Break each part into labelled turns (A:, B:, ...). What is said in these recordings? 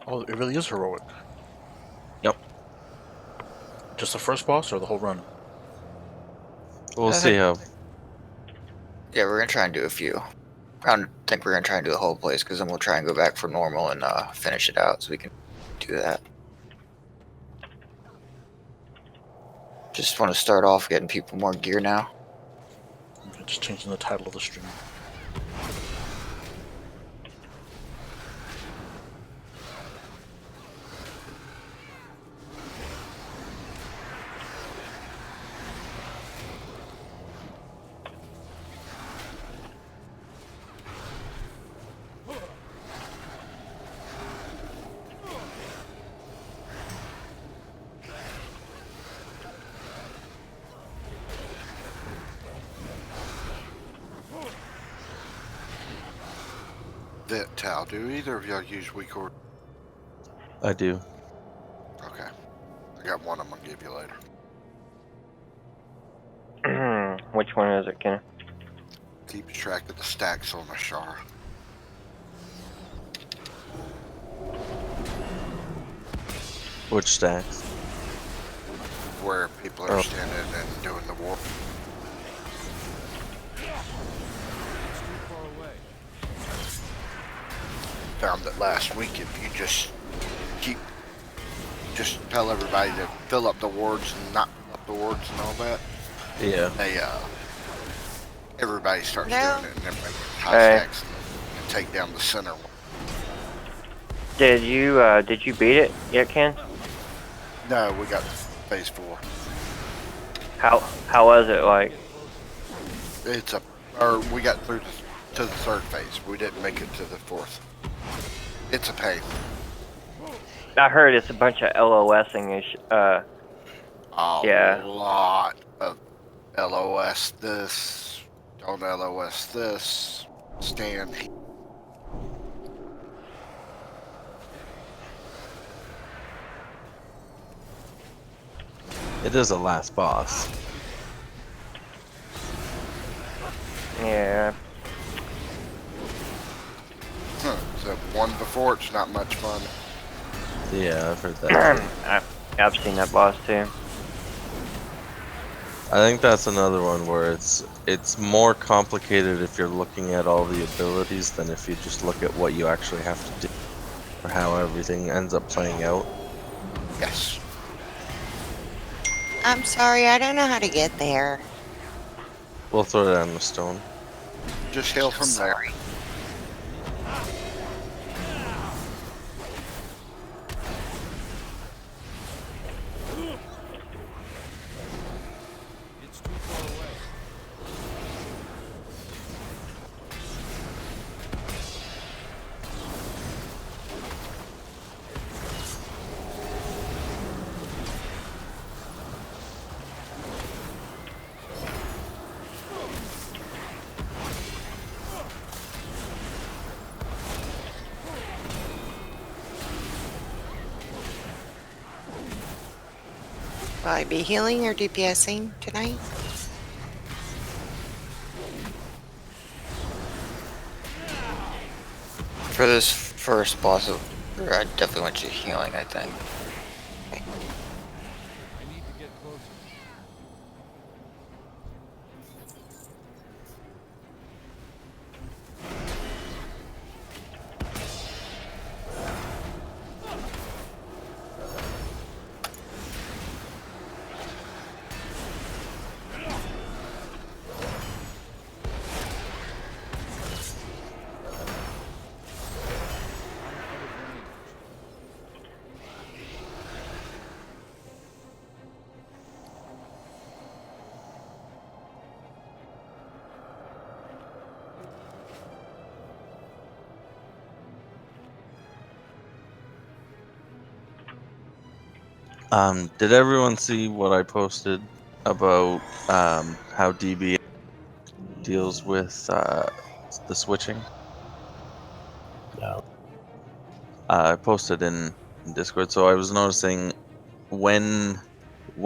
A: Oh, it really is heroic.
B: Yep.
A: Just the first boss or the whole run?
B: We'll see how.
C: Yeah, we're gonna try and do a few. I don't think we're gonna try and do the whole place because then we'll try and go back for normal and finish it out so we can do that. Just want to start off getting people more gear now.
A: Okay, just changing the title of the stream.
D: Tal, do either of y'all use weak order?
B: I do.
D: Okay. I got one I'm gonna give you later.
E: Which one is it, Ken?
D: Keeps track of the stacks on the Shar.
B: Which stacks?
D: Where people are standing and doing the war. Found that last week if you just tell everybody to fill up the wards and not fill up the wards and all that.
B: Yeah.
D: They everybody starts doing it and they're making high stacks and take down the center one.
E: Did you beat it yet, Ken?
D: No, we got phase 4.
E: How was it like?
D: We got through to the 3rd phase. We didn't make it to the 4th. It's a pain.
E: I heard it's a bunch of LOSing.
D: A lot of LOS this, don't LOS this, stand here.
B: It is a last boss.
E: Yeah.
D: So one before, it's not much fun.
B: Yeah, I've heard that.
E: I've seen that boss too.
B: I think that's another one where it's more complicated if you're looking at all the abilities than if you just look at what you actually have to do or how everything ends up playing out.
D: Yes.
F: I'm sorry, I don't know how to get there.
B: We'll throw it on the stone.
D: Just hail from there.
F: Will I be healing or DPSing tonight?
C: For this first boss, I definitely want you healing, I think.
B: Did everyone see what I posted about how DBA deals with the switching?
G: No.
B: I posted in Discord, so I was noticing when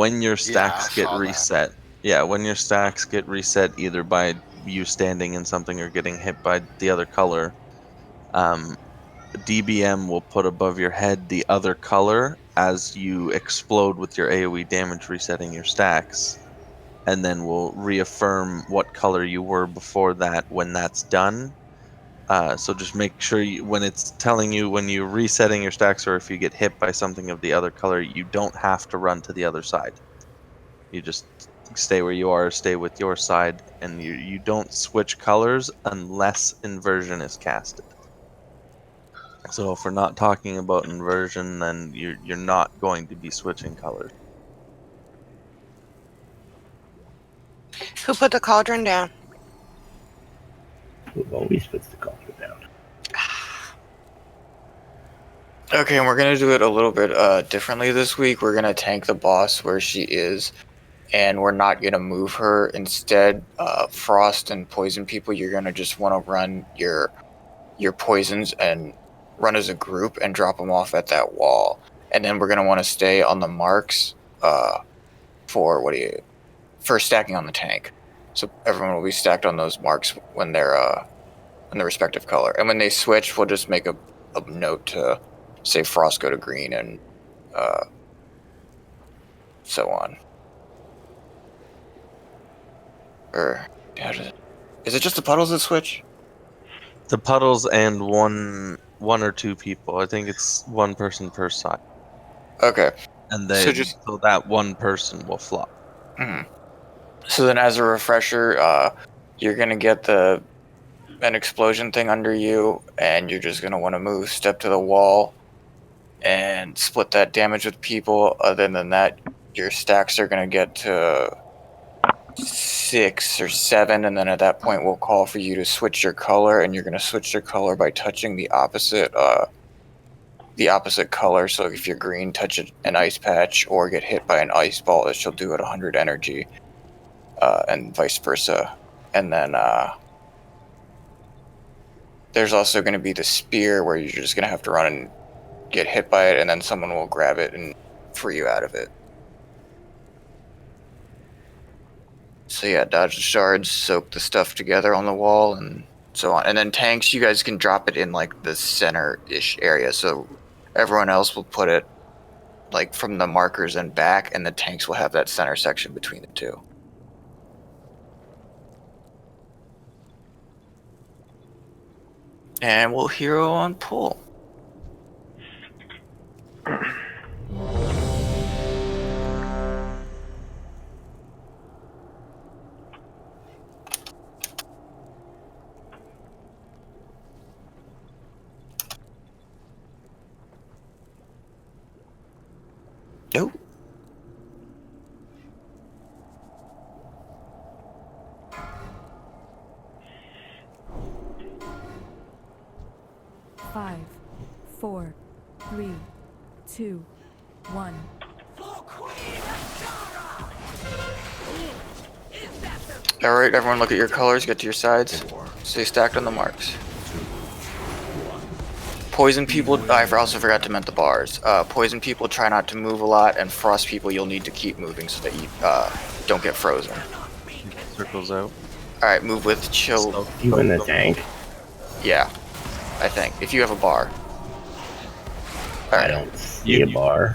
B: your stacks get reset. Yeah, when your stacks get reset either by you standing in something or getting hit by the other color, DBM will put above your head the other color as you explode with your AoE damage resetting your stacks, and then will reaffirm what color you were before that when that's done. So just make sure when it's telling you when you're resetting your stacks or if you get hit by something of the other color, you don't have to run to the other side. You just stay where you are, stay with your side, and you don't switch colors unless inversion is casted. So if we're not talking about inversion, then you're not going to be switching colors.
F: Who put the cauldron down?
G: Who always puts the cauldron down?
C: Okay, and we're gonna do it a little bit differently this week. We're gonna tank the boss where she is, and we're not gonna move her. Instead, Frost and Poison people, you're gonna just want to run your poisons and run as a group and drop them off at that wall. And then we're gonna want to stay on the marks for stacking on the tank. So everyone will be stacked on those marks when they're in the respective color. And when they switch, we'll just make a note to say Frost go to green and so on. Or is it just the puddles that switch?
B: The puddles and one or two people. I think it's one person per side.
C: Okay.
B: And
C: So
B: that one person will flop.
C: Mm-hmm. So then, as a refresher, you're gonna get an explosion thing under you, and you're just gonna want to move, step to the wall, and split that damage with people. Other than that, your stacks are gonna get to 6 or 7, and then at that point, we'll call for you to switch your color, and you're gonna switch your color by touching the opposite color. So if you're green, touch an ice patch, or get hit by an ice ball, that she'll do at 100 energy. And vice versa. And then there's also going to be the spear where you're just going to have to run and get hit by it, and then someone will grab it and free you out of it. So yeah, dodge the shards, soak the stuff together on the wall, and so on. And then tanks, you guys can drop it in like the center-ish area. So everyone else will put it like from the markers and back, and the tanks will have that center section between the two. And we'll hero on pull. Nope.
H: Five, 4, 3, 2, 1.
C: Alright, everyone look at your colors, get to your sides. Stay stacked on the marks. Poison people, I also forgot to mention the bars. Poison people try not to move a lot, and frost people you'll need to keep moving so that you don't get frozen.
B: Circles out.
C: Alright, move with chill.
G: You in the tank?
C: Yeah, I think. If you have a bar.
G: I don't see a bar.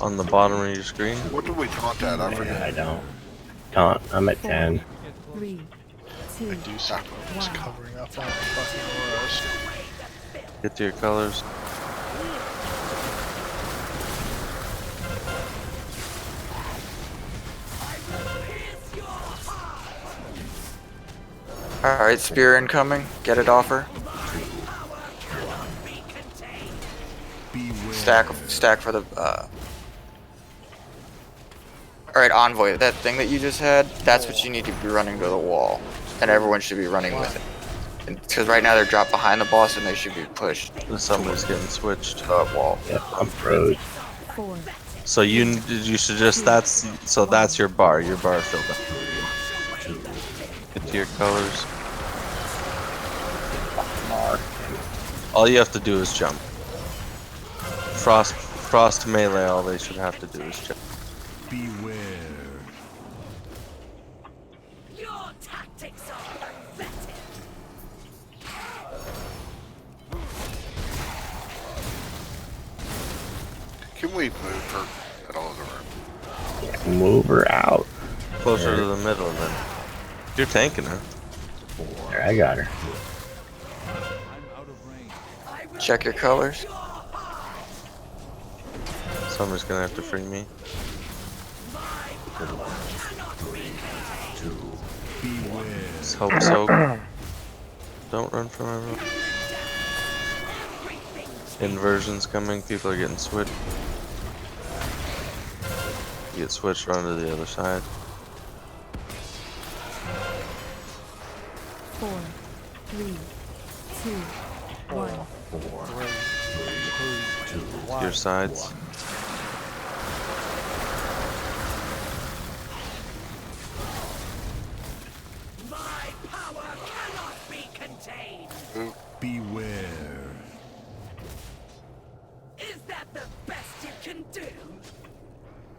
B: On the bottom of your screen?
D: What do we taunt at? I
G: Yeah,
D: forget.
G: I don't. Taunt. I'm at 10.
H: 3, 2,
A: I do suck. Just covering up on fucking auras.
B: Get to your colors.
C: Alright, spear incoming. Get it off her. Stack for the Alright, Envoy, that thing that you just had, that's what you need to be running to the wall. And everyone should be running with it. Because right now they're dropped behind the boss and they should be pushed
B: Somebody's getting switched.
C: to the wall.
G: Yep, I'm froze.
H: 4.
B: So you should just that's your bar. Your bar filled up. Get to your colors. All you have to do is jump. Frost melee. All they should have to do is jump.
I: Beware.
H: Your tactics are pathetic.
D: Can we move her middle of the room?
G: Yeah, move her out.
B: Closer to the middle then. You're tanking her.
G: There, I got her.
C: Check your colors.
B: Summer's gonna have to free me. Let's hope so. Don't run from everyone. Inversion's coming. People are getting switched. You get switched, run to the other side.
H: 4, 3, 2, 1.
B: To your sides.
I: Beware.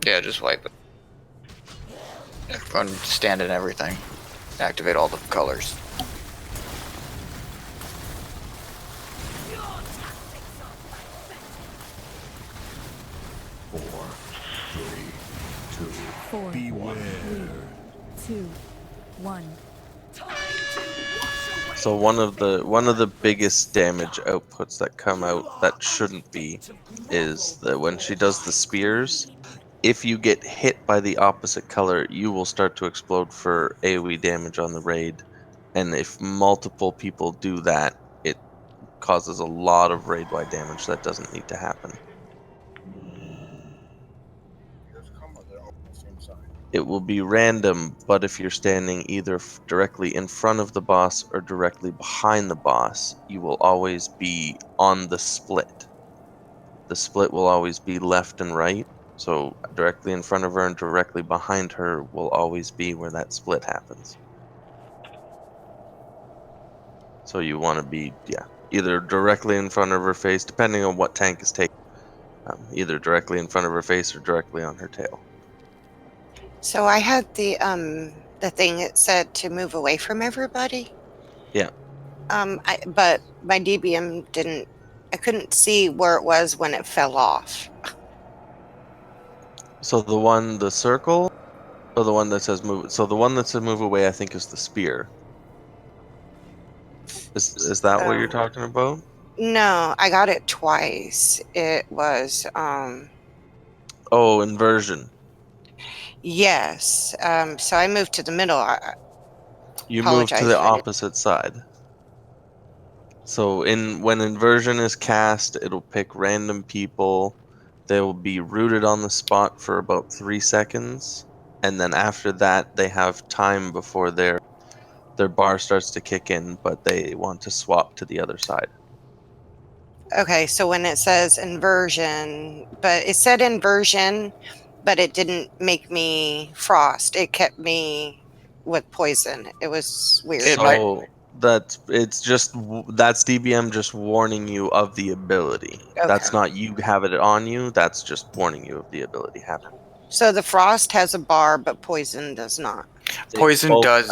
C: Yeah, just wipe it. Everyone stand in everything. Activate all the colors.
H: Four,
I: Beware.
H: 3, 2, 1.
B: So one of the biggest damage outputs that come out that shouldn't be is that when she does the spears, if you get hit by the opposite color, you will start to explode for AoE damage on the raid. And if multiple people do that, it causes a lot of raid-wide damage that doesn't need to happen. It will be random, but if you're standing either directly in front of the boss or directly behind the boss, you will always be on the split. The split will always be left and right, so directly in front of her and directly behind her will always be where that split happens. So you want to be, either directly in front of her face, depending on what tank is taking, either directly in front of her face or directly on her tail.
F: So I had the thing that said to move away from everybody.
B: Yeah.
F: But my DBM didn't. I couldn't see where it was when it fell off.
B: So the circle, or the one that says move? So the one that says move away, I think, is the spear. Is that what you're talking about?
F: No, I got it twice. It was
B: Oh, inversion.
F: yes. So I moved to the middle. I
B: You move to
F: apologize
B: the
F: if I did.
B: opposite side. So when inversion is cast, it'll pick random people. They will be rooted on the spot for about 3 seconds, and then after that, they have time before their bar starts to kick in, but they want to swap to the other side.
F: Okay, so when it says inversion, but it said inversion, but it didn't make me frost. It kept me with poison. It was weird.
C: It might.
B: So that's DBM just warning you of the ability.
F: Okay.
B: That's not you have it on you. That's just warning you of the ability happening.
F: So the frost has a bar, but poison does not.
C: Poison does.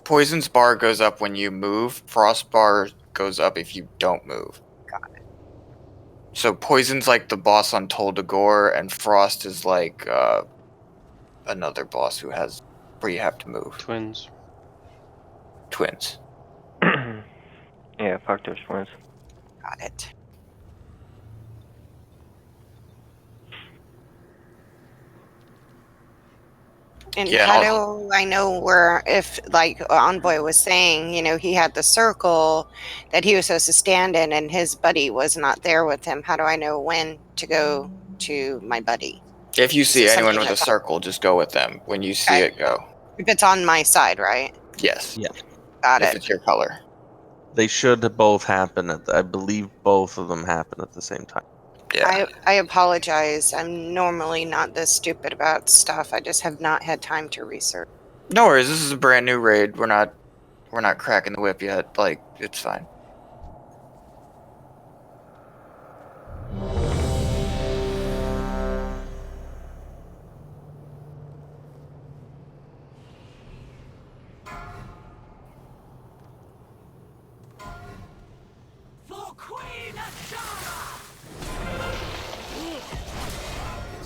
C: Poison's bar goes up when you move. Frost bar goes up if you don't move.
F: Got it.
C: So poison's like the boss on Tol Dagor, and frost is like another boss where you have to move.
J: Twins.
E: Yeah, fuck those twins.
F: Got it. And
C: Yeah,
F: how do I know where, if like Envoy was saying, he had the circle that he was supposed to stand in and his buddy was not there with him. How do I know when to go to my buddy?
C: If you see
F: Is it
C: anyone
F: something
C: with a
F: that's
C: circle, just go with them. When you see
F: Okay.
C: it, go.
F: If it's on my side, right?
C: Yes.
B: Yeah.
F: Got
C: If
F: it.
C: it's your color.
B: They should both happen I believe both of them happen at the same time.
C: Yeah.
F: I apologize. I'm normally not this stupid about stuff. I just have not had time to research.
C: No worries. This is a brand new raid. We're not cracking the whip yet. Like, it's fine.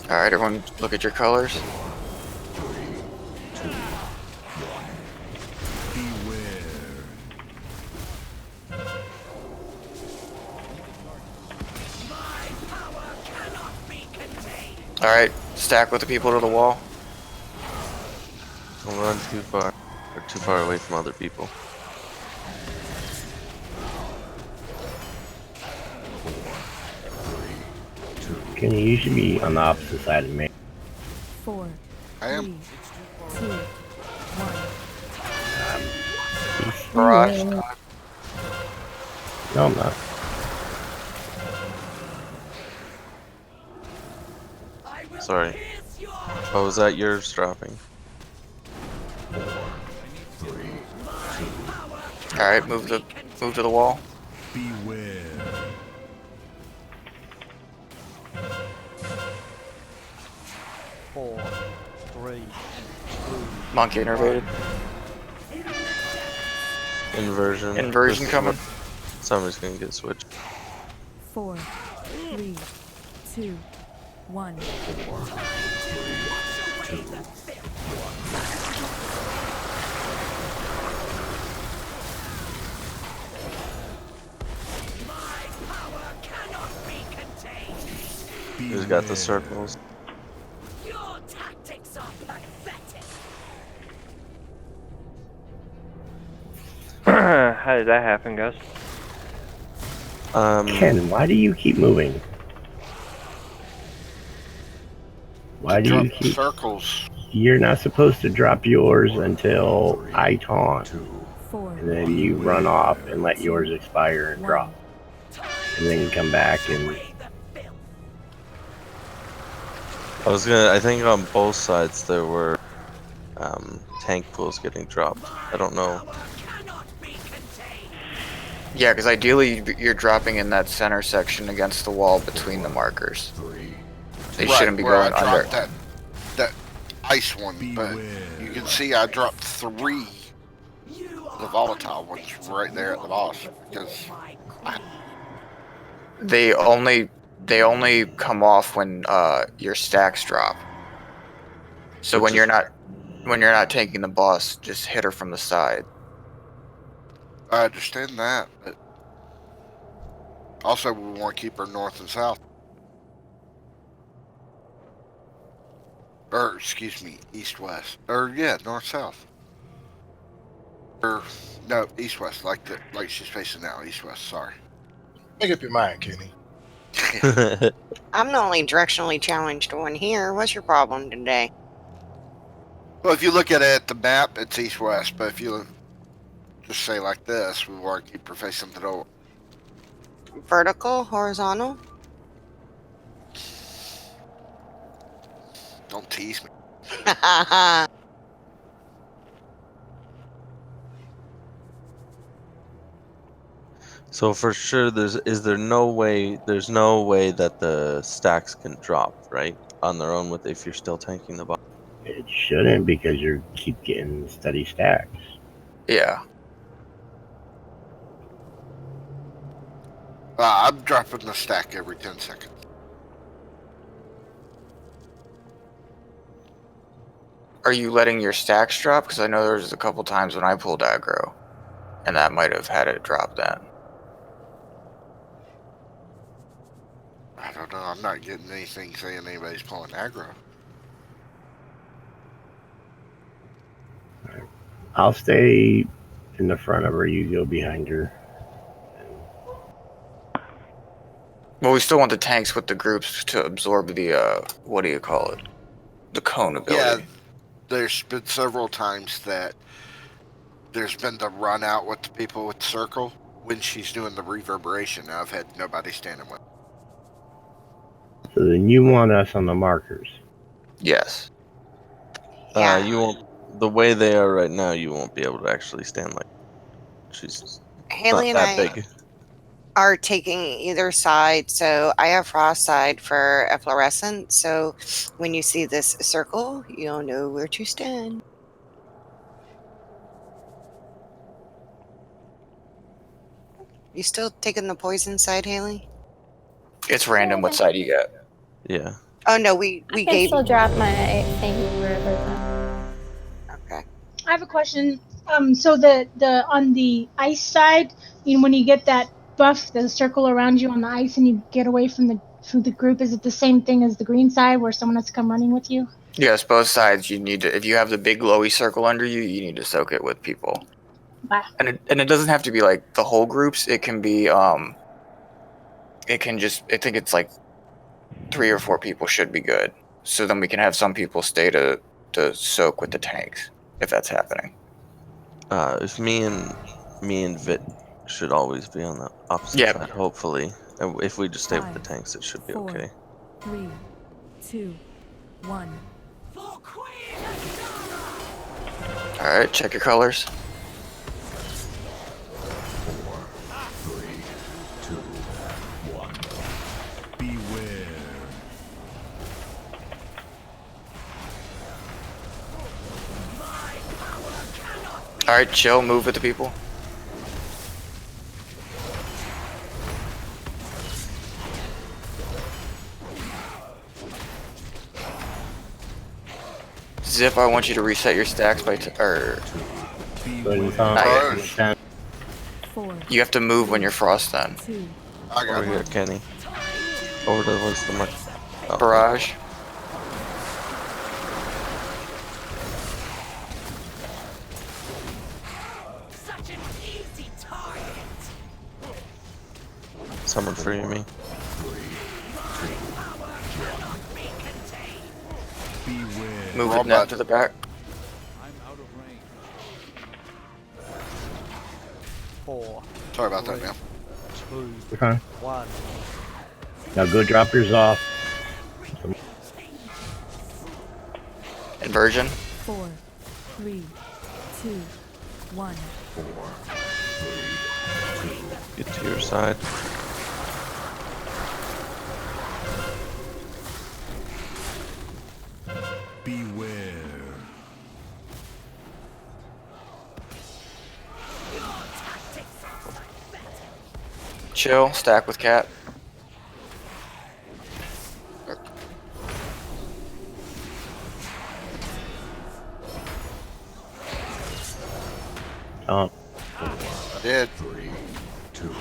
C: Alright, everyone look at your colors. Alright, stack with the people to the wall.
B: Don't run too far. Or too far away from other people.
G: Can you usually be on the opposite side of me?
H: 4,
D: I am.
H: 3, 2, 1.
C: Barrage.
G: No, I'm not.
B: Sorry. Oh, was that yours dropping?
C: Alright, move to the wall.
I: Beware.
C: Monkey innervated.
B: Inversion.
C: Inversion
B: This is
C: coming.
B: what- Somebody's gonna get switched.
H: 4, 3, 2, 1.
B: Who's got the circles?
E: How did that happen, Gus?
G: Ken, why do you keep moving? Why do you
D: Drop
G: keep...
D: circles.
G: You're not supposed to drop yours until I taunt.
H: 4,
G: And then you run off and let yours expire and drop. And then you come back and...
B: I think on both sides there were tank pools getting dropped. I don't know.
C: Yeah, because ideally you're dropping in that center section against the wall between the markers. They shouldn't be
D: where
C: going
D: I
C: under.
D: dropped that ice one, but you can see I dropped 3 of the volatile ones right there at the boss because
C: They only come off when your stacks drop. So when you're not taking the boss, just hit her from the side.
D: I understand that, but also we want to keep her north and south. Or, excuse me, east-west. Or, yeah, north-south. Or, no, east-west, like she's facing now, east-west, sorry.
A: Make up your mind, Kenny.
F: I'm the only directionally challenged one here. What's your problem today?
D: Well, if you look at it at the map, it's east-west, but if you just say like this, we want to keep her facing the door.
F: Vertical, horizontal?
D: Don't tease me.
B: So for sure, there's no way that the stacks can drop, right, on their own if you're still tanking the boss.
G: It shouldn't, because you keep getting steady stacks.
C: Yeah.
D: I'm dropping the stack every 10 seconds.
C: Are you letting your stacks drop? Because I know there was a couple times when I pulled aggro, and that might have had it drop then.
D: I don't know, I'm not getting anything saying anybody's pulling aggro.
G: I'll stay in the front of her, you go behind her.
C: Well, we still want the tanks with the groups to absorb the, what do you call it? The cone ability.
D: Yeah, there's been several times that there's been the run out with the people with the circle when she's doing the reverberation. Now I've had nobody standing with.
G: So then you want us on the markers.
C: Yes.
F: Yeah.
B: You won't. The way they are right now, you won't be able to actually stand like. She's
F: Haley
B: not
F: and
B: that
F: I
B: big.
F: are taking either side. So I have frost side for efflorescent. So when you see this circle, you'll know where to stand. You still taking the poison side, Haley?
C: It's random what side you get.
B: Yeah.
F: Oh no, we
J: I can
F: gave.
J: still drop my thing wherever.
F: Okay.
K: I have a question. So the on the ice side, when you get that buff, the circle around you on the ice, and you get away from the group, is it the same thing as the green side, where someone has to come running with you?
C: Yes, both sides. You need to. If you have the big glowy circle under you, you need to soak it with people.
K: Bye.
C: And it doesn't have to be like the whole groups. It can be It can just. I think it's like 3 or 4 people should be good. So then we can have some people stay to soak with the tanks if that's happening.
B: If me and Vit should always be on the opposite
C: Yeah.
B: side, hopefully. And if we just stay with the
H: 5,
B: tanks, it should be
H: 4,
B: okay.
H: 3, 2, 1.
C: All right. Check your colors.
I: 4, 3, 2, 1. Beware.
C: All right. Chill. Move with the people. Zip, I want you to reset your stacks by
G: Beware.
H: 4,
C: you have to move when you're frost then.
H: 2,
D: I got
B: Over here, Kenny. Over to what's the mark? Oh.
C: Barrage.
B: Someone free me.
I: Beware.
C: Move
D: Roll
C: with net
D: back.
C: to the back.
I: I'm out of range.
A: 4,
D: Sorry about that,
A: 3,
D: man.
A: 2,
G: Okay.
A: 1.
G: Now go drop yours off.
C: Inversion.
H: 4, 3, 2, 1.
B: Get to your side.
I: Beware.
C: Chill. Stack with cat.
G: Oh,
D: I did.
I: 3, 2.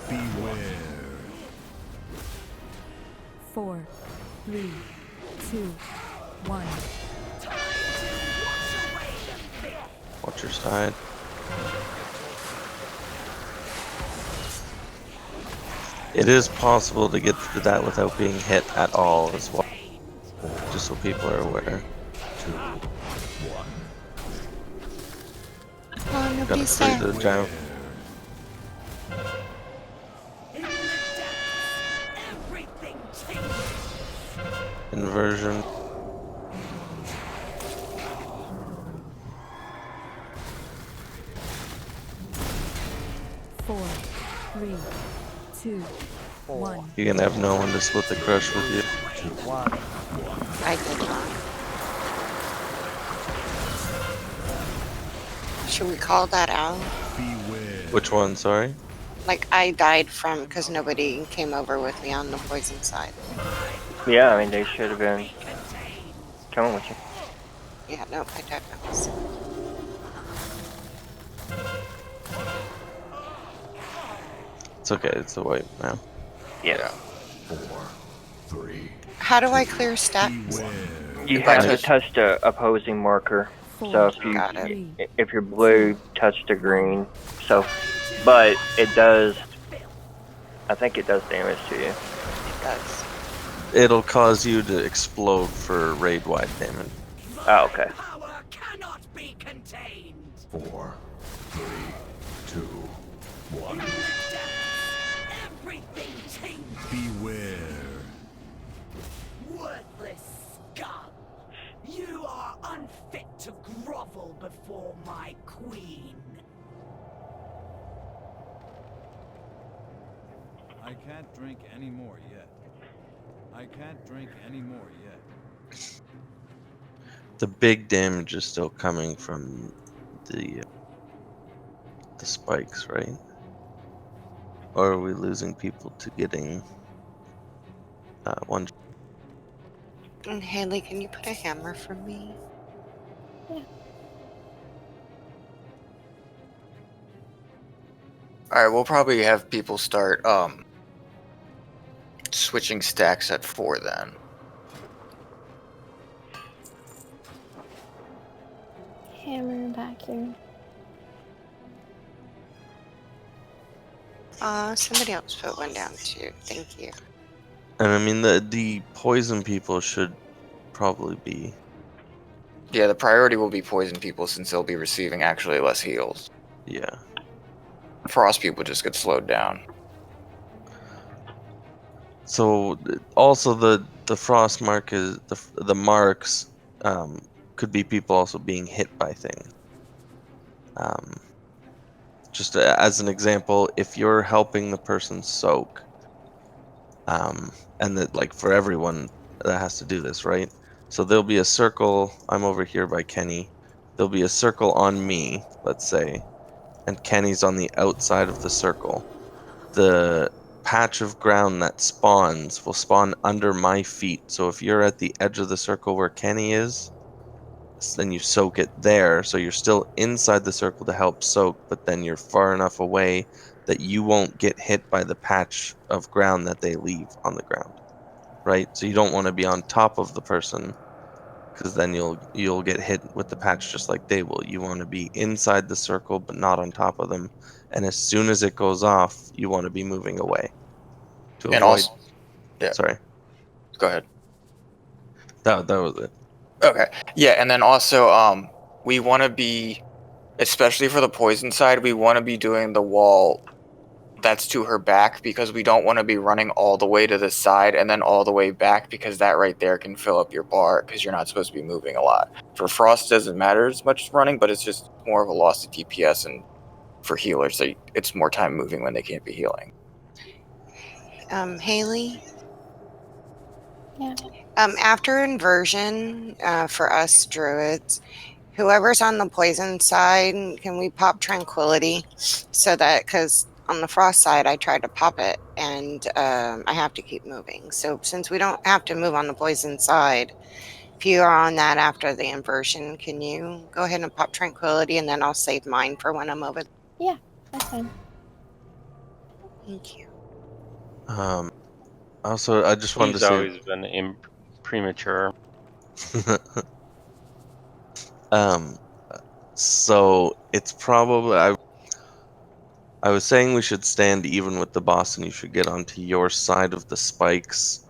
I: Beware.
H: 4, 3, 2, 1.
B: Watch your side. It is possible to get through that without being hit at all as well. Just so people are aware.
I: 2, 1.
F: Oh,
B: Gotta
F: nobody's
B: free
F: there.
B: the giant. Inversion.
H: Four, 3, 2, 1.
B: You're gonna have no one to split the crush with you.
A: 1.
F: I did not. Should we call that out?
I: Beware.
B: Which one, sorry?
F: Like I died from because nobody came over with me on the poison side.
E: Yeah, I mean, they should have been coming with you.
F: Yeah, nope, I died by myself.
B: It's okay, it's a wipe now.
E: Yeah.
I: 4, 3.
F: How do I clear stacks?
I: Beware.
E: You
C: If I
E: have to
C: touch-
E: touch the opposing marker.
H: 4,
E: So if you
F: Got it.
H: 3,
E: if you're blue, touch the green. So, but it does. I think it does damage to you.
F: It does.
B: It'll cause you to explode for raid-wide damage.
E: Oh, okay.
I: 4, 3, 2, 1. Beware.
L: Worthless scum! You are unfit to grovel before my queen.
I: I can't drink any more yet. I can't drink any more yet.
B: The big damage is still coming from the spikes, right? Or are we losing people to getting one?
F: And Haley, can you put a hammer for me?
C: All right, we'll probably have people start switching stacks at 4 then.
J: Hammer back here.
F: Somebody else put one down too. Thank you.
B: And I mean, the poison people should probably be.
C: Yeah, the priority will be poison people since they'll be receiving actually less heals.
B: Yeah.
C: Frost people just get slowed down.
B: So also the frost mark is the marks could be people also being hit by things. Just as an example, if you're helping the person soak, and that like for everyone that has to do this, right? So there'll be a circle. I'm over here by Kenny. There'll be a circle on me, let's say, and Kenny's on the outside of the circle. The patch of ground that spawns will spawn under my feet. So if you're at the edge of the circle where Kenny is, then you soak it there. So you're still inside the circle to help soak, but then you're far enough away that you won't get hit by the patch of ground that they leave on the ground. Right? So you don't want to be on top of the person because then you'll get hit with the patch just like they will. You want to be inside the circle but not on top of them. And as soon as it goes off, you want to be moving away to
C: And
B: avoid.
C: also, yeah.
B: Sorry.
C: Go ahead.
B: That was it.
C: Okay. Yeah, and then also, we want to be, especially for the poison side, we want to be doing the wall that's to her back because we don't want to be running all the way to the side and then all the way back because that right there can fill up your bar because you're not supposed to be moving a lot. For Frost, it doesn't matter as much running, but it's just more of a loss of DPS, and for healers, it's more time moving when they can't be healing.
F: Haley?
J: Yeah.
F: After inversion, for us druids, whoever's on the poison side, can we pop tranquility so that, because on the frost side I tried to pop it and I have to keep moving. So since we don't have to move on the poison side, if you are on that after the inversion, can you go ahead and pop tranquility and then I'll save mine for when I'm over?
J: Yeah, that's fine.
F: Thank you.
B: Also, I just wanted
M: He's
B: to say
M: always been premature.
B: So it's probably I was saying we should stand even with the boss and you should get onto your side of the spikes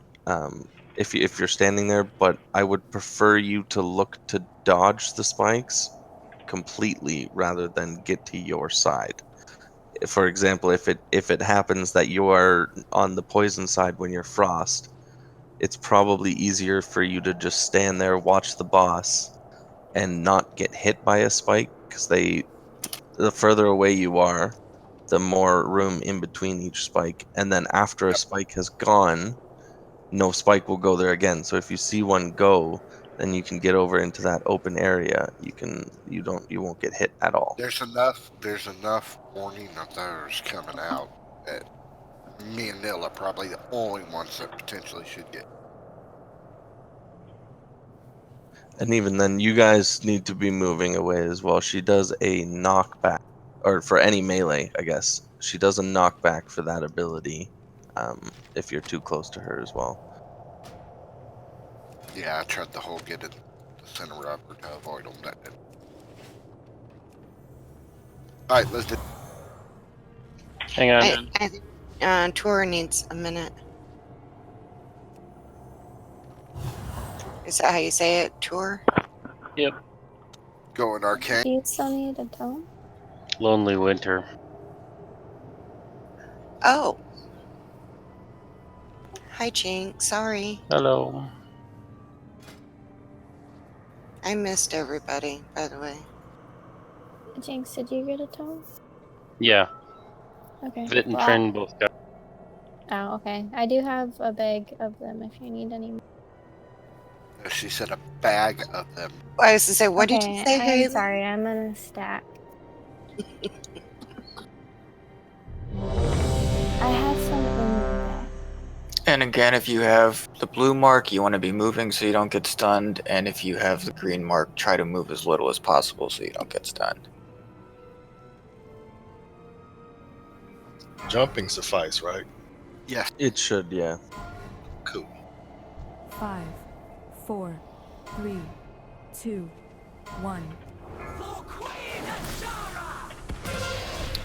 B: if you're standing there, but I would prefer you to look to dodge the spikes completely rather than get to your side. For example, if it happens that you are on the poison side when you're frost, it's probably easier for you to just stand there, watch the boss, and not get hit by a spike because the further away you are, the more room in between each spike, and then after a spike has gone, no spike will go there again. So if you see one go, then you can get over into that open area. You won't get hit at all.
D: There's enough warning of those coming out that me and Neil are probably the only ones that potentially should get.
B: And even then, you guys need to be moving away as well. She does a knockback, or for any melee, I guess. She does a knockback for that ability if you're too close to her as well.
D: Yeah, I tried the whole get in the center rubber to avoid them. That didn't. All right, let's do.
M: Hang on.
F: I think Tor needs a minute. Is that how you say it, Tor?
M: Yep.
D: Going arcane.
J: Do you still need a tome?
M: Lonely Winter.
F: Oh. Hi, Jinx. Sorry.
M: Hello.
F: I missed everybody, by the way.
J: Jinx, did you get a tome?
M: Yeah.
J: Okay.
M: Fit and
J: Well,
M: Trin both got.
J: Oh, okay. I do have a bag of them if you need any more.
D: She said a bag of them.
F: I was to say, what did you
J: Okay,
F: say, Haley?
J: I'm sorry, I'm gonna stack. I have some in the bag.
C: And again, if you have the blue mark, you want to be moving so you don't get stunned. And if you have the green mark, try to move as little as possible so you don't get stunned.
A: Jumping suffice, right?
D: Yes.
B: It should, yeah.
A: Cool.
H: 5, 4, 3, 2, 1.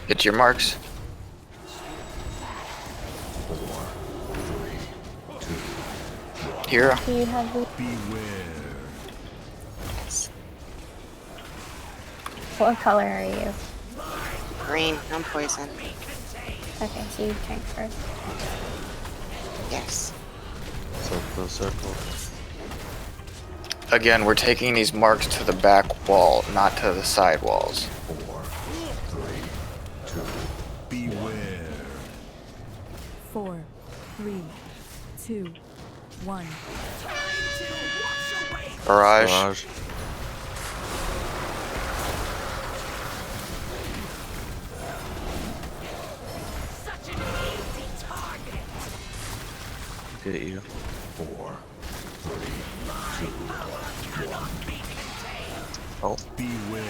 C: Get your marks.
N: 4, 3, 2, 1.
C: Hero.
J: Do you have the... What color are you?
F: Green. I'm poison.
J: Okay, so you drink first.
F: Yes.
B: Circle.
C: Again, we're taking these marks to the back wall, not to the side walls.
N: 4, 3, 2. Beware.
H: 4, 3, 2, 1.
C: Barrage.
B: Get you.
N: 4, 3, 2, 1.
B: Oh.
N: Beware.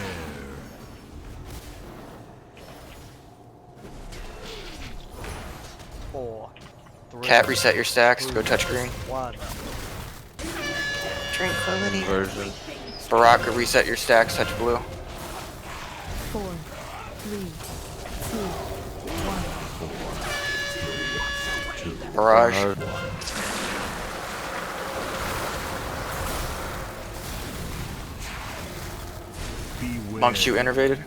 C: Cat, reset your stacks. Go touch green.
F: Tranquility.
B: Inversion.
C: Baraka, reset your stacks. Touch blue.
H: 4, 3, 2, 1.
C: Barrage. Monks, you innervated.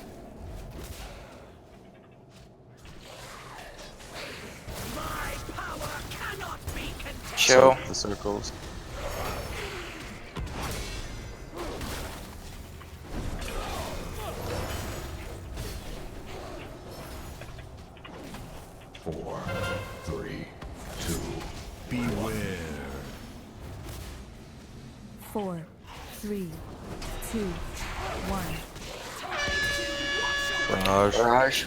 C: Chill.
B: The circles.
N: Four, 3, 2. Beware.
H: 4, 3, 2, 1.
C: Barrage.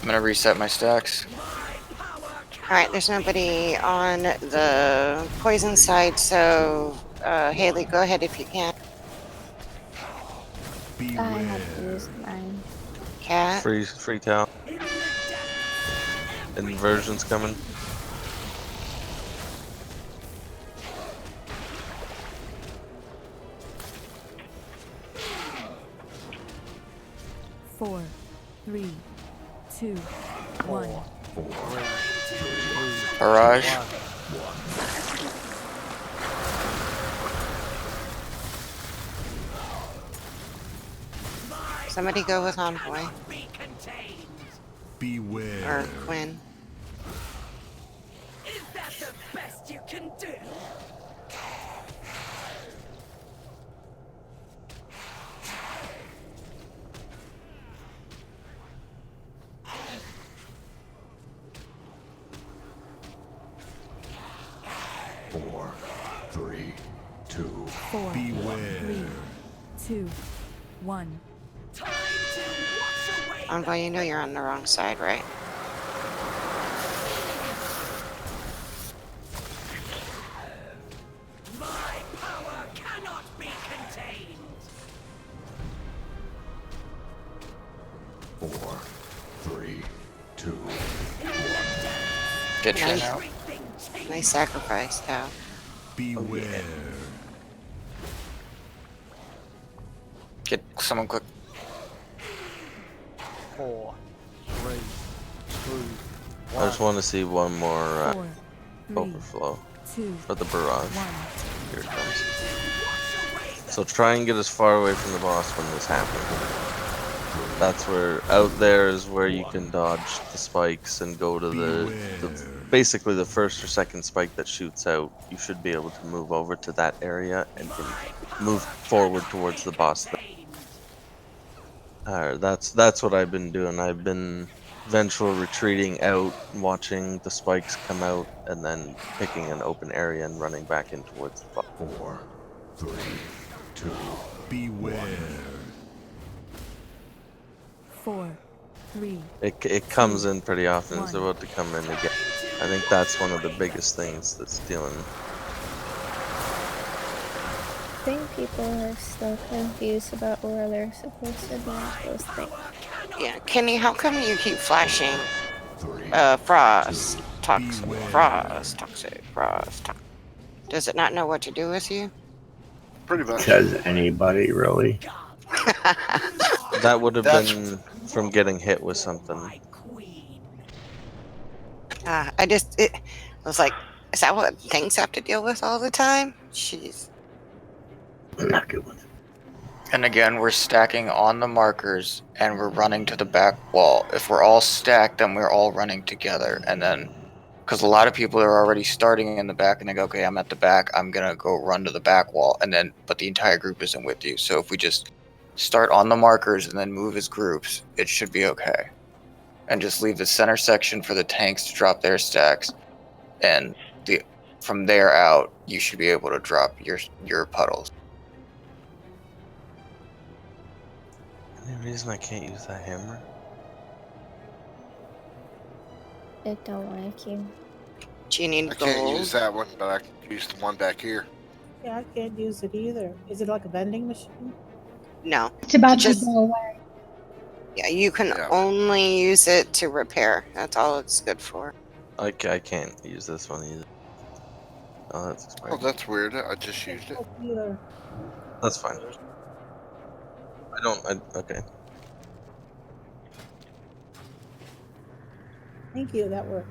C: I'm gonna reset my stacks.
F: Alright, there's nobody on the poison side, so Haley, go ahead if you can.
J: I have to use mine.
F: Cat.
B: Free towel. Inversion's coming.
H: Four, 3, 2, 1.
C: Barrage.
F: Somebody go with Envoy.
N: Beware.
F: Or Quinn.
L: Is that the best you can do?
N: Four, 3, 2.
H: 4,
N: Beware.
H: 3, 2, 1.
F: Envoy, you know you're on the wrong side, right?
L: My power cannot be contained.
N: 4, 3, 2.
C: Get Trin out.
F: Nice sacrifice, Tao.
N: Beware.
C: Get someone quick.
O: 4, 3, 2,
B: I just want to see one more
H: 4, 3,
B: overflow
H: 2,
B: for the barrage.
H: 1.
B: Here it comes. So try and get as far away from the boss when this happens. That's where, out there is where you can dodge the spikes and go to the basically the first or second spike that shoots out. You should be able to move over to that area and can move forward towards the boss. That's what I've been doing. I've been vengeful retreating out, watching the spikes come out, and then picking an open area and running back in towards the boss.
N: 4, 3, 2. Beware.
H: 4, 3.
B: It comes in pretty often. It's about to come in again. I think that's one of the biggest things that's dealing.
J: I think people are still confused about where they're supposed to be at those things.
F: Yeah, Kenny, how come you keep flashing? Frost, toxic, frost, toxic, frost. Does it not know what to do with you?
D: Pretty much.
G: Does anybody really?
B: That would have been from getting hit with something.
F: I was like, is that what things have to deal with all the time? Jeez.
G: Not good ones.
C: And again, we're stacking on the markers and we're running to the back wall. If we're all stacked, then we're all running together. And then, because a lot of people are already starting in the back and they go, okay, I'm at the back, I'm going to go run to the back wall. And then, but the entire group isn't with you. So if we just start on the markers and then move as groups, it should be okay. And just leave the center section for the tanks to drop their stacks. And from there out, you should be able to drop your puddles.
B: Any reason I can't use that hammer?
J: It don't like you.
F: Do you need
D: I can't
F: gold?
D: use that one, but I can use the one back here.
P: Yeah, I can't use it either. Is it like a vending machine?
F: No.
K: It's about
F: Just-
K: to go away.
F: Yeah, you can only use it to repair. That's all it's good for.
B: I can't use this one either. Oh, that's expired.
D: Oh, that's weird. I just used it.
P: Either.
B: That's fine. Okay.
P: Thank you, that worked.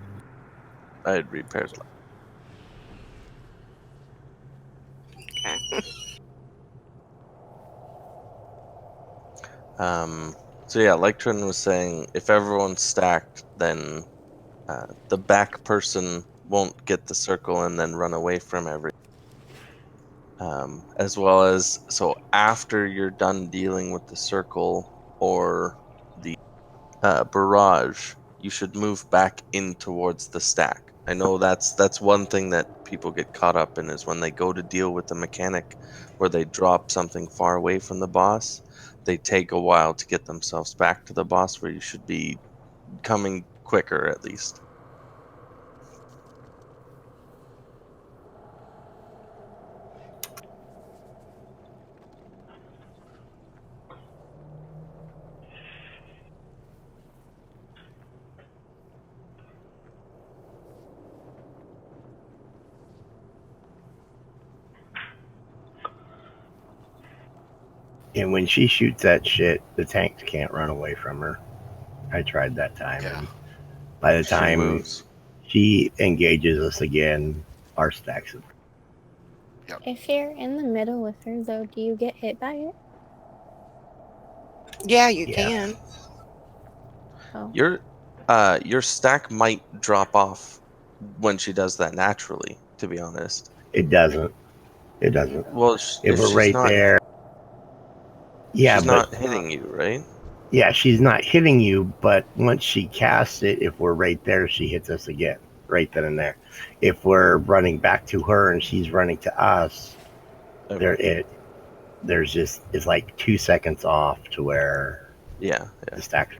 B: I had repaired.
F: Okay.
B: So yeah, like Trin was saying, if everyone's stacked, then the back person won't get the circle and then run away from everything. As well as, so after you're done dealing with the circle or the barrage, you should move back in towards the stack. I know that's one thing that people get caught up in, is when they go to deal with the mechanic where they drop something far away from the boss, they take a while to get themselves back to the boss, where you should be coming quicker at least.
G: And when she shoots that shit, the tanks can't run away from her. I tried that time.
D: Yeah.
G: And by the
B: She
G: time
B: moves.
G: she engages us again, our stacks have.
J: If you're in the middle with her, though, do you get hit by it?
F: Yeah, you
G: Yeah.
F: can.
J: Oh.
B: Your stack might drop off when she does that naturally, to be honest.
G: It doesn't. It doesn't.
B: Well,
G: If we're
B: she's
G: right
B: not,
G: there. Yeah,
B: she's
G: but
B: not hitting you, right?
G: yeah, she's not hitting you, but once she casts it, if we're right there, she hits us again, right then and there. If we're running back to her and she's running to us, there's just, it's like 2 seconds off to where the stack.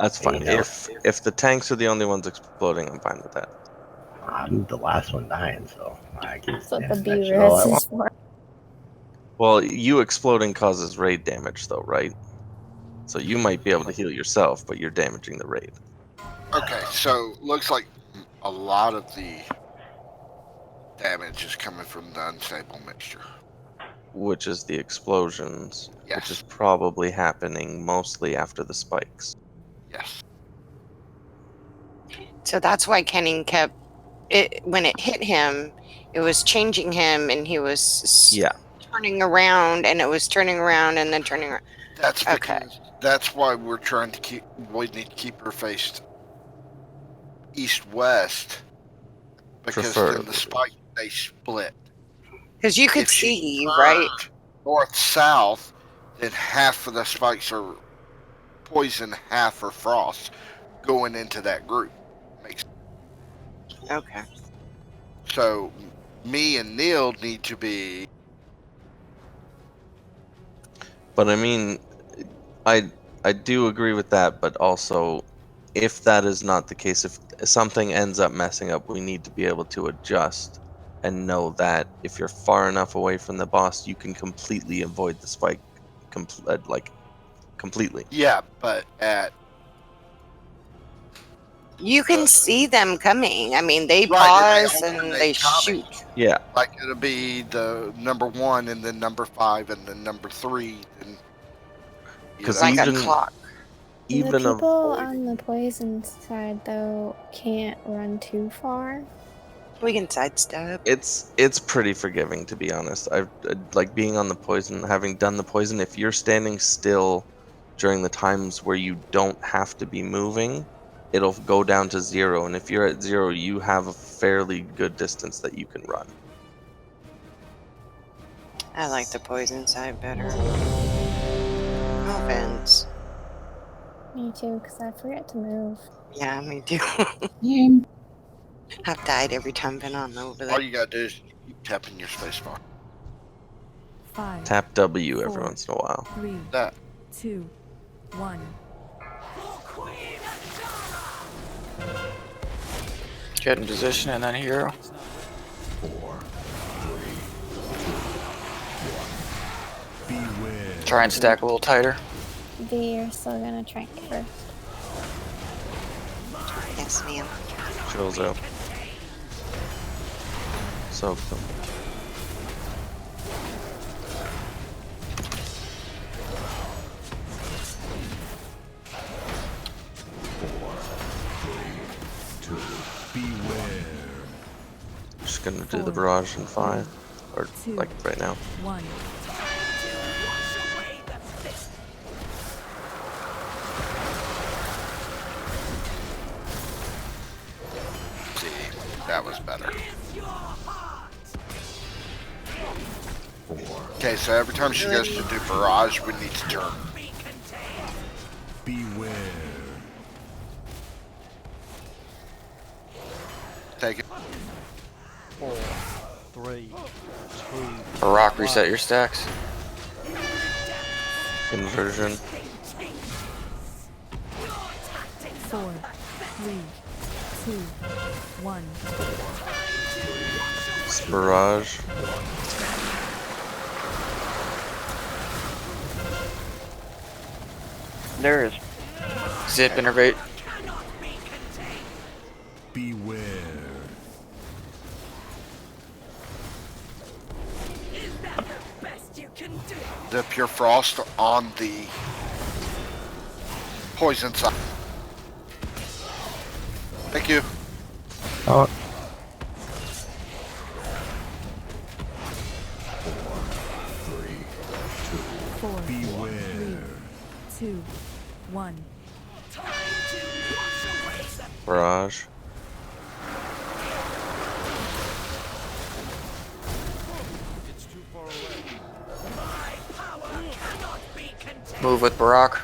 B: That's fine.
G: You know.
B: If the tanks are the only ones exploding, I'm fine with that.
G: I'm the last one dying, so I can
J: That's what
G: stand
J: the
G: that shit all I
J: B-res
G: want.
J: is for.
B: Well, you exploding causes raid damage, though, right? So you might be able to heal yourself, but you're damaging the raid.
D: Okay, so looks like a lot of the damage is coming from the unstable mixture.
B: Which is the explosions,
D: Yes.
B: which is probably happening mostly after the spikes.
D: Yes.
F: So that's why Kenning kept it when it hit him. It was changing him, and he was turning around, and it was turning around, and then turning around.
D: That's because that's why we're trying to we need to keep her faced east-west, because then the spike, they split.
F: Because you could
D: If she
F: see,
D: turned
F: right?
D: north-south, then half of the spikes are poison, half are frost, going into that group.
F: Okay.
D: So me and Neil need to be.
B: But I mean, I do agree with that, but also, if that is not the case, if something ends up messing up, we need to be able to adjust and know that if you're far enough away from the boss, you can completely avoid the spike, completely.
D: Yeah, but at
F: You can see them coming. I mean, they
D: right,
F: pause and
D: alternate
F: they
D: coming.
F: shoot.
B: Yeah.
D: Like it'll be the number 1 and then number 5 and then number 3 and
B: Because
F: Like a
B: even
F: clock.
J: The
B: even
J: people
B: avoiding,
J: on the poison side, though, can't run too far.
F: We can sidestep.
B: it's pretty forgiving, to be honest. I've like being on the poison, having done the poison. If you're standing still during the times where you don't have to be moving, it'll go down to 0. And if you're at 0, you have a fairly good distance that you can run.
F: I like the poison side better. No offense.
J: Me too, because I forget to move.
F: Yeah, me too.
K: Yeah.
F: I've died every time been on over there.
D: all you gotta do is keep tapping your spacebar.
H: 5,
B: Tap W every
H: 4,
B: once in a while.
H: 3,
D: That
H: 2, 1.
C: Get in position and then hero.
N: 4, 3, 2, 1. Beware.
C: Try and stack a little tighter.
J: V, you're still gonna trank first.
F: Yes, ma'am.
B: Chills out. Soak them.
N: Beware.
B: Just gonna do the barrage in 5, or like right now.
H: 1.
D: see, that was better.
N: 4.
D: Okay, so every time she goes to do barrage, we need to turn.
N: Beware.
D: Take it.
O: 4, 3, 2.
C: Rock, reset your stacks.
B: Inversion.
H: 4, 3, 2, 1.
B: Barrage.
E: There is.
C: Zip, innervate.
N: Beware.
D: The pure frost on the poison side. Thank you.
G: Oh,
H: 4,
N: Beware.
H: 3, 2, 1.
B: Barrage.
C: Move with Barak.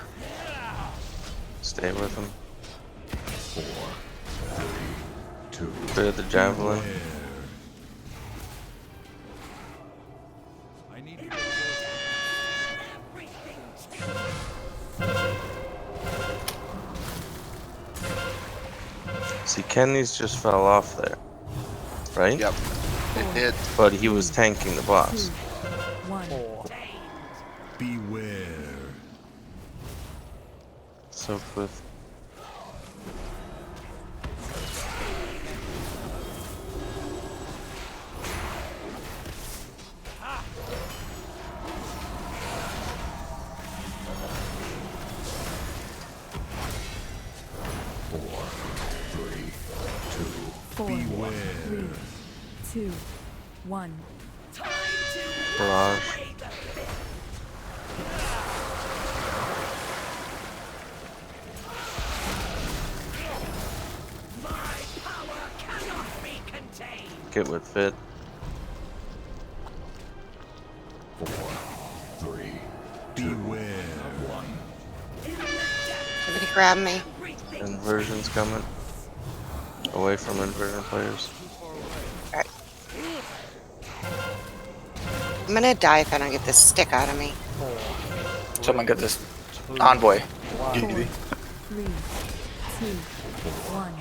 B: Stay with him.
N: 4, 3, 2.
B: Clear the javelin.
I: I need to
B: See, Kenny's just fell off there, right?
D: Yep, it did.
B: But he was tanking the boss.
H: 1.
N: Beware.
B: So with
N: Beware.
H: 3, 2, 1.
B: barrage. Get with fit.
N: 4, 3, beware. 1.
F: Somebody grab me.
B: Inversion's coming. Away from inversion players.
F: Alright. I'm gonna die if I don't get this stick out of me.
C: Someone get this envoy.
H: 4, 3, 2, 1.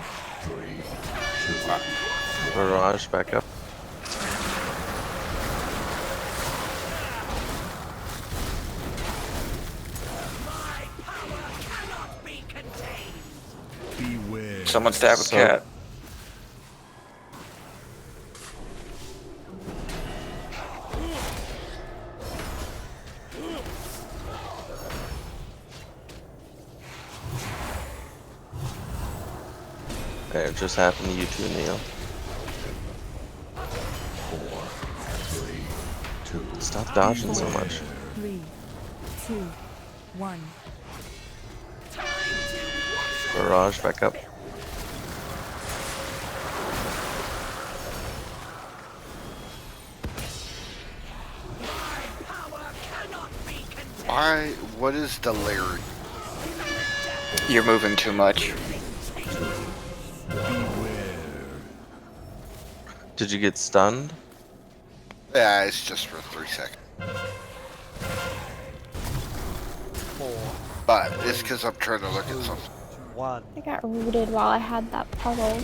B: Barrage back up.
N: Beware.
C: Someone stab a
B: So-
C: cat.
B: Okay, it just happened to you too, Neil.
N: 4, 3, 2.
B: Stop dodging so much.
H: 3, 2, 1.
B: Barrage back up.
D: Why? What is the lyric?
C: You're moving too much.
B: Did you get stunned?
D: Yeah, it's just for 3 seconds.
O: 4,
D: But it's because I'm trying to look at something.
O: 1.
J: I got rooted while I had that puddle.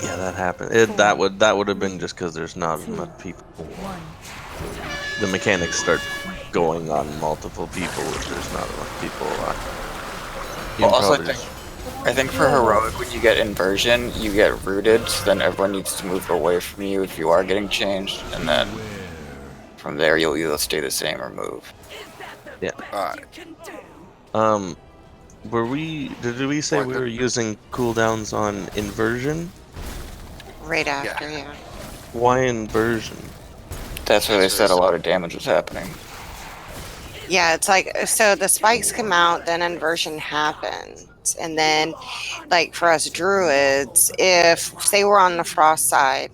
B: Yeah, that happened. That would have been just because there's not enough people.
H: 1.
B: The mechanics start going on multiple people if there's not enough people. You
C: Well,
B: can
C: also,
B: probably
C: I think for heroic, when you get inversion, you get rooted, so then everyone needs to move away from you if you are getting changed, and then from there you'll either stay the same or move.
B: Yeah.
D: Alright.
B: Did we say we were using cooldowns on inversion?
F: Right after, yeah.
B: Why inversion?
C: That's where they said a lot of damage was happening.
F: Yeah, it's like, so the spikes come out, then inversion happens. And then, like for us druids, if, say we're on the frost side,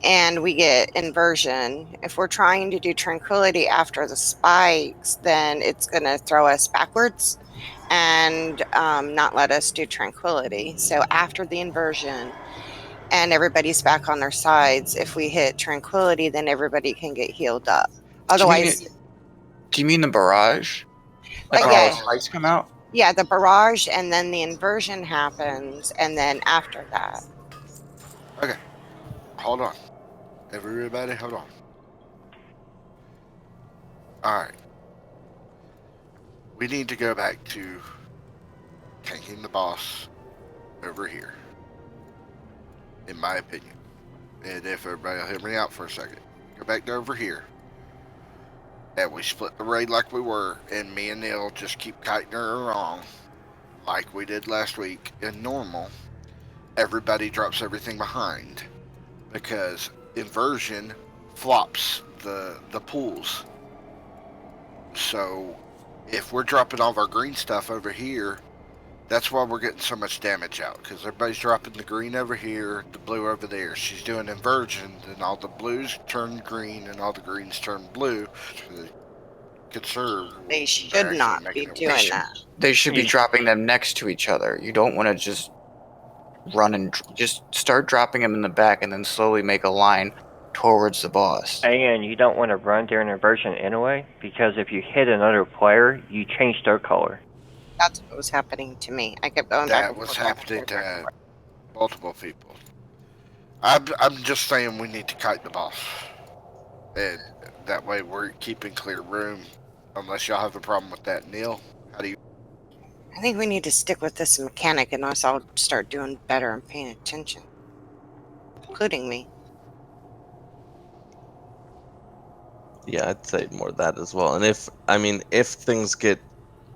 F: and we get inversion, if we're trying to do tranquility after the spikes, then it's going to throw us backwards and not let us do tranquility. So after the inversion and everybody's back on their sides, if we hit tranquility, then everybody can get healed up. Otherwise,
C: Do you mean the barrage? Like when all the spikes come out?
F: Yeah, the barrage, and then the inversion happens, and then after that.
D: Okay. Hold on. Everybody, hold on. Alright. We need to go back to tanking the boss over here. In my opinion. And if everybody will hear me out for a second. Go back to over here. And we split the raid like we were, and me and Neil just keep kiting her along like we did last week in normal. Everybody drops everything behind because inversion flops the pools. So if we're dropping all of our green stuff over here, that's why we're getting so much damage out, because everybody's dropping the green over here, the blue over there. She's doing inversion, and all the blues turn green and all the greens turn blue. To conserve.
F: They should not be doing that.
C: They should be dropping them next to each other. You don't want to just run and just start dropping them in the back and then slowly make a line towards the boss.
E: And you don't want to run during inversion anyway, because if you hit another player, you change their color.
F: That's what was happening to me. I kept going back.
D: That was happening to multiple people. I'm just saying we need to kite the boss. And that way we're keeping clear room. Unless y'all have a problem with that. Neil, how do you...
F: I think we need to stick with this mechanic, and us all start doing better and paying attention. Including me.
B: Yeah, I'd say more of that as well. And if things get,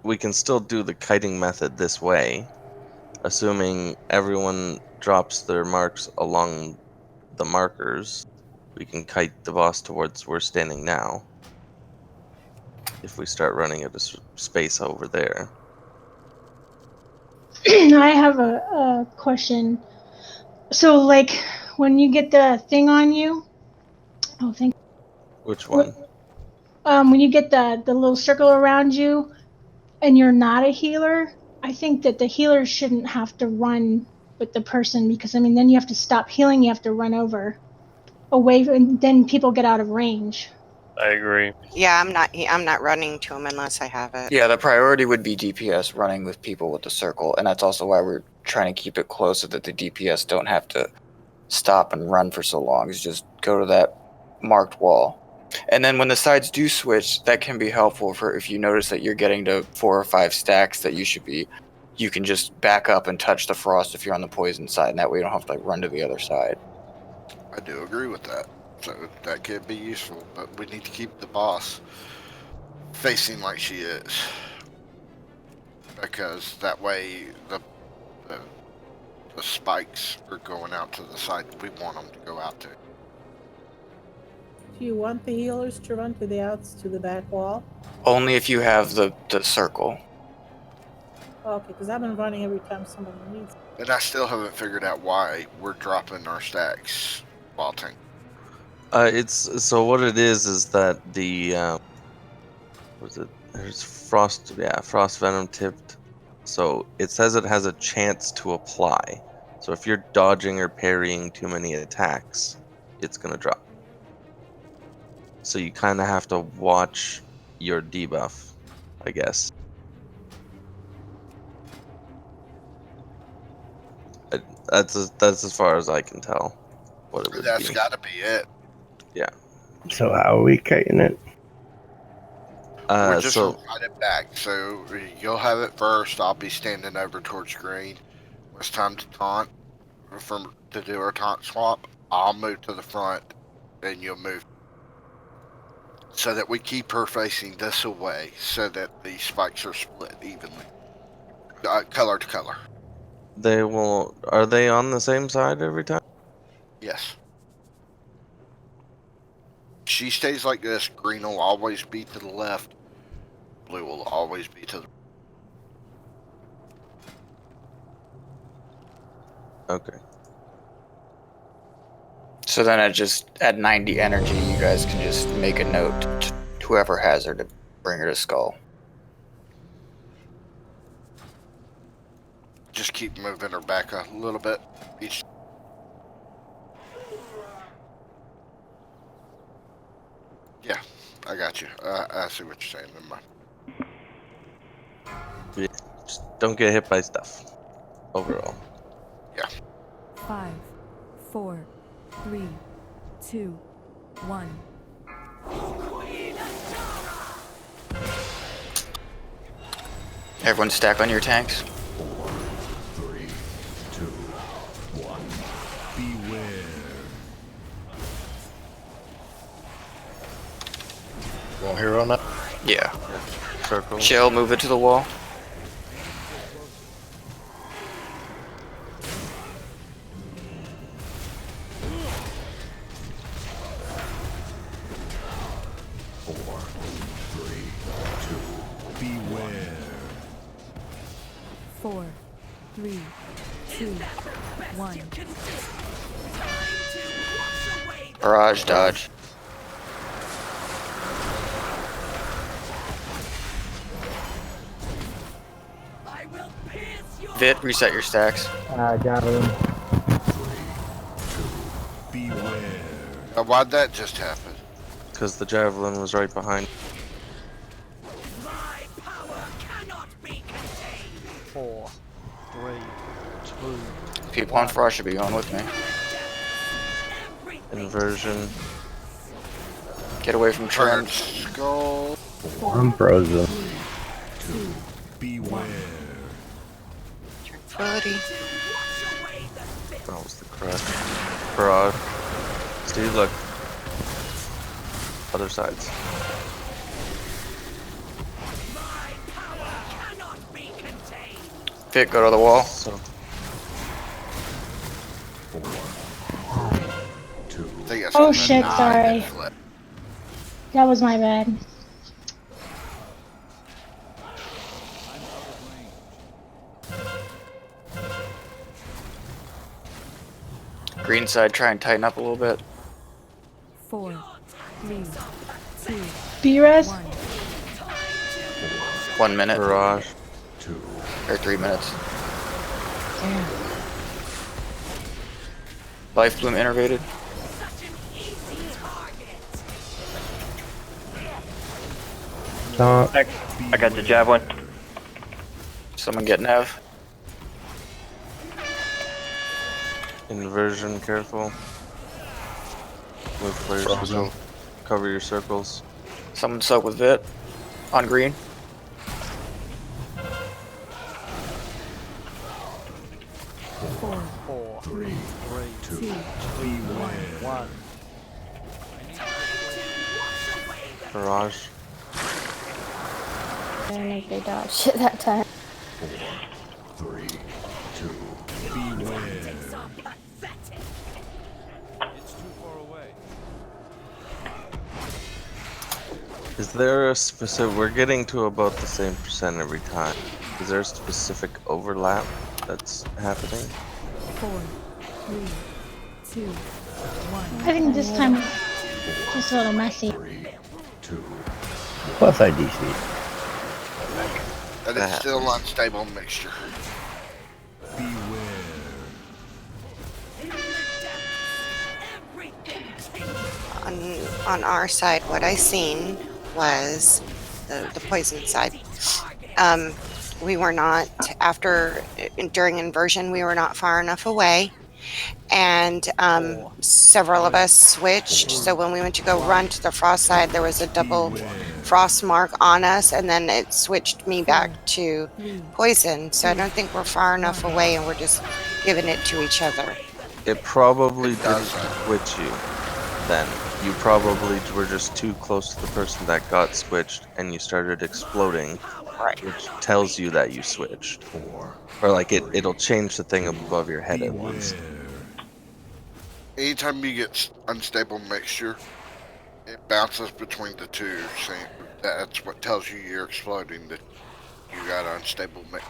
B: we can still do the kiting method this way, assuming everyone drops their marks along the markers. We can kite the boss towards where we're standing now. If we start running at a space over there.
K: I have a question. So, like, when you get the thing on you, oh, thank.
B: Which one?
K: When you get the little circle around you, and you're not a healer, I think that the healer shouldn't have to run with the person, because I mean, then you have to stop healing. You have to run over, away, and then people get out of range.
M: I agree.
F: Yeah, I'm not running to him unless I have it.
C: Yeah, the priority would be DPS running with people with the circle, and that's also why we're trying to keep it close so that the DPS don't have to stop and run for so long. Is just go to that marked wall. And then when the sides do switch, that can be helpful for if you notice that you're getting to 4 or 5 stacks that you can just back up and touch the frost if you're on the poison side, and that way you don't have to like run to the other side.
D: I do agree with that. So that could be useful, but we need to keep the boss facing like she is, because that way the spikes are going out to the side we want them to go out to.
P: Do you want the healers to run to the back wall?
C: Only if you have the circle.
P: Okay, because I've been running every time somebody needs.
D: And I still haven't figured out why we're dropping our stacks while tanking.
B: It's so what it is that the was it? There's frost venom tipped. So it says it has a chance to apply. So if you're dodging or parrying too many attacks, it's gonna drop. So you kind of have to watch your debuff, I guess. That's as far as I can tell. What it would
D: That's
B: be.
D: got to be it.
B: Yeah.
G: So how are we kiting it?
D: We're just
B: So
D: gonna ride it back. So you'll have it first. I'll be standing over towards green. When it's time to taunt, to do our taunt swap, I'll move to the front, and you'll move, so that we keep her facing this away, so that the spikes are split evenly, color to color.
B: they will. Are they on the same side every time?
D: Yes. She stays like this. Green will always be to the left. Blue will always be to the.
B: Okay.
C: So then at 90 energy, you guys can just make a note to whoever has her to bring her to Skull.
D: Just keep moving her back a little bit each. Yeah, I got you. I see what you're saying. Never mind.
B: Yeah, just don't get hit by stuff. Overall.
D: Yeah.
H: 5, 4, 3, 2, 1.
C: Everyone stack on your tanks.
N: 4, 3, 2, 1. Beware.
A: Want hero on that?
C: Yeah.
B: Circle.
C: Chill, move it to the wall.
N: Beware.
H: 4, 3, 2, 1.
C: Barrage dodge. Vit, reset your stacks.
Q: Javelin.
N: Beware.
D: Why'd that just happen?
B: Because the javelin was right behind.
O: 4, 3, 2.
C: People on frost should be going with me.
B: Inversion.
C: Get away from
D: Turn
C: Trent.
D: Skull.
G: I'm frozen.
N: Beware.
F: Buddy.
B: That was the crush. Barrage. Steve, look. Other sides.
C: Vit, go to the wall.
B: So,
N: 4, 2.
K: Oh shit, sorry. That was my bad.
C: Green side, try and tighten up a little bit.
H: 4, 3, 2,
K: B-Res?
H: 1.
C: 1 minute.
B: barrage.
N: 2.
C: Or 3 minutes. Life Bloom innervated.
G: Stomp.
E: I got the javelin.
C: Someone get Nev.
B: Inversion, careful. Move clear circle. Cover your circles.
C: Someone soak with Vit. On green.
O: Four,
N: Three,
O: two,
N: two,
O: one.
B: Barrage.
J: I don't think they dodged it that time.
N: 4, 3, 2, beware.
I: It's too far away.
B: Is there a specific... We're getting to about the same percent every time. Is there a specific overlap that's happening?
H: 4, 3, 2, 1.
K: I think this time it's just a little messy.
N: 3, 2,
G: Plus IDC.
D: And it's still unstable mixture.
N: beware.
F: On our side, what I seen was the poison side. We were not, during inversion, we were not far enough away. And several of us switched. So when we went to go run to the frost side, there was a double frost mark on us, and then it switched me back to poison. So I don't think we're far enough away, and we're just giving it to each other.
B: It probably didn't switch you then. You probably were just too close to the person that got switched, and you started exploding, which tells you that you switched. Or like it'll change the thing above your head at once.
D: Anytime you get unstable mixture, it bounces between the two, saying that's what tells you you're exploding, that you got unstable mixture.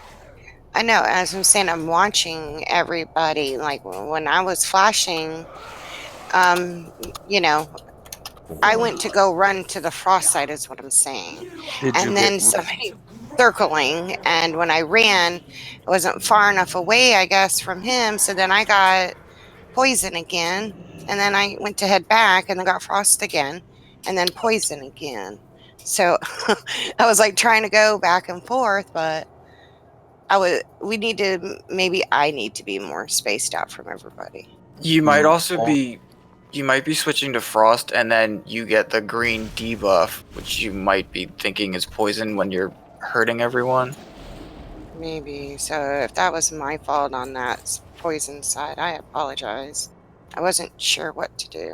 F: I know, as I'm saying, I'm watching everybody. Like when I was flashing, you know, I went to go run to the frost side, is what I'm saying. And then somebody circling, and when I ran, I wasn't far enough away, I guess, from him. So then I got poison again, and then I went to head back, and then got frost again, and then poison again. So I was like trying to go back and forth, but maybe I need to be more spaced out from everybody.
C: You might also be... You might be switching to frost, and then you get the green debuff, which you might be thinking is poison when you're hurting everyone.
F: Maybe. So if that was my fault on that poison side, I apologize. I wasn't sure what to do.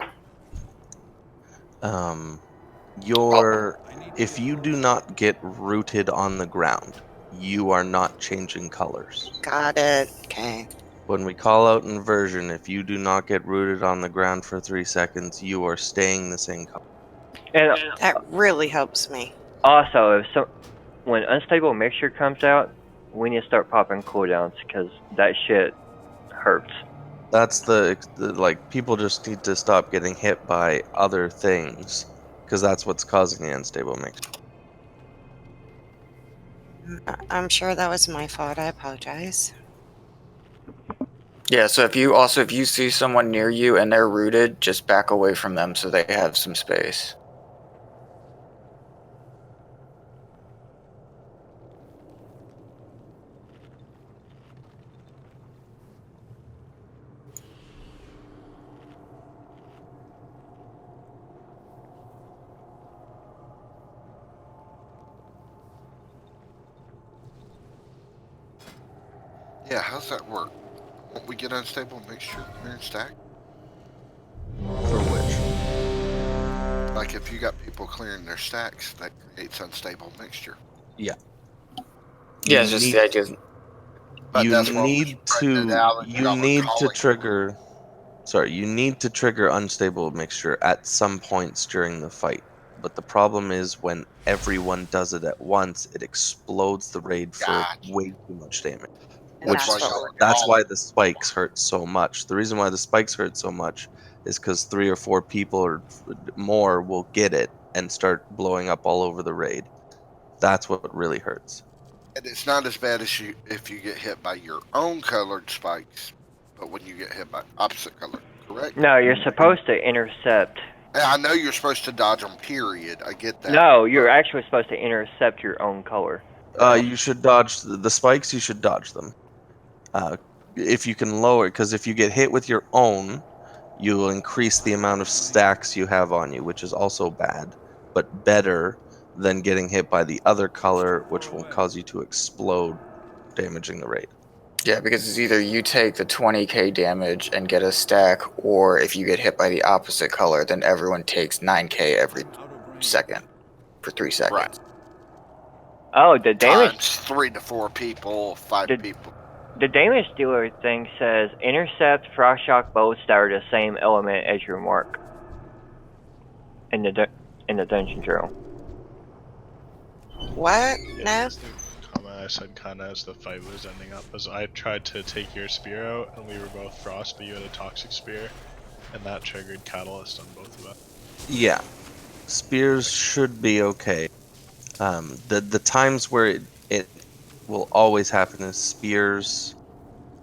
B: If you do not get rooted on the ground, you are not changing colors.
F: Got it. Okay.
B: When we call out inversion, if you do not get rooted on the ground for 3 seconds, you are staying the same color.
E: And
F: that really helps me.
E: Also, when unstable mixture comes out, we need to start popping cooldowns because that shit hurts.
B: That's the like, people just need to stop getting hit by other things, because that's what's causing the unstable mixture.
F: I'm sure that was my fault. I apologize.
C: Yeah, so if you see someone near you and they're rooted, just back away from them so they have some space.
D: Yeah, how's that work? Won't we get unstable mixture clearance stack?
B: For which?
D: Like if you got people clearing their stacks, that creates unstable mixture.
B: Yeah.
C: Yeah, it's just the idea.
B: You need to trigger. Sorry, you need to trigger unstable mixture at some points during the fight. But the problem is when everyone does it at once, it explodes the raid for way too much damage. That's why the spikes hurt so much. The reason why the spikes hurt so much is because 3 or 4 people or more will get it and start blowing up all over the raid. That's what really hurts.
D: And it's not as bad as if you get hit by your own colored spikes, but when you get hit by opposite color, correct?
E: No, you're supposed to intercept
D: And I know you're supposed to dodge them, period. I get that.
E: No, you're actually supposed to intercept your own color.
B: You should dodge the spikes. You should dodge them. If you can lower, because if you get hit with your own, you will increase the amount of stacks you have on you, which is also bad, but better than getting hit by the other color, which will cause you to explode, damaging the raid.
C: Yeah, because it's either you take the 20k damage and get a stack, or if you get hit by the opposite color, then everyone takes 9k every second for 3 seconds.
D: Right.
E: Oh, the damage.
D: Times 3 to 4 people, 5 people.
E: The damage dealer thing says intercept frost shock bolts that are the same element as your mark. In the dungeon journal.
F: What? No.
A: Comment I said kind of as the fight was ending up, as I tried to take your spear out, and we were both frost, but you had a toxic spear, and that triggered catalyst on both of us.
B: Yeah, spears should be okay. The times where it will always happen is spears.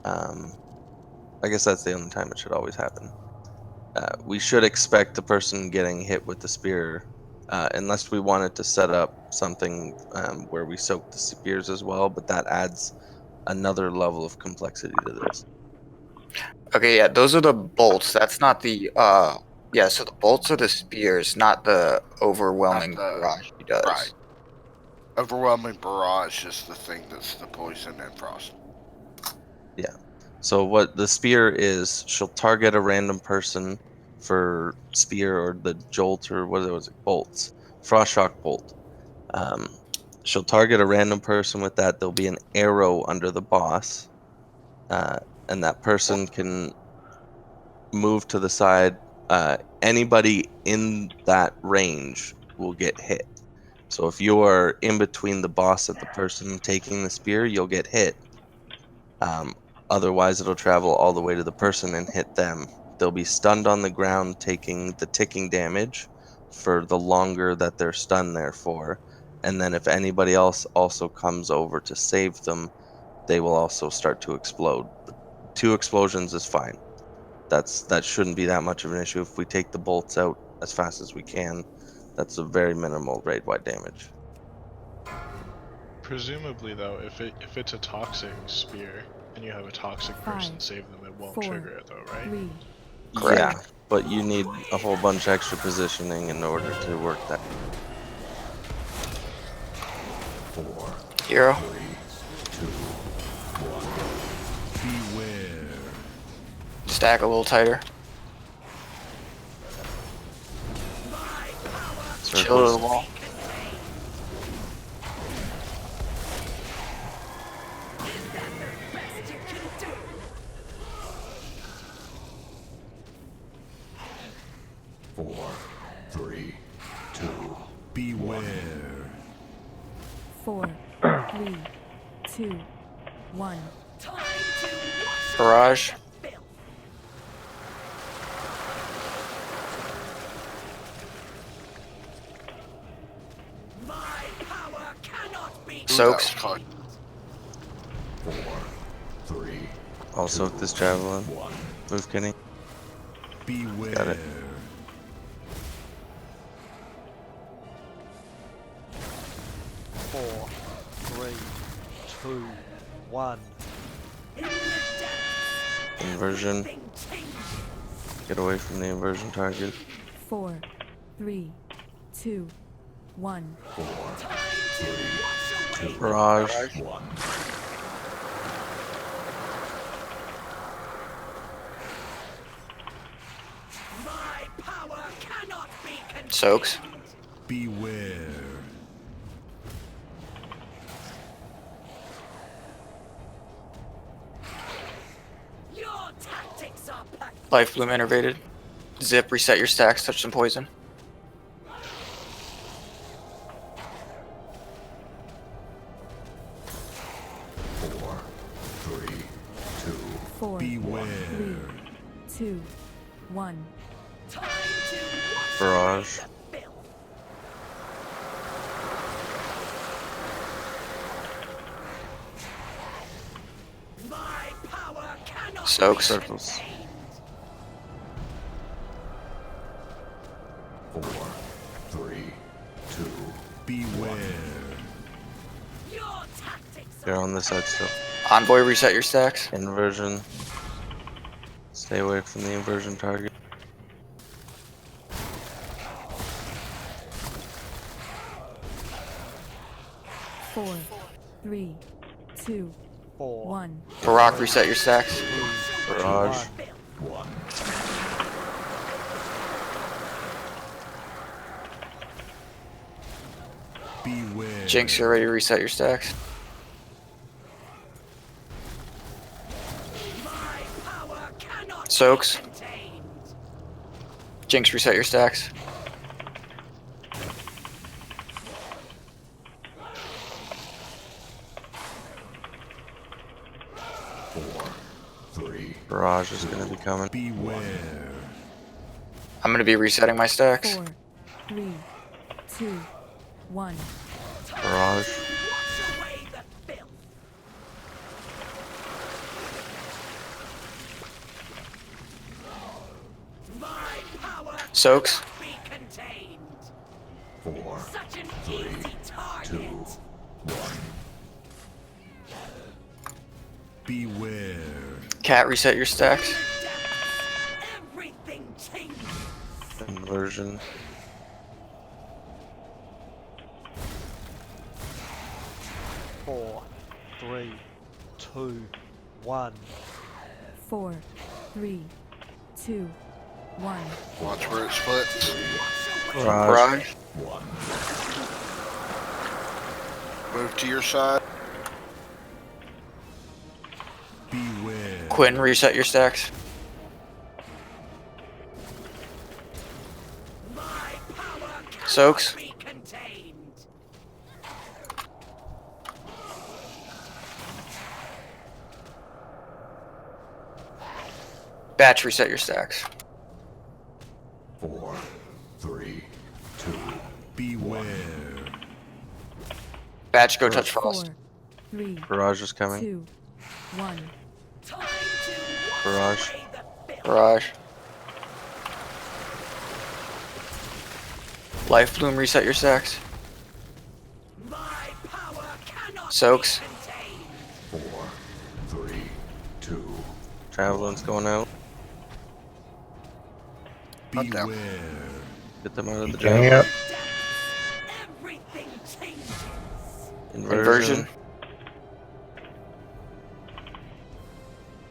B: I guess that's the only time it should always happen. We should expect the person getting hit with the spear, unless we wanted to set up something where we soak the spears as well, but that adds another level of complexity to this.
C: Okay, yeah, those are the bolts. That's not the yeah, so the bolts are the spears, not the overwhelming barrage he does.
D: Right. Overwhelming barrage is the thing that's the poison and frost.
B: Yeah. So what the spear is, she'll target a random person for spear or the jolt or what was it, bolts, frost shock bolt. She'll target a random person with that. There'll be an arrow under the boss, and that person can move to the side. Anybody in that range will get hit. So if you are in between the boss and the person taking the spear, you'll get hit. Otherwise, it'll travel all the way to the person and hit them. They'll be stunned on the ground, taking the ticking damage for the longer that they're stunned there for. And then if anybody else also comes over to save them, they will also start to explode. 2 explosions is fine. That shouldn't be that much of an issue. If we take the bolts out as fast as we can, that's a very minimal raid-wide damage.
A: Presumably, though, if it's a toxic spear and you have a toxic person save them, it won't trigger it, though, right?
B: Yeah, but you need a whole bunch extra positioning in order to work that.
N: 4,
C: Hero.
N: 3, 2, 1. Beware.
C: Stack a little tighter. Chill to the wall.
N: Four, 3, 2. Beware.
H: 4, 3, 2, 1.
C: Barrage. Soaks.
N: 4, 3.
B: I'll soak this javelin. Move, Kenny.
N: Beware.
B: Got it.
O: Four, 3, 2, 1.
B: Inversion. Get away from the inversion target.
H: 4, 3, 2, 1.
N: 4, 3, 2.
B: Barrage.
N: 1.
C: Soaks.
N: Beware.
C: Life bloom innervated. Zip, reset your stacks, touch some poison.
N: Four, 3, 2.
H: 4,
N: Beware.
H: 3, 2, 1.
B: Barrage.
C: Soaks.
B: Circles. You're on this side still.
C: Envoy, reset your stacks.
B: Inversion. Stay away from the inversion target.
H: Four, three, two, one.
C: Barak, reset your stacks.
B: Barrage.
N: Beware.
C: Jinx, you're ready to reset your stacks. Soaks. Jinx, reset your stacks.
B: Barrage is gonna be coming.
N: Beware.
C: I'm gonna be resetting my stacks.
H: 4, 3, 2, 1.
B: Barrage.
C: Soaks.
N: 4, 3, 2, 1. Beware.
C: Cat, reset your stacks.
B: Inversion.
O: Four, 3, 2, 1.
H: 4, 3, 2, 1.
D: Watch where it splits.
B: Barrage.
D: Move to your side.
N: Beware.
C: Quinn, reset your stacks. Soaks. Batch, reset your stacks.
N: 4, 3, 2. Beware.
C: Batch, go touch frost.
H: 4, 3,
B: Barrage is coming.
H: 2, 1.
B: Barrage.
C: Barrage. Life Bloom, reset your stacks. Soaks.
N: 4, 3, 2.
B: Javelin's going out.
N: Beware.
B: Get them out of the
G: Getting
B: javelin.
G: up.
C: Inversion.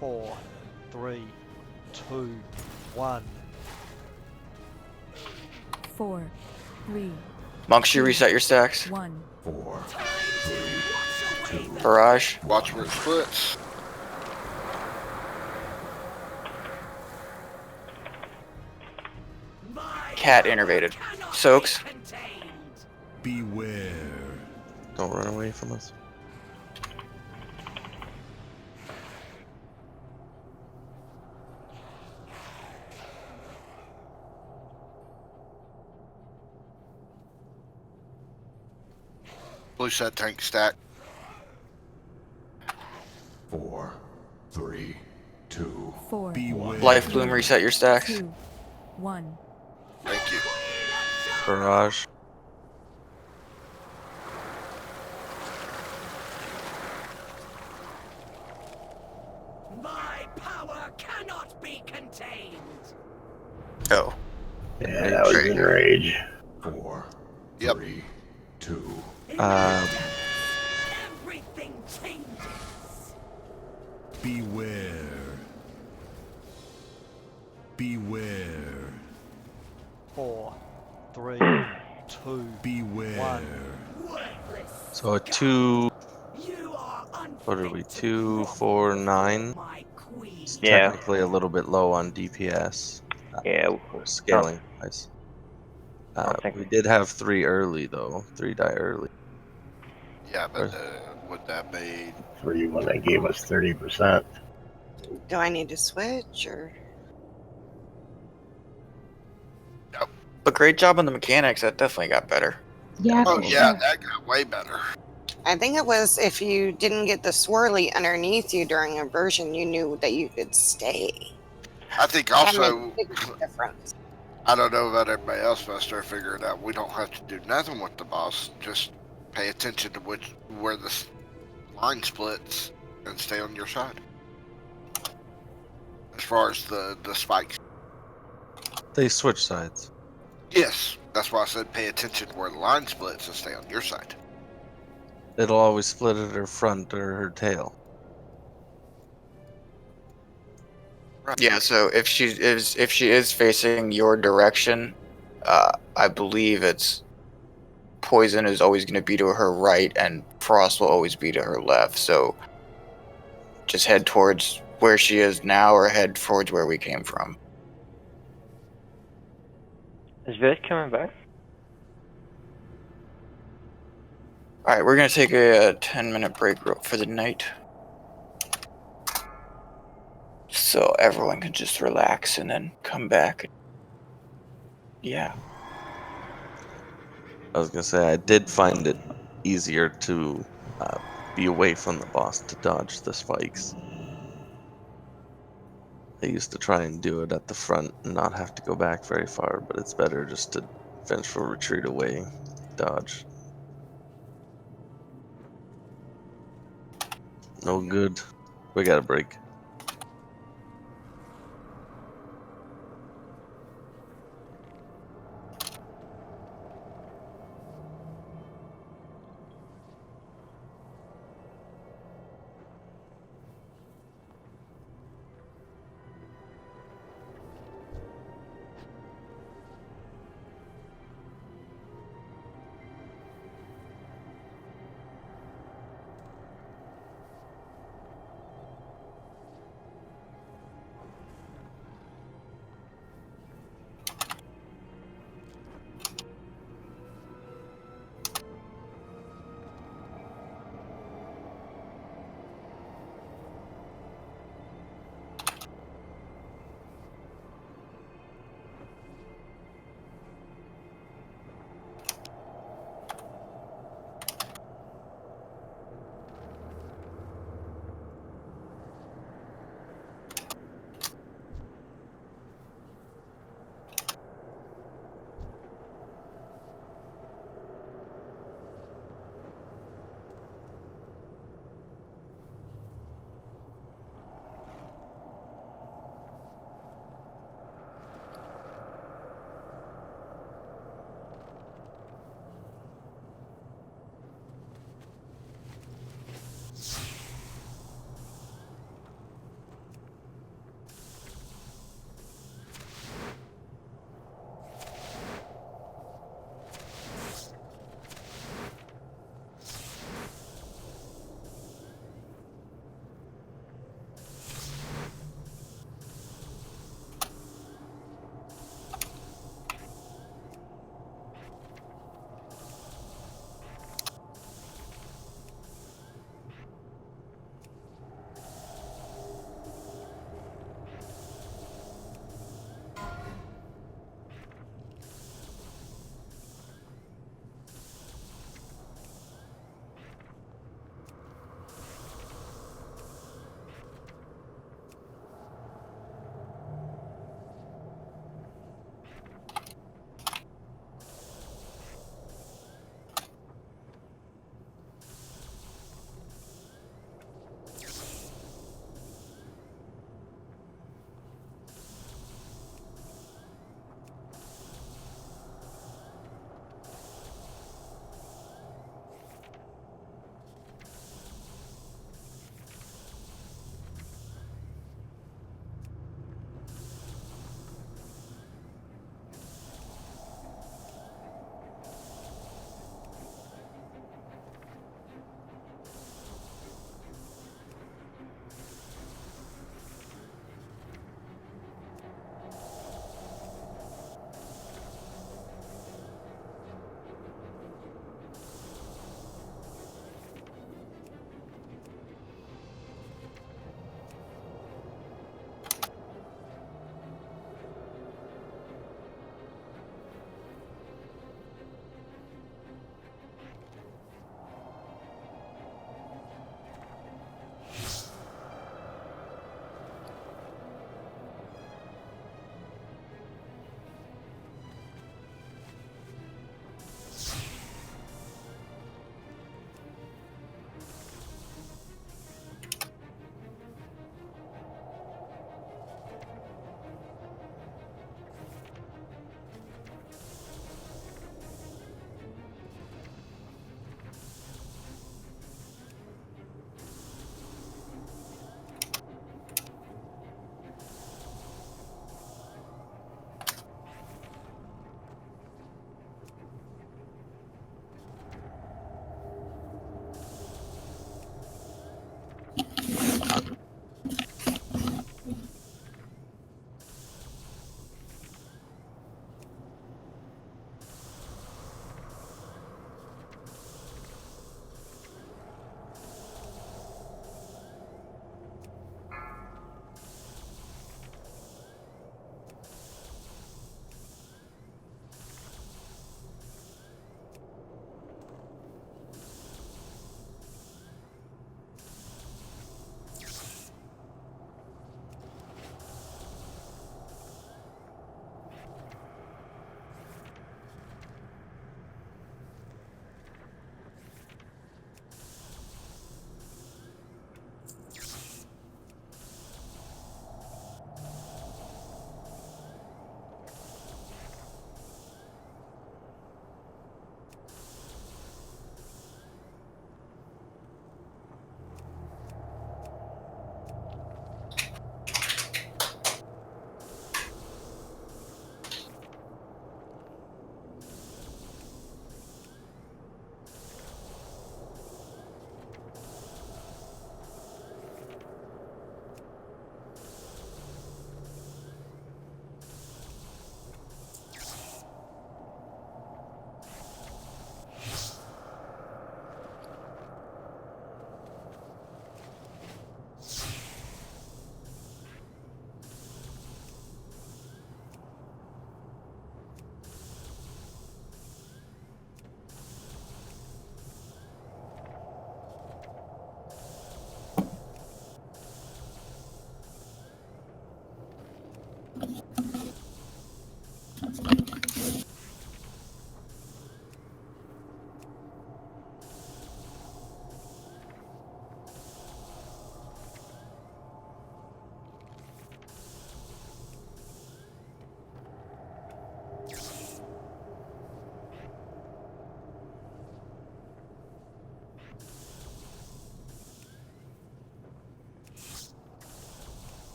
O: 4, 3, 2, 1.
H: 4, 3,
C: Monks, you reset your stacks.
H: 1.
N: 4, 3, 2.
C: Barrage.
D: Watch where it splits.
C: Cat innervated. Soaks.
N: Beware.
B: Don't run away from us.
D: Blue set tank stack.
N: 4, 3, 2.
H: 4,
N: Beware.
C: Life Bloom, reset your stacks.
H: 2, 1.
D: Thank you.
B: Barrage.
L: My power cannot be contained.
C: Oh.
G: Yeah, that was in rage.
N: 4,
D: Yep.
N: 3, 2.
L: Everything changes.
N: Beware. Beware.
O: 4, 3, 2,
N: Beware.
O: 1.
B: So a 2.
L: You are
B: What are we? 2, 4, 9. It's
E: Yeah.
B: technically a little bit low on DPS.
E: Yeah.
B: Scaling wise. We did have 3 early though. 3 die early.
D: Yeah, but would that be
G: 3 when they gave us 30%.
F: Do I need to switch or?
C: But great job on the mechanics. That definitely got better.
K: Yeah.
D: Oh
K: for
D: yeah,
K: sure.
D: that got way better.
F: I think it was if you didn't get the swirly underneath you during inversion, you knew that you could stay.
D: I think
F: That made
D: also,
F: a big difference.
D: I don't know about everybody else, but I started figuring out we don't have to do nothing with the boss. Just pay attention to where the line splits and stay on your side. As far as the spikes.
B: They switch sides.
D: Yes, that's why I said pay attention where the line splits and stay on your side.
B: It'll always split at her front or her tail.
C: Yeah, so if she is facing your direction, I believe it's poison is always going to be to her right, and frost will always be to her left. So just head towards where she is now, or head towards where we came from.
E: Is Vic coming back?
C: All right, we're going to take a 10-minute break for the night, so everyone can just relax and then come back. Yeah.
B: I was gonna say I did find it easier to be away from the boss to dodge the spikes. I used to try and do it at the front and not have to go back very far, but it's better just to vengeful retreat away, dodge. No good. We got a break.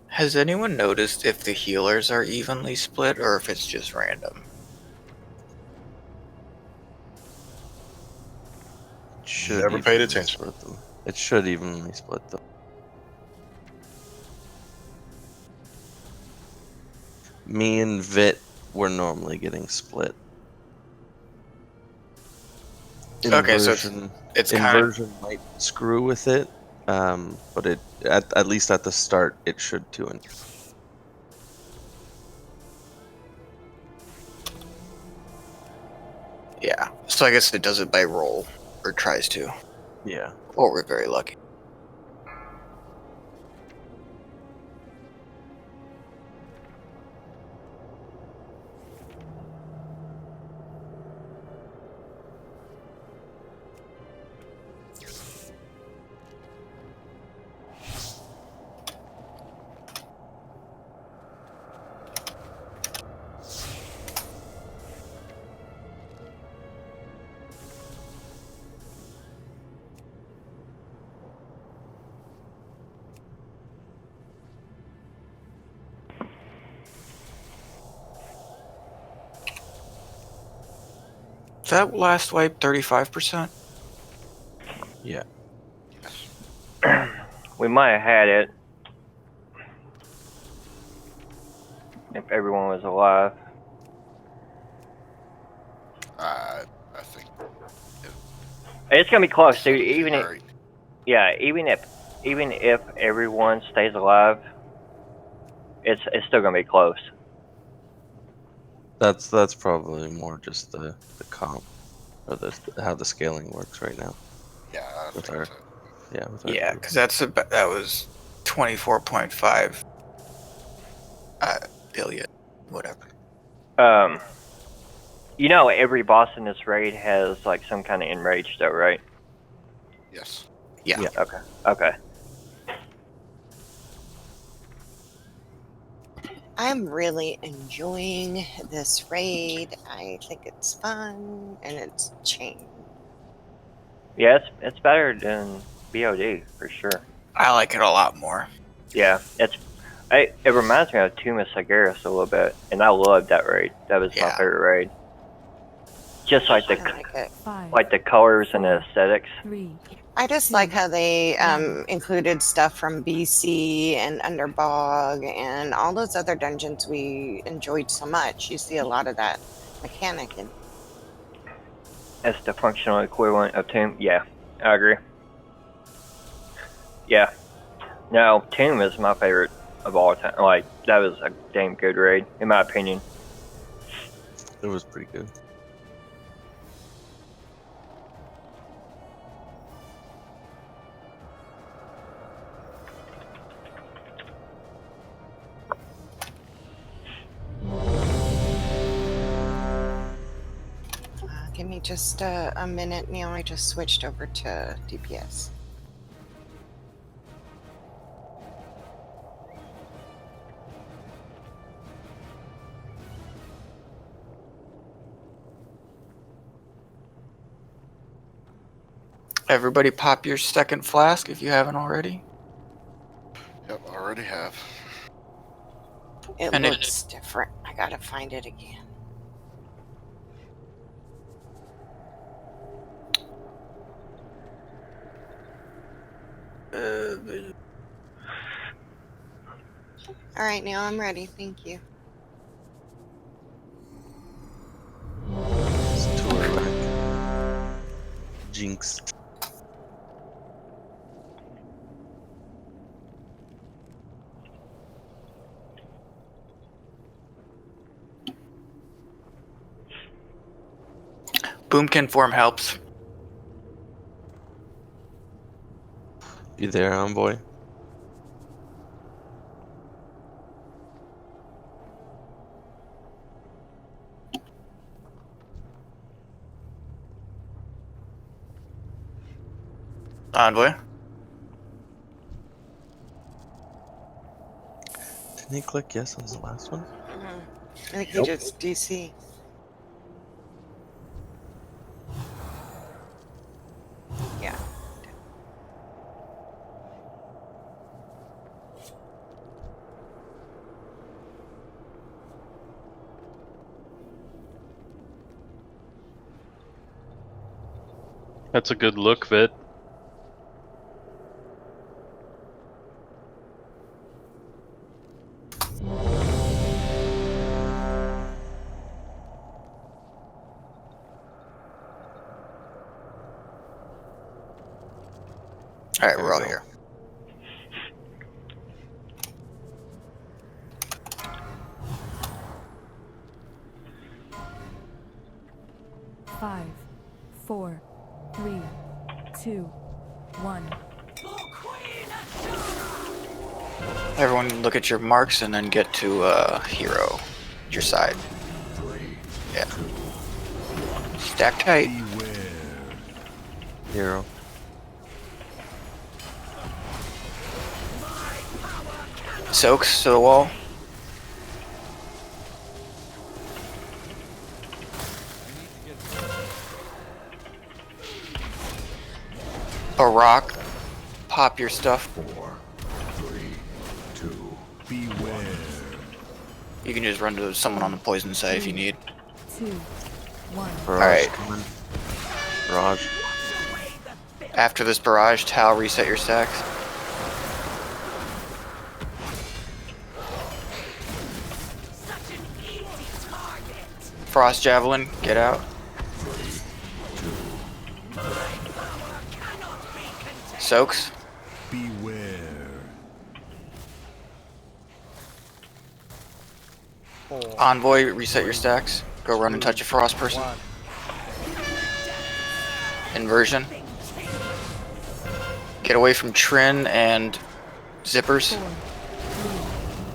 C: Has anyone noticed if the healers are evenly split or if it's just random?
B: Should
D: Never paid
B: evenly
D: attention.
B: split them. It should evenly split them. Me and Vit were normally getting split.
C: Okay, so
B: Inversion,
C: it's kind of
B: inversion might screw with it, but it at least at the start it should too.
C: yeah. So I guess it does it by roll or tries to.
B: Yeah.
C: Or we're very lucky. Is that last wipe 35%?
B: Yeah.
E: We might have had it if everyone was alive.
D: I think
E: It's gonna be close, dude. Even if,
D: great.
E: yeah, even if everyone stays alive, it's still gonna be close.
B: That's probably more just the comp or the how the scaling works right now.
D: Yeah, I
B: with
D: think
B: our
D: so.
B: with our
C: Yeah,
B: group.
C: because that was 24.5 billion, whatever.
E: You know, every boss in this raid has like some kind of enrage, though, right?
D: Yes.
C: Yeah.
E: Okay. Okay.
F: I'm really enjoying this raid. I think it's fun and it's changed.
E: Yeah, it's better than BOD for sure.
C: I like it a lot more.
E: Yeah, it reminds me of Tomb of Sagaris a little bit, and I loved that raid. That was my favorite raid. Just like the like the colors and the aesthetics.
F: I just like how they included stuff from BC and Underbog and all those other dungeons we enjoyed so much. You see a lot of that mechanic in.
E: As the functional equivalent of Tomb. Yeah, I agree. Yeah. No, Tomb is my favorite of all time. Like, that was a damn good raid, in my opinion.
B: It was pretty good.
F: Give me just a minute, Neil. I just switched over to DPS.
C: Everybody pop your second flask if you haven't already.
D: Yep, already have.
F: It
C: And
F: looks different. I gotta find it again. All right, Neil, I'm ready. Thank you.
B: It's tour rack. Jinxed.
C: Boomkin form helps.
B: You there, Envoy?
C: Envoy?
B: Didn't he click yes on the last one?
F: I think he
G: Nope.
F: just DC. Yeah.
M: That's a good look, Vit.
C: Alright, we're all here.
H: Five, 4, 3, 2, 1.
C: Everyone look at your marks and then get to hero. Your side. Yeah. Stack tight.
B: Hero.
C: Soaks to the wall. Barak. Pop your stuff.
N: 4, 3, 2. Beware.
C: You can just run to someone on the poison side if you need.
H: 2, 1.
B: Barrage
C: Alright.
B: coming. Barrage.
C: After this barrage, Tal, reset your stacks. Frost Javelin, get out. Soaks.
N: Beware.
O: 4,
C: Envoy, reset your stacks. Go run and touch a frost person.
O: 1.
C: Inversion. Get away from Trin and zippers.
H: 4,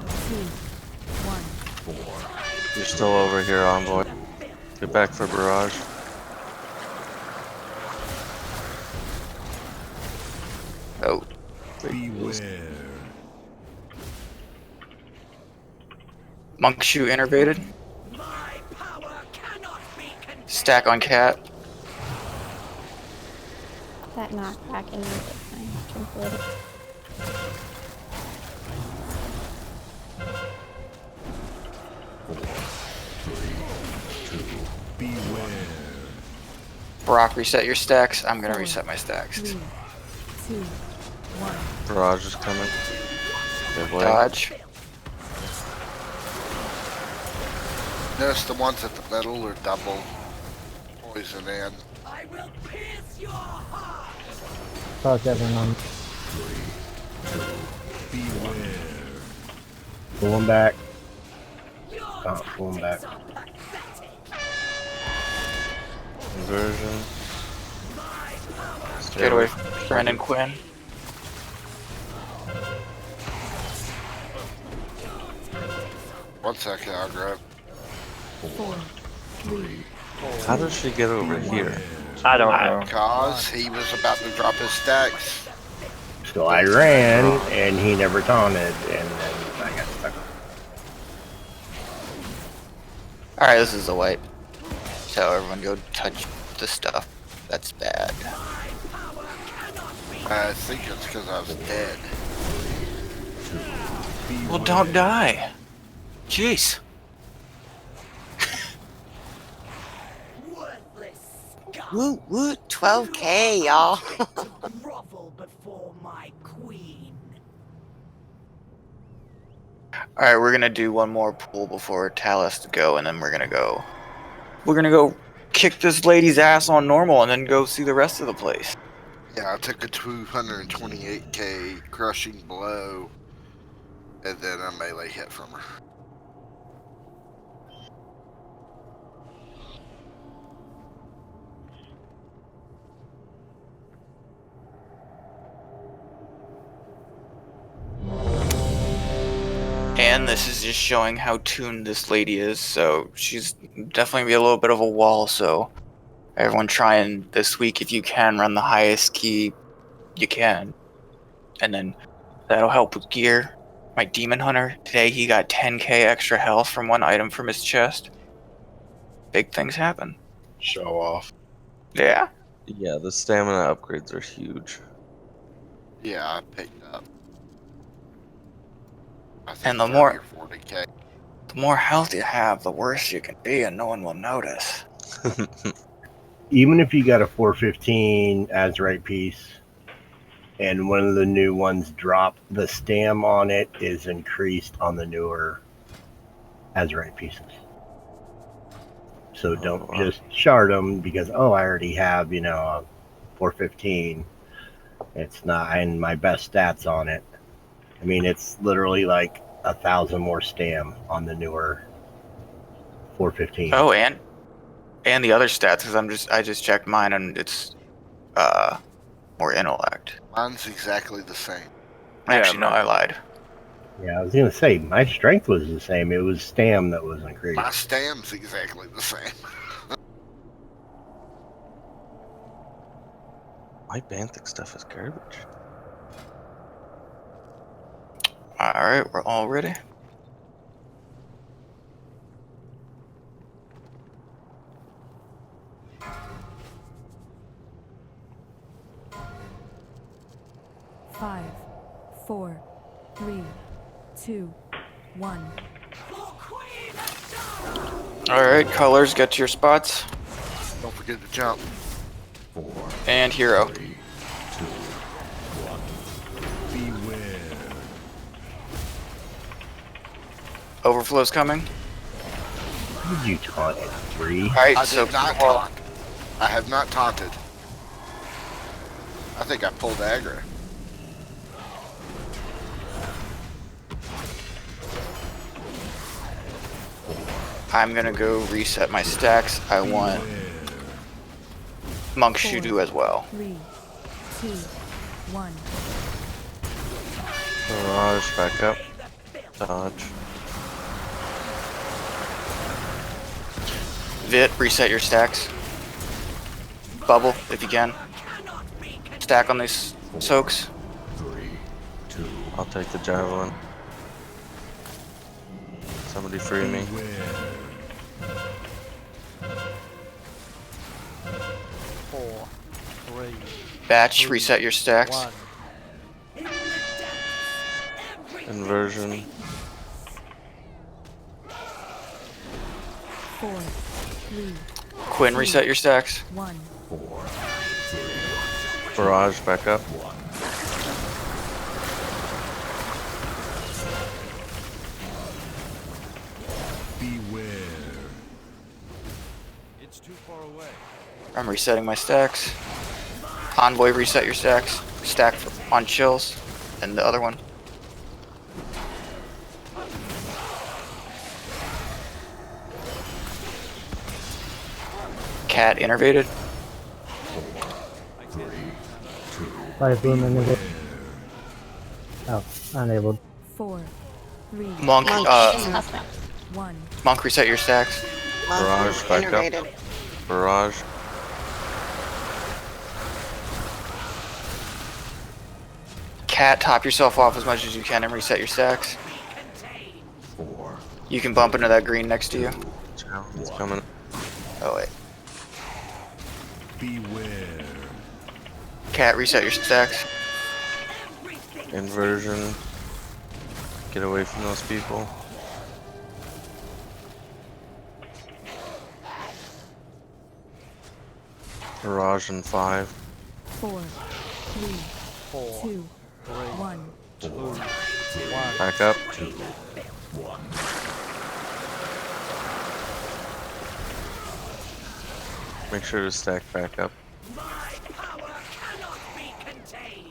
H: 3, 2, 1.
B: You're still over here, Envoy. Get back for barrage.
C: Oh.
N: Beware.
C: Monk shoe innervated. Stack on cat.
J: That knockback and make it fine. Can flip it.
N: Beware.
C: Brock, reset your stacks. I'm gonna reset my stacks.
H: 3, 2, 1.
B: Barrage is coming. Good boy.
C: Dodge.
D: Notice the ones at the middle are double poison in.
Q: Fuck everyone.
N: Beware.
G: Pull him back. Oh, pull him back.
B: Inversion.
C: Get away from Bren and Quinn.
D: One second, I'll grab.
H: 4, 3.
B: How does she get over here?
E: I don't know.
D: Because he was about to drop his stacks.
G: So I ran, and he never taunted, and then I got stuck.
C: Alright, this is a wipe. So everyone go touch the stuff. That's bad.
D: I think it's because I was dead.
C: Well, don't die. Jeez.
F: Woo, woo, 12K, y'all.
L: Grovel before my queen.
C: Alright, we're gonna do one more pull before Tal has to go, and then we're gonna go. We're gonna go kick this lady's ass on normal and then go see the rest of the place.
D: Yeah, I took a 228k crushing blow, and then a melee hit from her.
C: And this is just showing how tuned this lady is, so she's definitely gonna be a little bit of a wall, so everyone try and this week, if you can, run the highest key you can. And then that'll help with gear. My Demon Hunter, today he got 10k extra health from one item from his chest. Big things happen.
A: Show off.
C: Yeah.
B: Yeah, the stamina upgrades are huge.
D: Yeah, I picked up. I think
C: And the
D: 30 or 40k.
C: the more health you have, the worse you can be, and no one will notice.
G: Even if you got a 415 Azurite piece, and one of the new ones drop, the stam on it is increased on the newer Azurite pieces. So don't just shard them because, oh, I already have, a 415. It's not in my best stats on it. I mean, it's literally like 1,000 more stam on the newer 415.
C: Oh, and the other stats, because I just checked mine and it's more intellect.
D: Mine's exactly the same.
C: Actually, no, I lied.
G: Yeah, I was gonna say my strength was the same. It was stam that was increased.
D: My stam's exactly the same.
B: My banthic stuff is garbage.
C: Alright, we're all ready.
H: Five, 4, 3, 2, 1.
C: Alright, colors, get to your spots.
D: Don't forget to jump.
C: And hero.
N: Beware.
C: Overflow's coming.
G: Did you taunt at 3?
C: Alright,
D: I
C: so
D: did not taunt. I have not taunted. I think I pulled aggro.
C: I'm gonna go reset my stacks. I want Monk Shudu as well.
H: 3, 2, 1.
B: Barrage, back up. Dodge.
C: Vit, reset your stacks. Bubble, if you can. Stack on these soaks.
B: I'll take the javelin. Somebody free me.
O: Four, three,
C: Batch, reset your stacks.
O: 1.
B: Inversion.
H: 4, 3,
C: Quinn, reset your stacks.
H: 1.
B: Barrage, back up.
N: Beware.
I: It's too far away.
C: I'm resetting my stacks. Envoy, reset your stacks. Stack on chills. And the other one. Cat innervated.
Q: Fire bloom enabled. Oh, enabled.
H: 4, 3,
C: Monk,
H: 1.
C: Monk, reset your stacks.
B: Barrage, back up. Barrage.
C: Cat, top yourself off as much as you can and reset your stacks. You can bump into that green next to you.
B: It's coming.
C: Oh wait.
N: Beware.
C: Cat, reset your stacks.
B: Inversion. Get away from those people. Barrage in 5.
H: 4, 3,
O: 4,
H: 2,
O: 3,
H: 1.
O: 2, 1.
B: Back up. Make sure to stack back up.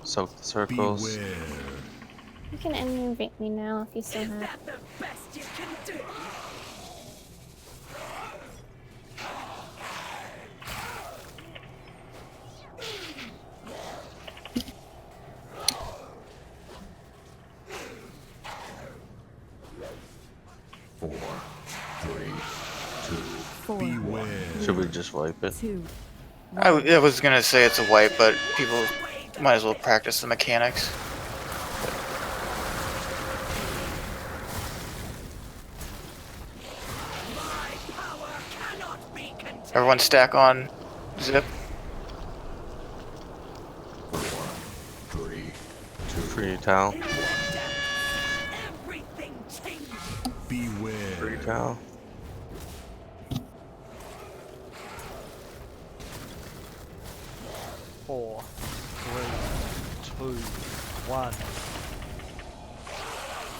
B: Soak the circles.
N: Beware.
J: You can invite me now if you still have.
N: 4, 3, 2.
H: Four,
N: Beware.
B: Should we just wipe it?
H: 2,
C: I was gonna say it's a wipe, but people might as well practice the mechanics. Everyone stack on zip.
N: 4, 3, 2.
B: Free towel.
N: Beware.
B: Free towel.
O: Four, 3, 2, 1.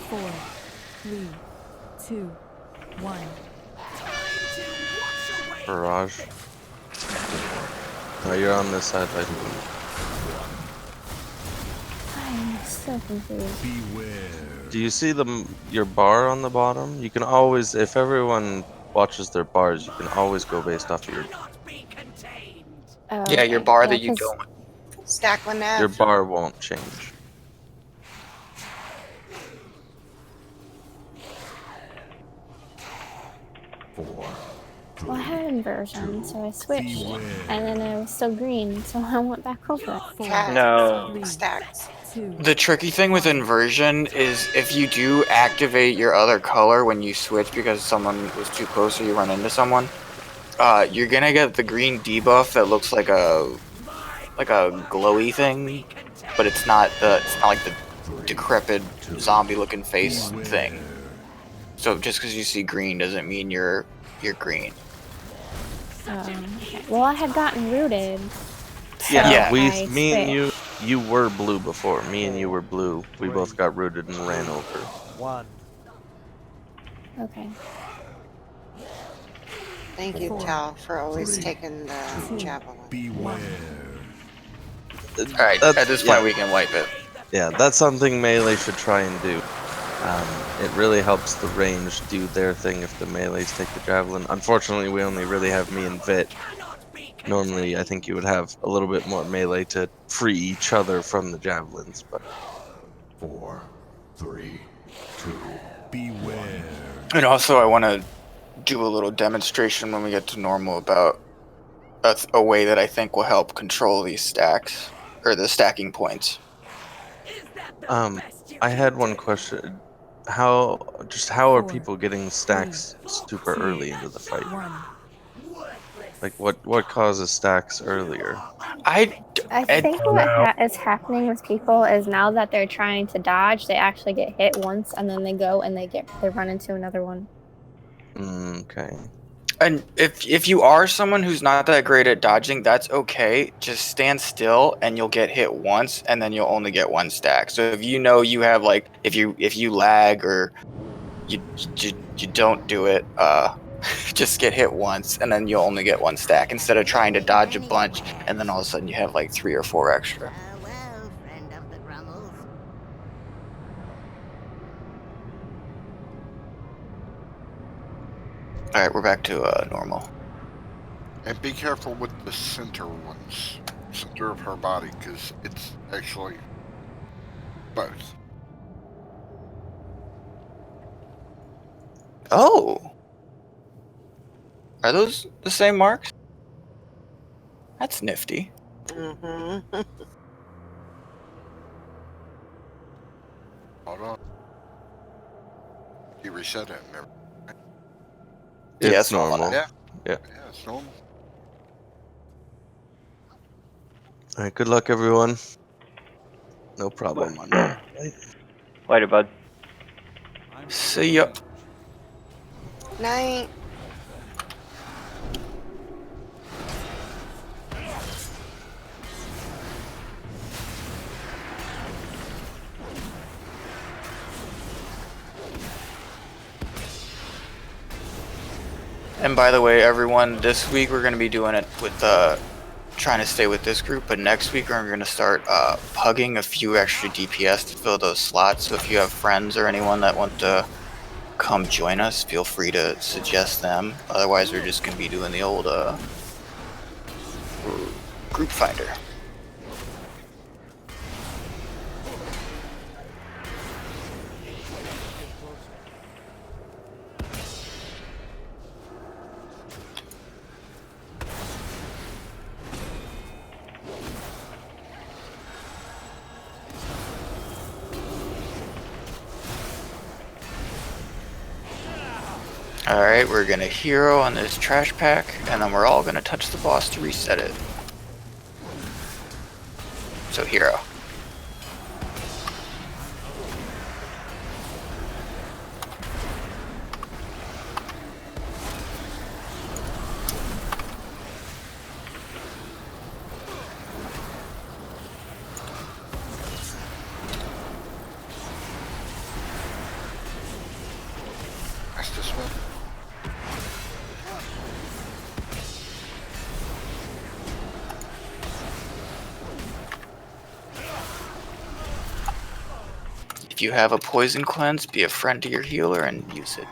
H: 4, 3, 2, 1.
B: Barrage. Oh, you're on this side, like.
J: I'm so confused.
N: Beware.
B: Do you see your bar on the bottom? You can always, if everyone watches their bars, you can always go based off of your.
J: Oh,
C: Yeah, your
J: okay.
C: bar
J: Yeah,
C: that you
J: 'cause-
C: don't.
F: Stack one now.
B: Your bar won't change.
J: Well, I had inversion, so I switched, and then I was still green, so I went back over it.
E: No.
F: Stacks.
C: The tricky thing with inversion is if you do activate your other color when you switch because someone was too close or you run into someone, you're gonna get the green debuff that looks like a glowy thing, but it's not like the decrepit zombie looking face thing. So just because you see green doesn't mean you're green.
J: Okay. Well, I had gotten rooted.
B: Yeah,
J: so I
B: me and
J: switched.
B: you were blue before. Me and you were blue. We both got rooted and ran over.
O: 1.
J: Okay.
F: Thank you, Tal, for always taking the javelin.
N: Beware.
C: Alright, at this point we can wipe it.
B: Yeah, that's something melee should try and do. It really helps the range do their thing if the melees take the javelin. Unfortunately, we only really have me and Vit. Normally, I think you would have a little bit more melee to free each other from the javelins, but
N: 4, 3, 2. Beware.
C: And also I want to do a little demonstration when we get to normal about a way that I think will help control these stacks, or the stacking points.
B: I had one question. How are people getting stacks super early into the fight? Like what causes stacks earlier?
J: I think what is happening with people is now that they're trying to dodge, they actually get hit once, and then they go and they run into another one.
B: Okay.
C: And if you are someone who's not that great at dodging, that's okay. Just stand still and you'll get hit once and then you'll only get one stack. So if you know you have like if you lag or you don't do it, just get hit once and then you'll only get one stack instead of trying to dodge a bunch and then all of a sudden you have like 3 or 4 extra. Alright, we're back to normal.
D: And be careful with the center ones. Center of her body, because it's actually both.
C: Oh! Are those the same marks? That's nifty.
F: Mm-hmm.
D: Hold on. You reset it and everything.
C: Yeah,
B: It's normal.
D: Yeah.
B: Yeah.
D: Yeah, it's normal.
B: Alright, good luck everyone. No problem on that.
E: Later, bud.
C: See ya.
F: Night.
C: And by the way, everyone, this week we're going to be doing it with trying to stay with this group, but next week we're going to start pugging a few extra DPS to fill those slots. So if you have friends or anyone that want to come join us, feel free to suggest them. Otherwise, we're just going to be doing the old group finder. Alright, we're gonna hero on this trash pack, and then we're all gonna touch the boss to reset it. So hero.
D: That's this one.
C: If you have a poison cleanse, be a friend to your healer and use it.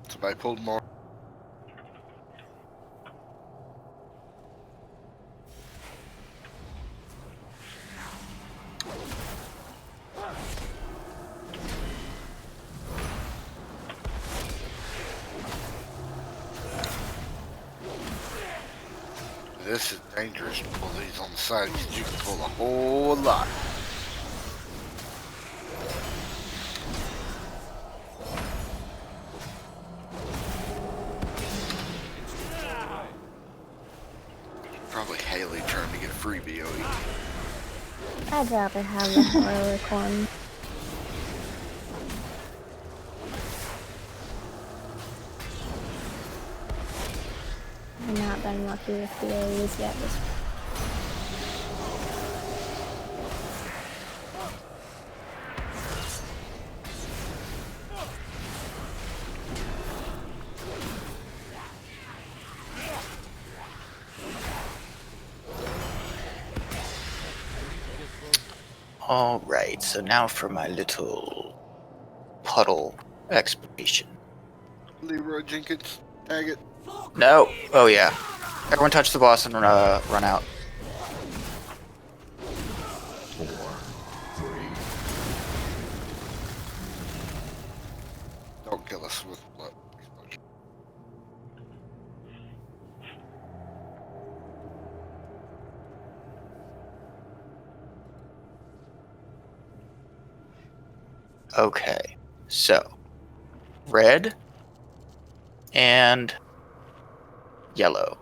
D: Somebody pulled more. This is dangerous to pull these on the side because you can pull a whole lot. Probably Haley trying to get a free BOE.
J: I'd rather have the heroic one. I've not been lucky with BOEs yet this
C: Alright, so now for my little puddle exploration.
D: Leroy Jenkins, tag it.
C: No! Oh yeah. Everyone touch the boss and run out.
N: 4, 3.
D: Don't kill us with blood explosion.
C: Okay, so red and yellow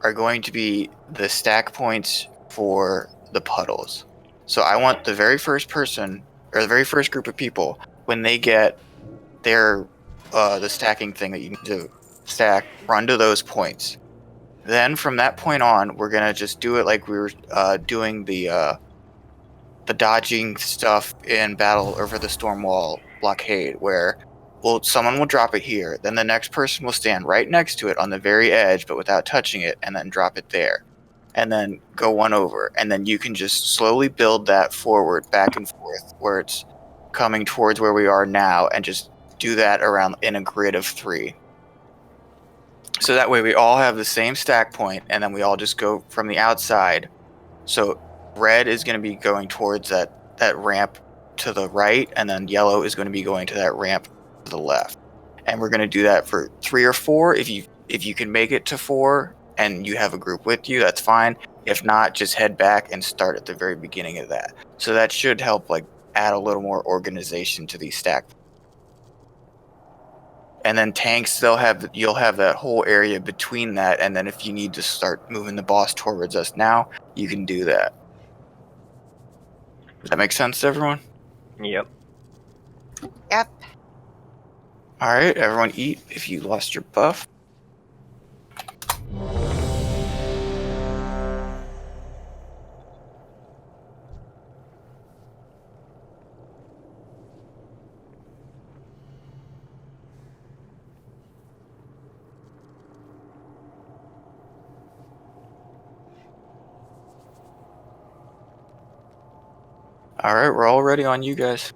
C: are going to be the stack points for the puddles. So I want the very first person, or the very first group of people, when they get their the stacking thing that you need to stack, run to those points. Then from that point on, we're gonna just do it like we were doing the dodging stuff in Battle Over the Stormwall blockade, where someone will drop it here, then the next person will stand right next to it on the very edge, but without touching it, and then drop it there, and then go one over, and then you can just slowly build that forward, back and forth, where it's coming towards where we are now, and just do that around in a grid of 3. So that way we all have the same stack point, and then we all just go from the outside. So red is going to be going towards that ramp to the right, and then yellow is going to be going to that ramp to the left. And we're going to do that for 3 or 4. If you can make it to 4 and you have a group with you, that's fine. If not, just head back and start at the very beginning of that. So that should help like add a little more organization to these stack. And then tanks, you'll have that whole area between that, and then if you need to start moving the boss towards us now, you can do that. Does that make sense to everyone?
E: Yep.
F: Yep.
C: Alright, everyone eat if you lost your buff. Alright, we're all ready on you guys.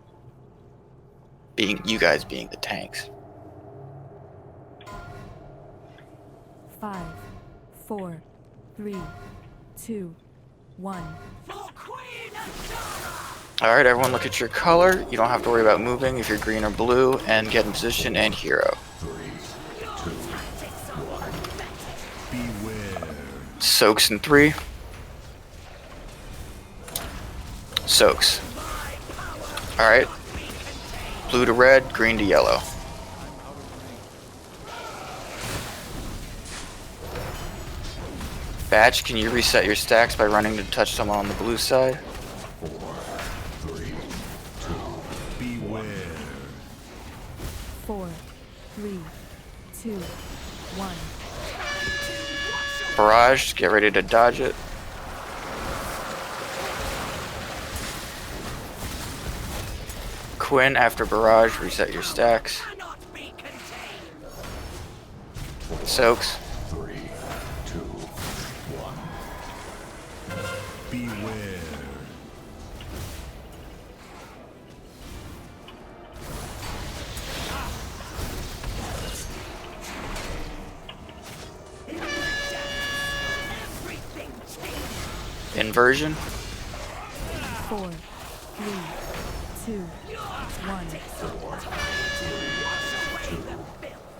C: You guys being the tanks.
H: 5, 4, 3, 2, 1.
C: Alright, everyone look at your color. You don't have to worry about moving if you're green or blue, and get in position and hero. Soaks in 3. Soaks. Alright. Blue to red, green to yellow. Batch, can you reset your stacks by running to touch someone on the blue side?
N: 4, 3, 2, beware.
H: 4, 3, 2, 1.
C: Barrage, get ready to dodge it. Quinn, after barrage, reset your stacks. Soaks.
N: 3, 2, 1. Beware.
C: Inversion.
H: 4, 3, 2, 1.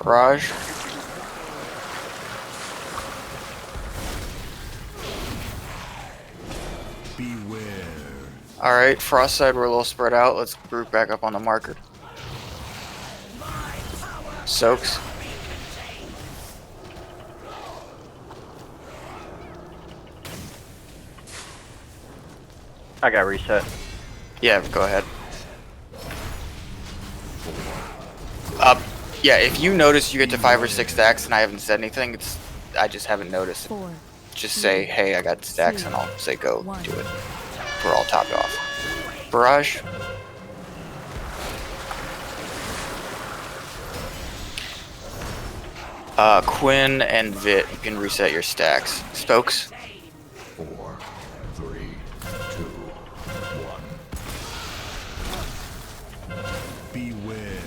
C: Barrage.
N: Beware.
C: Alright, Frost side, we're a little spread out. Let's group back up on the marker. Soaks.
E: I got reset.
C: Yeah, go ahead. Yeah, if you notice you get to 5 or 6 stacks and I haven't said anything, I just haven't noticed. Just say, hey, I got stacks, and I'll say go do it. We're all topped off. Barrage. Quinn and Vit, you can reset your stacks. Stokes.
N: 4, 3, 2, 1. Beware.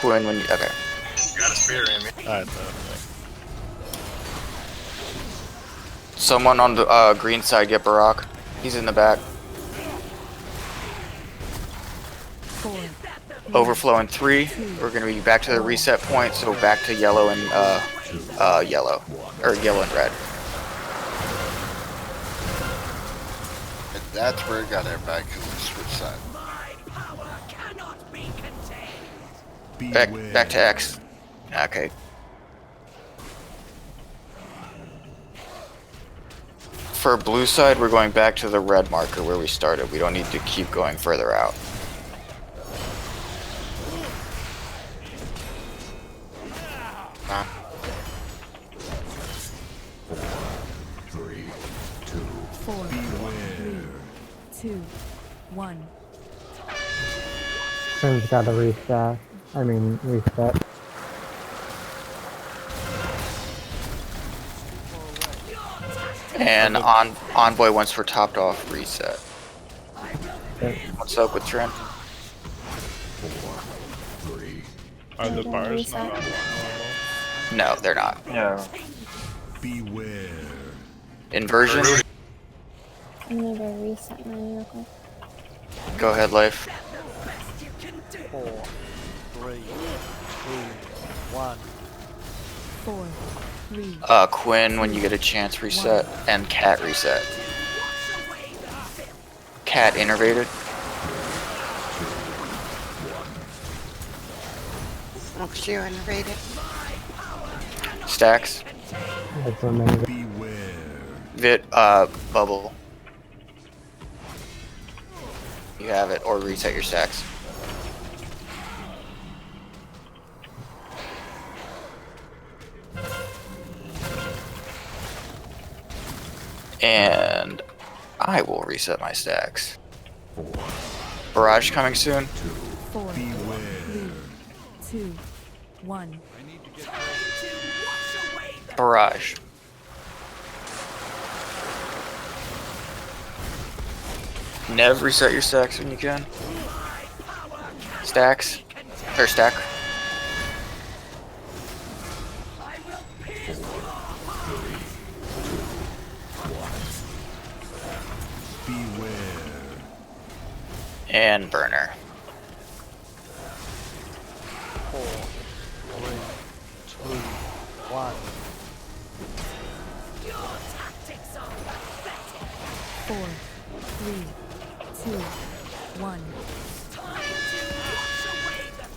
C: Quinn, when you okay.
A: Got a spear in me. Alright,
C: Someone on the green side get Barak. He's in the back. Overflow in 3. We're gonna be back to the reset point, so back to yellow and yellow. Or yellow and red.
D: And that's where it got everybody, because we switched sides.
C: Back to X. Okay. For blue side, we're going back to the red marker where we started. We don't need to keep going further out.
N: Huh? 4, 3, 2,
H: 4, 3, 2, 1.
Q: Quinn's got to reset. Reset.
C: And Envoy, once we're topped off, reset. What's up with Trent?
N: 4, 3.
A: Are the bars not on?
C: No, they're not.
E: No.
N: Beware.
C: Inversion?
J: I'm gonna go reset mine real quick.
C: Go ahead, Life.
O: 4, 3, 2, 1.
H: 4, 3.
C: Quinn, when you get a chance, reset. And Cat reset. Cat innervated.
F: Looks you innervated.
C: Stacks.
N: Beware.
C: Vit, bubble. You have it, or reset your stacks. And I will reset my stacks.
N: 4,
C: Barrage coming soon.
H: 4, 3, 2, 1.
C: Barrage. Nev, reset your stacks when you can. Stacks. Or stack. And burner.
O: 4, 3, 2, 1.
L: Your tactics are pathetic.
H: 4, 3, 2, 1.
L: Time to wash away the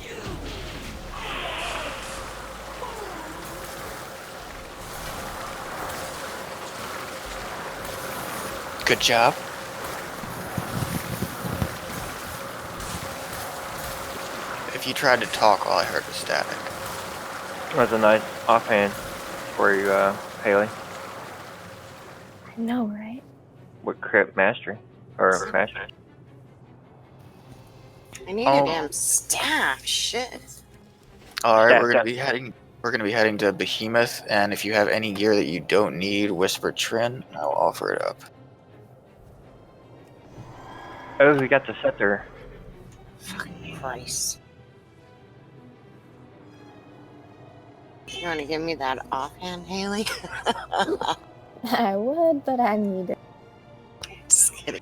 L: you.
C: Good job. If you tried to talk, all I heard was static.
E: That was a nice offhand for you, Haley.
J: I know, right?
E: With crit mastery. Or mastery.
F: I need a damn staff. Shit.
C: All right,
E: Staff,
C: we're gonna
E: staff.
C: be heading. We're gonna be heading to Behemoth, and if you have any gear that you don't need, whisper Trin, and I'll offer it up.
E: Oh, we got the scepter.
F: Fucking Christ. You want to give me that offhand, Haley?
J: I would, but I need it.
F: Just kidding.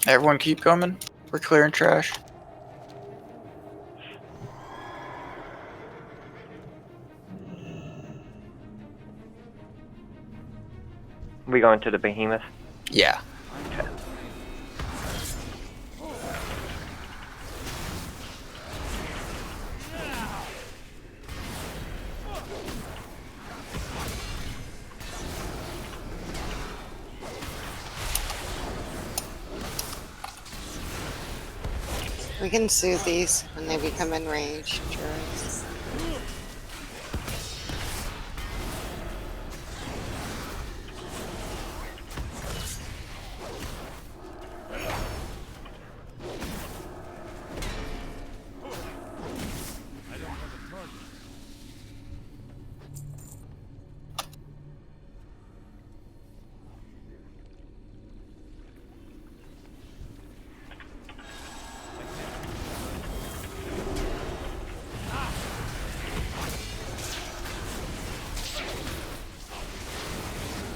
C: Everyone, keep coming. We're clearing trash.
E: We going to the Behemoth?
C: Yeah.
E: Okay.
F: We can soothe these when they become enraged. Druids.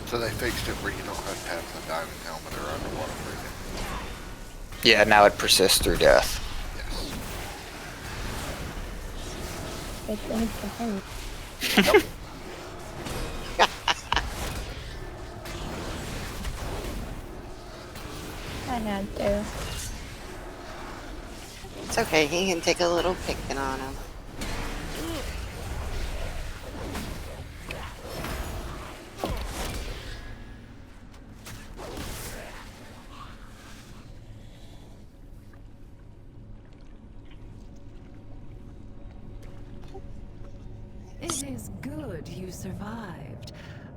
D: So they fixed it where you don't have to have the diamond helmet or underwater breathing.
C: Yeah, now it persists through death.
D: Yes.
J: Good thing for him. I had to.
F: It's okay, he can take a little picking on him.
L: It is good you survived.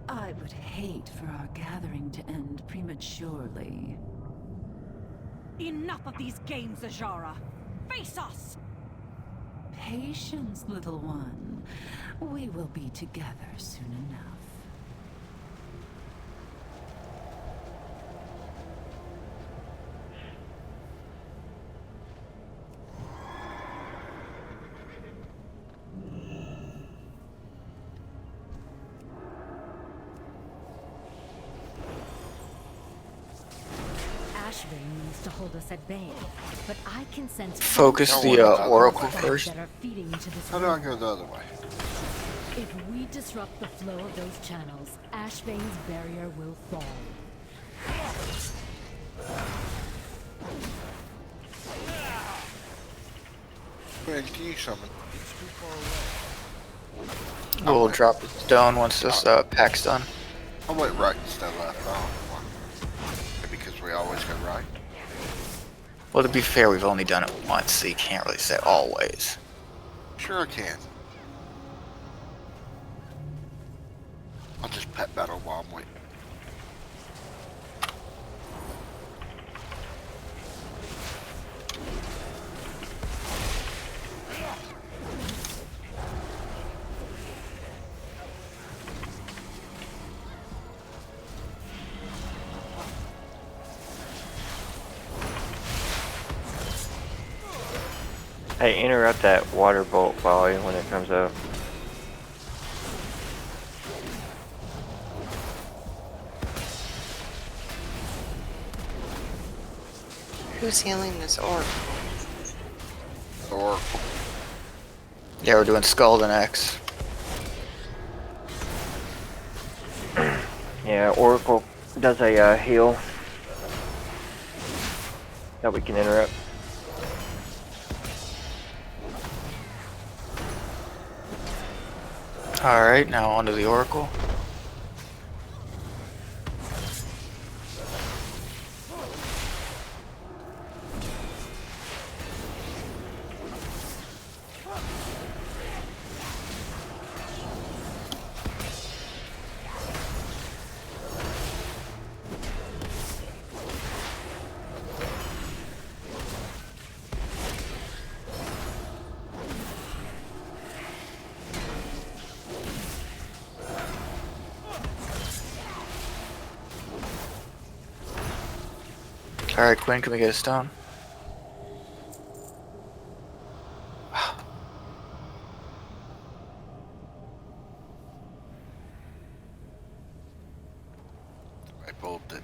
L: I would hate for our gathering to end prematurely.
R: Enough of these games, Ajara. Face us!
L: Patience, little one. We will be together soon enough.
H: Ashvane needs to hold us at bay, but I can sense
C: Focus the Oracle first.
H: that are feeding into this
D: How do I
H: world.
D: go the other way?
H: If we disrupt the flow of those channels, Ashvane's barrier will fall.
D: Where can you summon?
C: We'll drop the stone once this pack's done.
D: I went right instead of left. I don't know why. Maybe because we always go right.
C: Well, to be fair, we've only done it once, so you can't really say always.
D: Sure I can. I'll just pet battle while I'm waiting.
E: Hey, interrupt that water bolt volley when it comes up.
F: Who's healing this orc?
D: Or
C: Yeah, we're doing Skull and X.
E: Yeah, Oracle does a heal that we can interrupt.
C: Alright, now onto the Oracle. Alright, Quinn, can we get a stone?
D: I pulled it.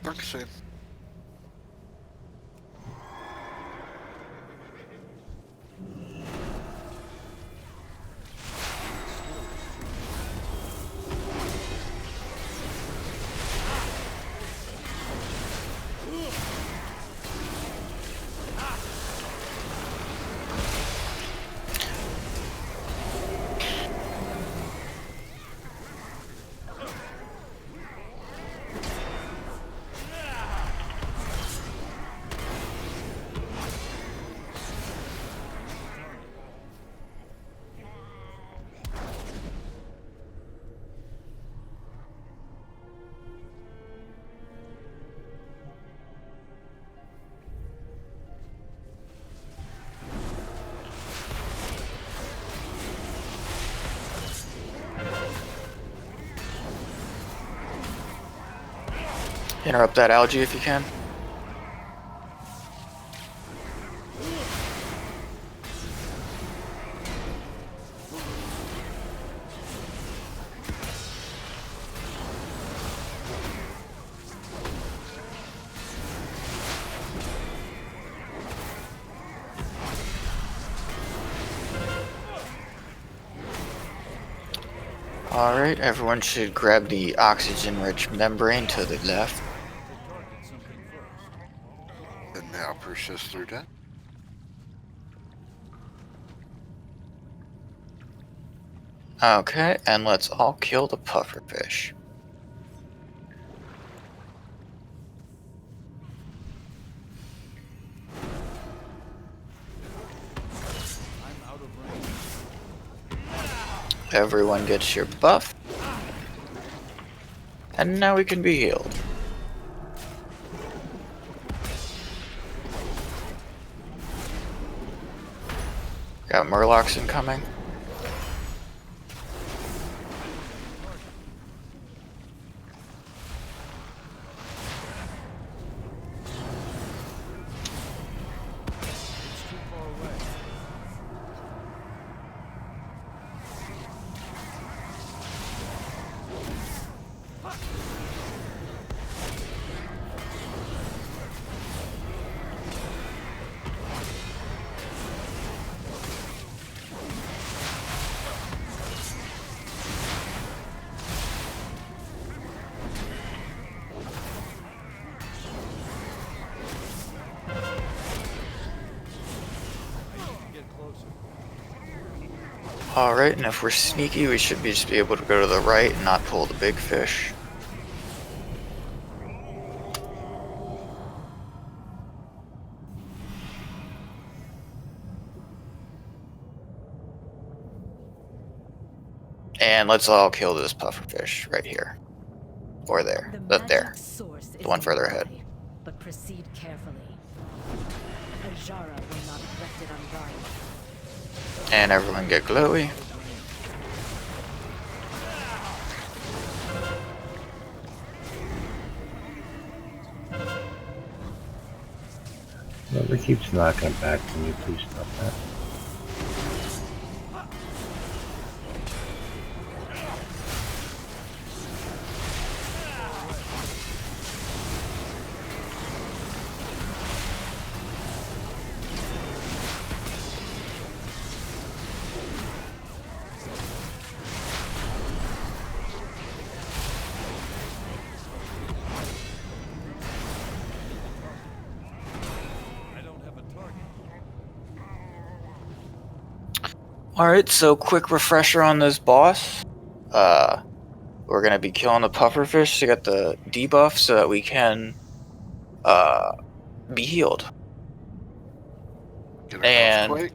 D: Dankeschön.
C: Interrupt that algae if you can. Alright, everyone should grab the oxygen-rich membrane to the left.
D: And now persist through that.
C: Okay, and let's all kill the pufferfish. Everyone gets your buff. And now we can be healed. Got Murlocs incoming. Alright, and if we're sneaky, we should just be able to go to the right and not pull the big fish. And let's all kill this pufferfish right here. Or there. There. The one further ahead.
H: But proceed carefully. Ajara will not have left it unguarded.
C: And everyone get glowy.
G: Whoever's keeps knocking back. Can you please stop that?
C: Alright, so quick refresher on this boss. We're gonna be killing the pufferfish to get the debuff so that we can be healed. And
D: quick.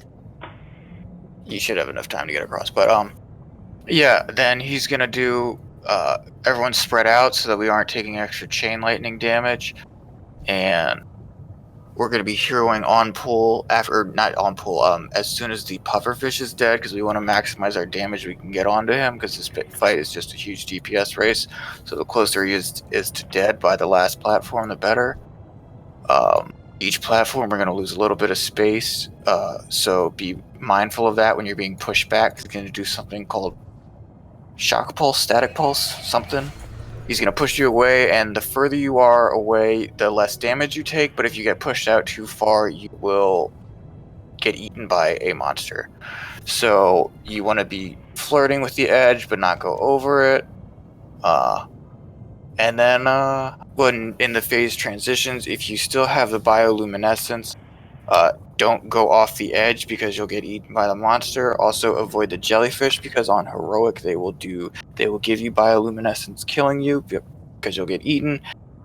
C: you should have enough time to get across. But yeah, then he's gonna do everyone spread out so that we aren't taking extra chain lightning damage. And we're going to be heroing on pull after, not on pull, as soon as the pufferfish is dead, because we want to maximize our damage we can get onto him, because this fight is just a huge DPS race. So the closer he is to dead by the last platform, the better. Each platform we're going to lose a little bit of space, so be mindful of that when you're being pushed back. He's going to do something called shock pulse, static pulse, something. He's going to push you away, and the further you are away, the less damage you take, but if you get pushed out too far, you will get eaten by a monster. So you want to be flirting with the edge, but not go over it. And then when in the phase transitions, if you still have the bioluminescence, don't go off the edge because you'll get eaten by the monster. Also avoid the jellyfish because on heroic they will give you bioluminescence killing you because you'll get eaten.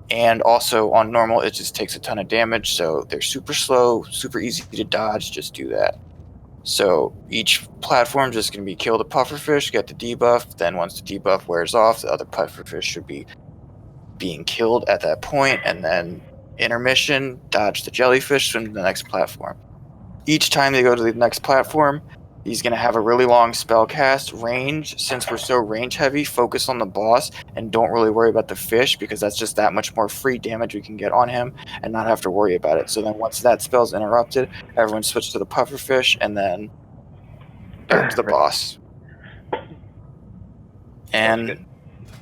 C: And also on normal it just takes a ton of damage, so they're super slow, super easy to dodge, just do that. So each platform just going to be kill the pufferfish, get the debuff, then once the debuff wears off, the other pufferfish should be being killed at that point, and then intermission, dodge the jellyfish, swim to the next platform. Each time they go to the next platform, he's going to have a really long spell cast range. Since we're so range heavy, focus on the boss and don't really worry about the fish, because that's just that much more free damage we can get on him and not have to worry about it. So then once that spell's interrupted, everyone switch to the pufferfish and then back to the boss. And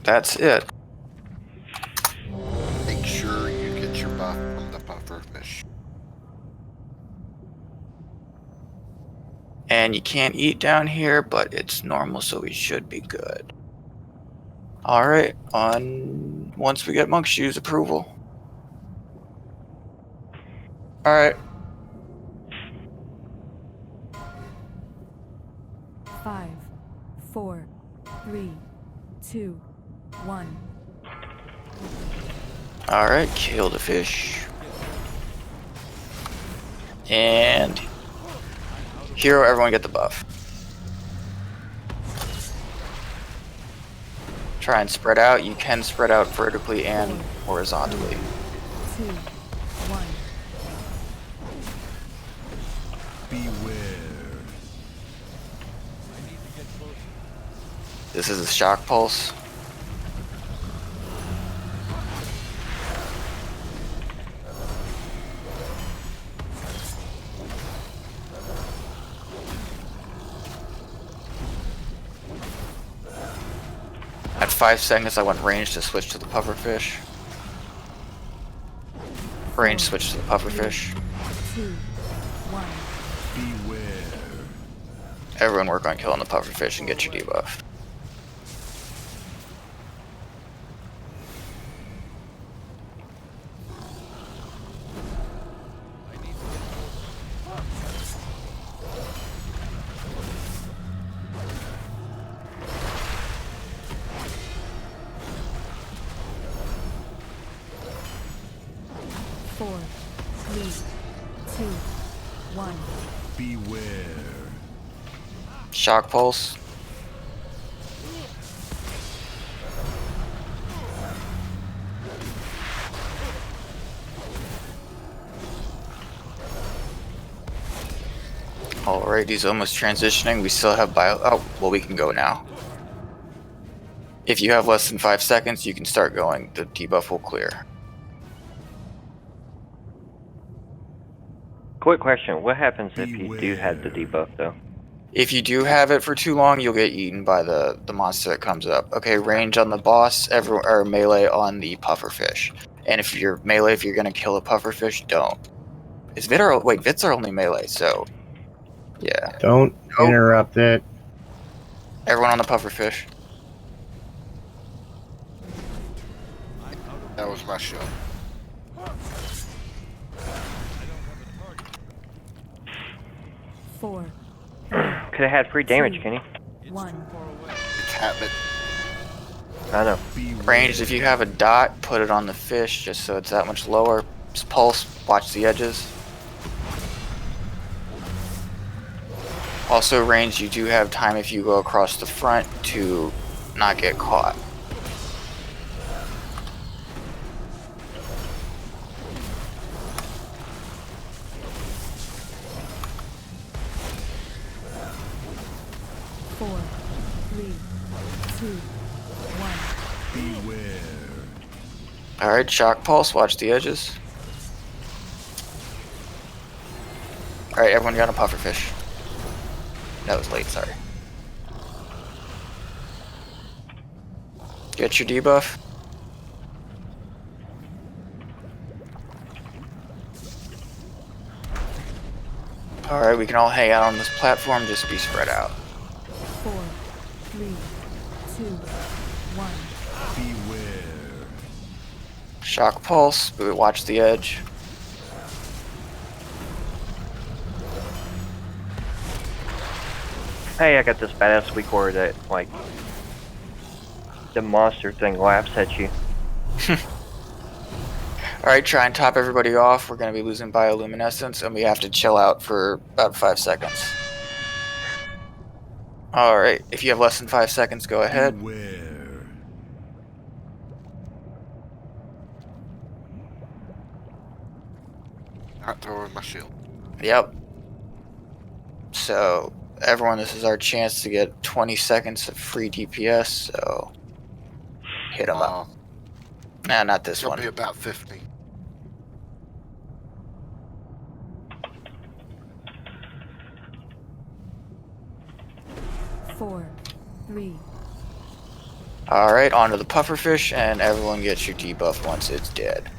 C: that's it.
D: Make sure you get your buff from the pufferfish.
C: And you can't eat down here, but it's normal, so we should be good. Alright, once we get Monk Shoes approval. Alright.
H: 5, 4, 3, 2, 1.
C: Alright, kill the fish. And hero, everyone get the buff. Try and spread out. You can spread out vertically and horizontally.
H: 2, 1.
N: Beware.
C: This is a shock pulse. At 5 seconds, I went range to switch to the pufferfish. Range switch to the pufferfish.
H: 2, 1.
N: Beware.
C: Everyone work on killing the pufferfish and get your debuff.
H: Four, 3, 2, 1.
N: Beware.
C: Shock pulse. Alright, he's almost transitioning. We still have bio. Oh, well, we can go now. If you have less than 5 seconds, you can start going. The debuff will clear.
E: Quick question: what happens if you do have the debuff though?
C: If you do have it for too long, you'll get eaten by the monster that comes up. Okay, range on the boss, or melee on the pufferfish. And if you're melee, if you're gonna kill a pufferfish, don't. Is Vitoro? Wait, Vits are only melee, so yeah.
G: Don't interrupt it.
C: Everyone on the pufferfish.
D: That was my shot.
H: Four.
E: Could have had free damage, Kenny.
H: One.
D: It's happening.
E: I know.
C: Ranged, if you have a dot, put it on the fish just so it's that much lower. Just pulse, watch the edges. Also, ranged, you do have time if you go across the front to not get caught.
H: Four. Three. Two. One.
N: Beware.
C: Alright, shock pulse, watch the edges. Alright, everyone got a pufferfish. That was late, sorry. Get your debuff. Alright, we can all hang out on this platform, just be spread out.
H: 4, 3, 2, 1.
N: Beware.
C: Shock pulse, but watch the edge.
E: Hey, I got this badass weak aura that, like, the monster thing laughs at you.
C: Alright, try and top everybody off. We're going to be losing bioluminescence, and we have to chill out for about 5 seconds. Alright, if you have less than 5 seconds, go ahead.
N: Beware.
D: Not throwing my shield.
C: Yep. So, everyone, this is our chance to get 20 seconds of free DPS, so hit them up. Nah, not this
D: It'll
C: one.
D: be about 15.
H: Four, 3.
C: Alright, onto the pufferfish, and everyone gets your debuff once it's dead.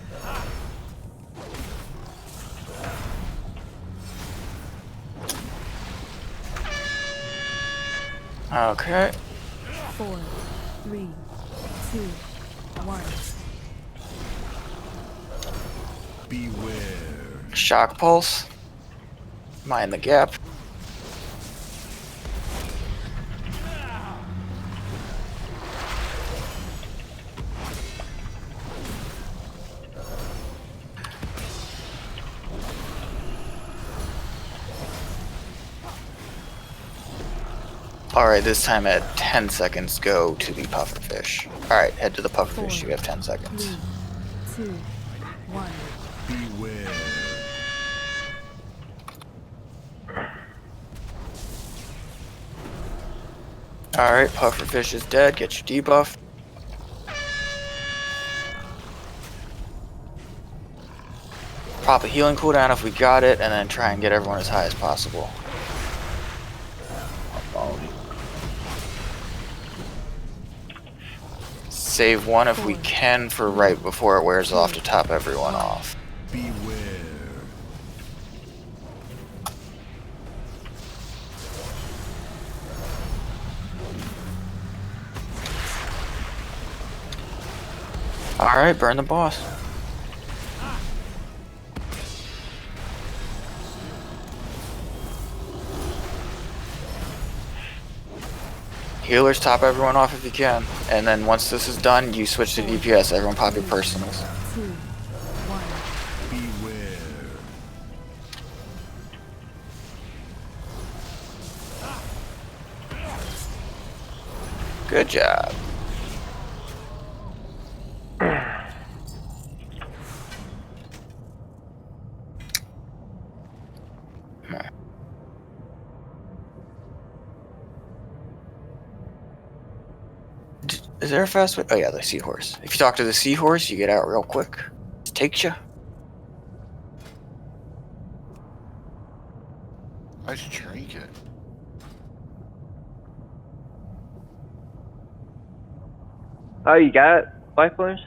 C: Okay.
H: 4, 3, 2, 1.
N: Beware.
C: Shock pulse. Mind the gap. Alright, this time at 10 seconds, go to the pufferfish. Alright, head to the pufferfish, you have 10 seconds.
H: 3, 2, 1.
N: Beware.
C: Alright, pufferfish is dead, get your debuff. Pop a healing cooldown if we got it, and then try and get everyone as high as possible. Save one if we can for right before it wears off to top everyone off.
N: Beware.
C: Alright, burn the boss. Healers, top everyone off if you can. And then once this is done, you switch to DPS. Everyone pop your personals.
H: 2, 1.
N: Beware.
C: Good job. Is there a fast way? Oh yeah, the seahorse. If you talk to the seahorse, you get out real quick. It takes you.
D: Nice trinket.
E: Oh, you got life balloons?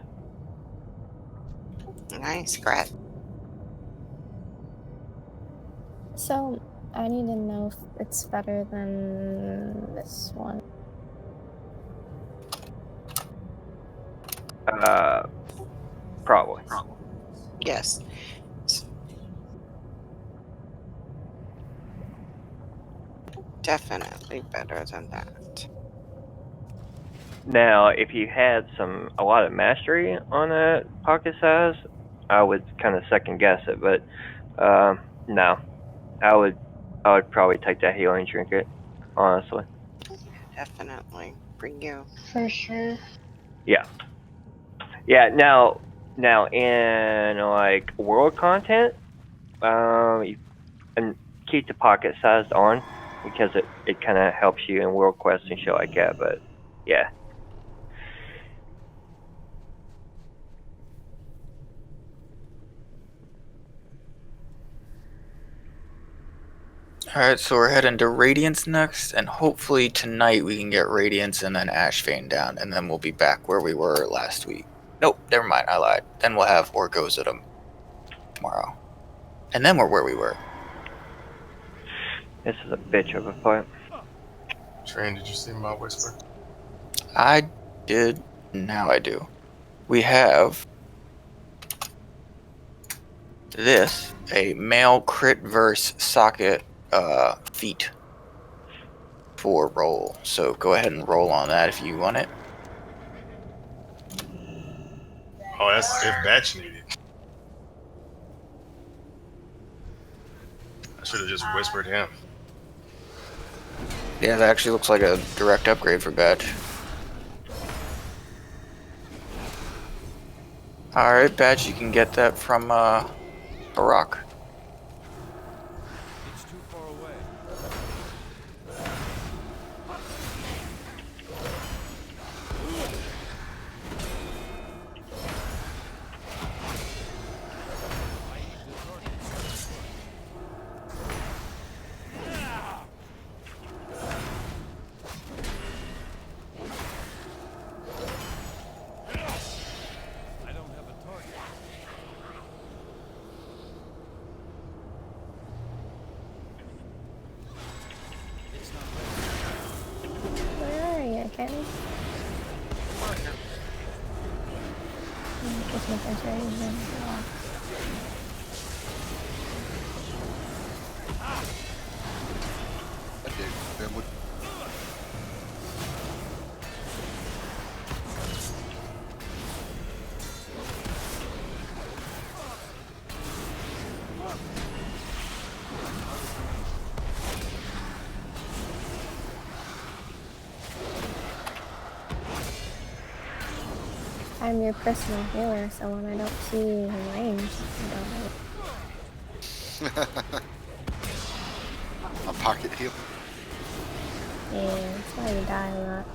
F: Nice, Gret.
J: So, I need to know if it's better than this one.
E: Probably.
F: Yes. Definitely better than that.
E: Now, if you had a lot of mastery on that pocket size, I would kind of second guess it, but no, I would probably take that healing trinket, honestly.
F: Definitely. Bring you.
K: For sure.
E: Yeah. Now in like world content, and keep the pocket sized on because it kind of helps you in world quests and shit like that. But yeah.
C: Alright, so we're heading to Radiance next, and hopefully tonight we can get Radiance and then Ashvane down, and then we'll be back where we were last week. Nope, never mind, I lied. Then we'll have Orgozadam tomorrow. And then we're where we were.
E: This is a bitch of a fight.
S: Train, did you see my whisper?
C: I did, now I do. We have this, a male crit verse socket feat for roll. So go ahead and roll on that if you want it.
S: Oh, that's if batch needed. I should have just whispered him.
C: Yeah, that actually looks like a direct upgrade for Badge. Alright, Badge, you can get that from Barak.
I: It's too far away. I don't have a target. It's not ready.
J: Where are you, Kenny? Just making sure he's in.
D: Okay, then we
J: I'm your personal healer, so when I don't see you in range, I don't know.
D: a pocket heal.
J: Yeah, that's why you die a lot.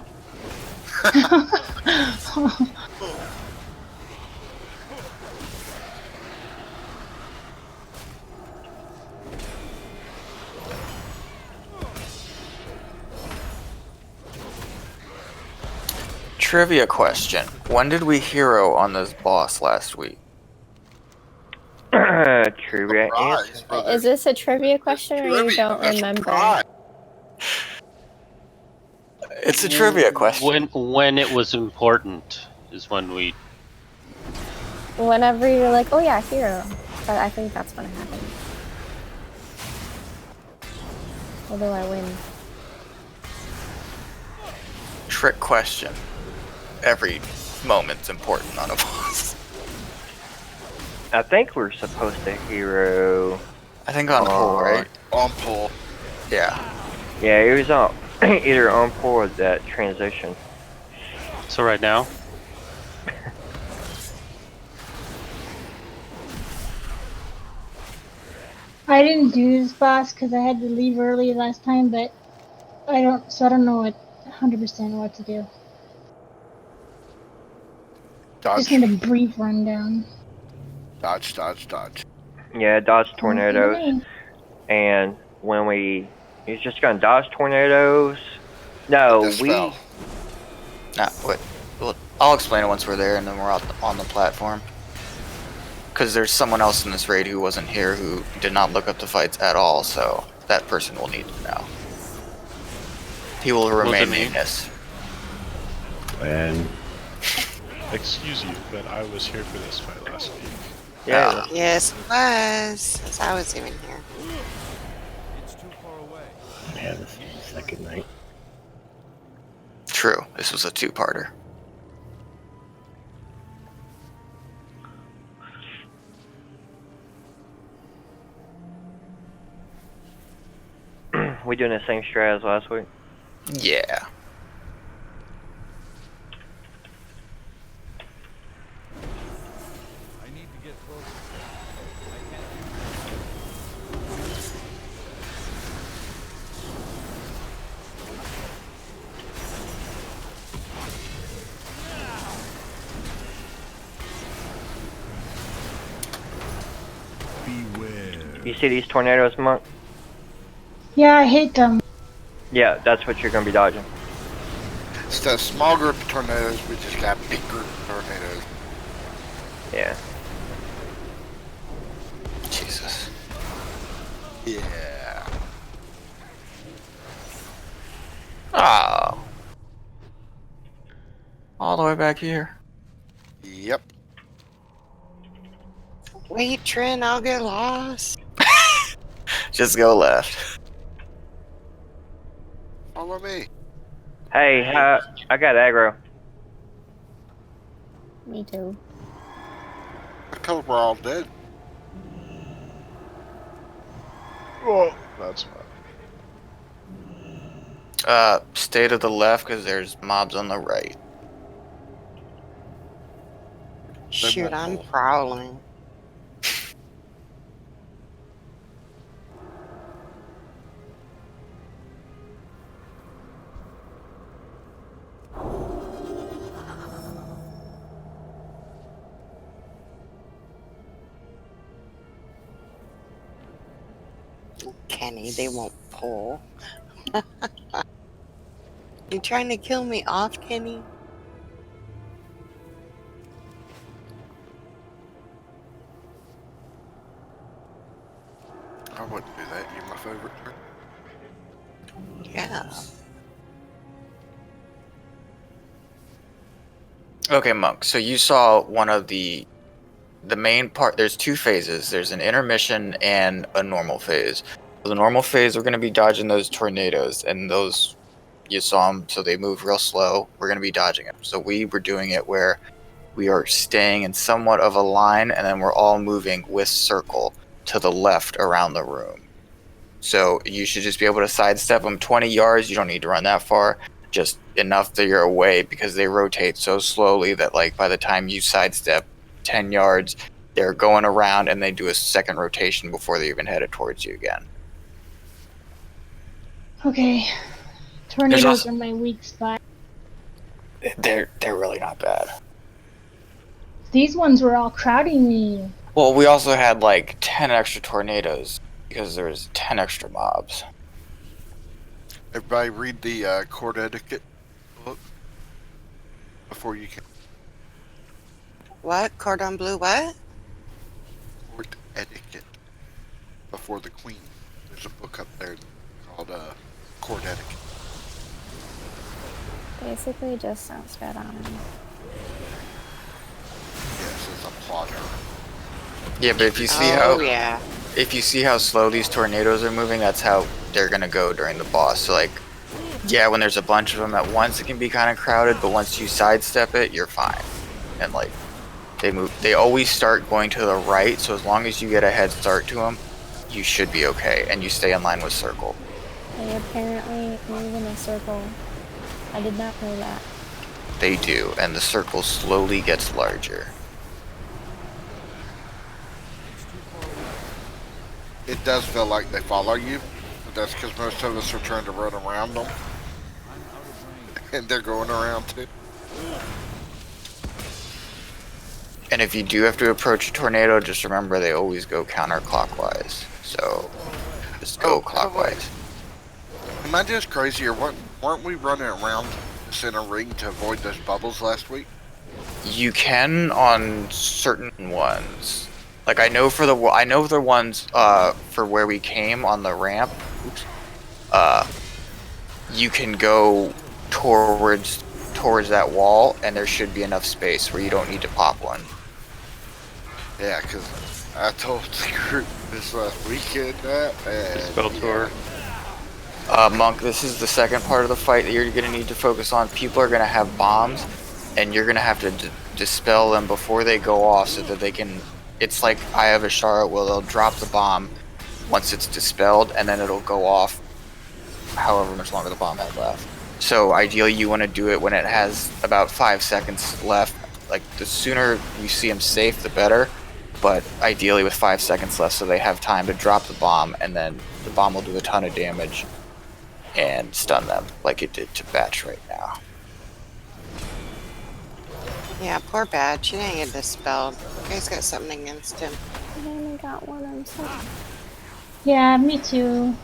C: Trivia question. When did we hero on this boss last week?
E: Trivia answer.
J: Is this a trivia question or you don't remember?
C: It's a trivia question.
M: When it was important is when we.
J: Whenever you're like, oh yeah, hero. But I think that's when it happened. Although I win.
C: Trick question. Every moment's important on a boss.
E: I think we're supposed to hero.
C: I think on pull, right?
D: On pull.
C: Yeah.
E: Yeah, it was on either on pull or that transition.
M: So right now.
K: I didn't do this boss because I had to leave early last time, but I don't know what 100% what to do.
D: Dodge.
K: Just need a brief rundown.
D: Dodge, dodge, dodge.
E: Yeah, dodge tornadoes, and when he's just gonna dodge tornadoes. No,
D: Just fell.
C: Nah, wait. Well, I'll explain it once we're there and then we're out on the platform. Because there's someone else in this raid who wasn't here who did not look up the fights at all, so that person will need to know. He will remain nameless.
G: And
A: Excuse you, but I was here for this fight last week.
E: Yeah.
F: Yes, it was. As I was even here.
I: It's too far away.
G: yeah, this is the second night.
C: True, this was a two-parter.
E: We doing the same strat as last week?
C: Yeah.
I: I need to get closer. I can't
N: Beware.
E: You see these tornadoes, Monk?
K: Yeah, I hate them.
E: Yeah, that's what you're gonna be dodging.
D: It's a small group of tornadoes, we just got a big group of tornadoes.
E: Yeah.
C: Jesus.
D: Yeah.
C: Oh. All the way back here.
D: Yep.
F: Wait, Trent, I'll get lost.
C: Just go left.
D: Follow me.
E: Hey, I got aggro.
J: Me too.
D: I thought we're all dead.
A: Oh, that's fine.
C: Stay to the left because there's mobs on the right.
F: Shoot, I'm prowling. Kenny, they won't pull. You trying to kill me off, Kenny?
D: I wouldn't do that. You're my favorite person.
F: Yeah.
C: Okay, Monk. So you saw one of the main part. There's two phases. There's an intermission and a normal phase. So the normal phase, we're going to be dodging those tornadoes, and those you saw them, so they move real slow. We're going to be dodging them. So we were doing it where we are staying in somewhat of a line, and then we're all moving with circle to the left around the room. So you should just be able to sidestep them 20 yards. You don't need to run that far. Just enough that you're away, because they rotate so slowly that like by the time you sidestep 10 yards, they're going around and they do a second rotation before they even headed towards you again.
K: Okay. Tornadoes are my weak spot.
C: They're really not bad.
K: These ones were all crowding me.
C: Well, we also had like 10 extra tornadoes because there's 10 extra mobs.
D: Everybody read the court etiquette book before you can.
F: What? Cordon bleu what?
D: Court etiquette before the queen. There's a book up there called court etiquette.
J: Basically, just sounds bad on him.
D: Yes, it's a plotter.
C: Yeah, but if you see if you see how slow these tornadoes are moving, that's how they're gonna go during the boss. So like, yeah, when there's a bunch of them at once, it can be kind of crowded, but once you sidestep it, you're fine. And like, they always start going to the right, so as long as you get a head start to them, you should be okay, and you stay in line with circle.
J: They apparently move in a circle. I did not know that.
C: They do, and the circle slowly gets larger.
D: It does feel like they follow you, but that's because most of us are trying to run around them. And they're going around too.
C: And if you do have to approach a tornado, just remember they always go counterclockwise. So Just go
D: by the way,
C: clockwise.
D: am I just crazy, or weren't we running around the center ring to avoid those bubbles last week?
C: You can on certain ones. Like I know the ones for where we came on the ramp. Oops. You can go towards that wall, and there should be enough space where you don't need to pop one.
D: Yeah, because I told the group this last weekend that.
M: Spell tour.
C: Monk, this is the second part of the fight that you're going to need to focus on. People are going to have bombs, and you're going to have to dispel them before they go off so that they can... It's like I have a Shara where they'll drop the bomb once it's dispelled, and then it'll go off however much longer the bomb has left. So ideally you want to do it when it has about 5 seconds left. Like the sooner you see them safe, the better. But ideally with 5 seconds left so they have time to drop the bomb, and then the bomb will do a ton of damage and stun them like it did to Batch right now.
F: Yeah, poor Bad. She didn't get dispelled. You guys got something against him.
J: I only got one. I'm sorry.
K: Yeah, me too.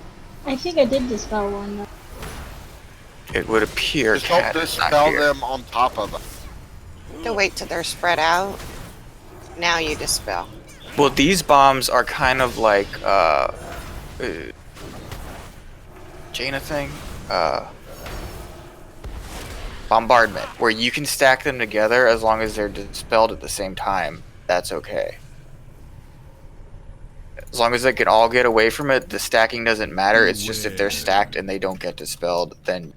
K: I think I did dispel one though.
C: It would appear
D: Just don't
C: Cat is not
D: dispel
C: here.
D: them on top of them.
F: To wait till they're spread out. Now you dispel.
C: Well, these bombs are kind of like Jaina thing, bombardment, where you can stack them together as long as they're dispelled at the same time. That's okay. As long as they can all get away from it, the stacking doesn't matter. It's just if they're stacked and they don't get dispelled, then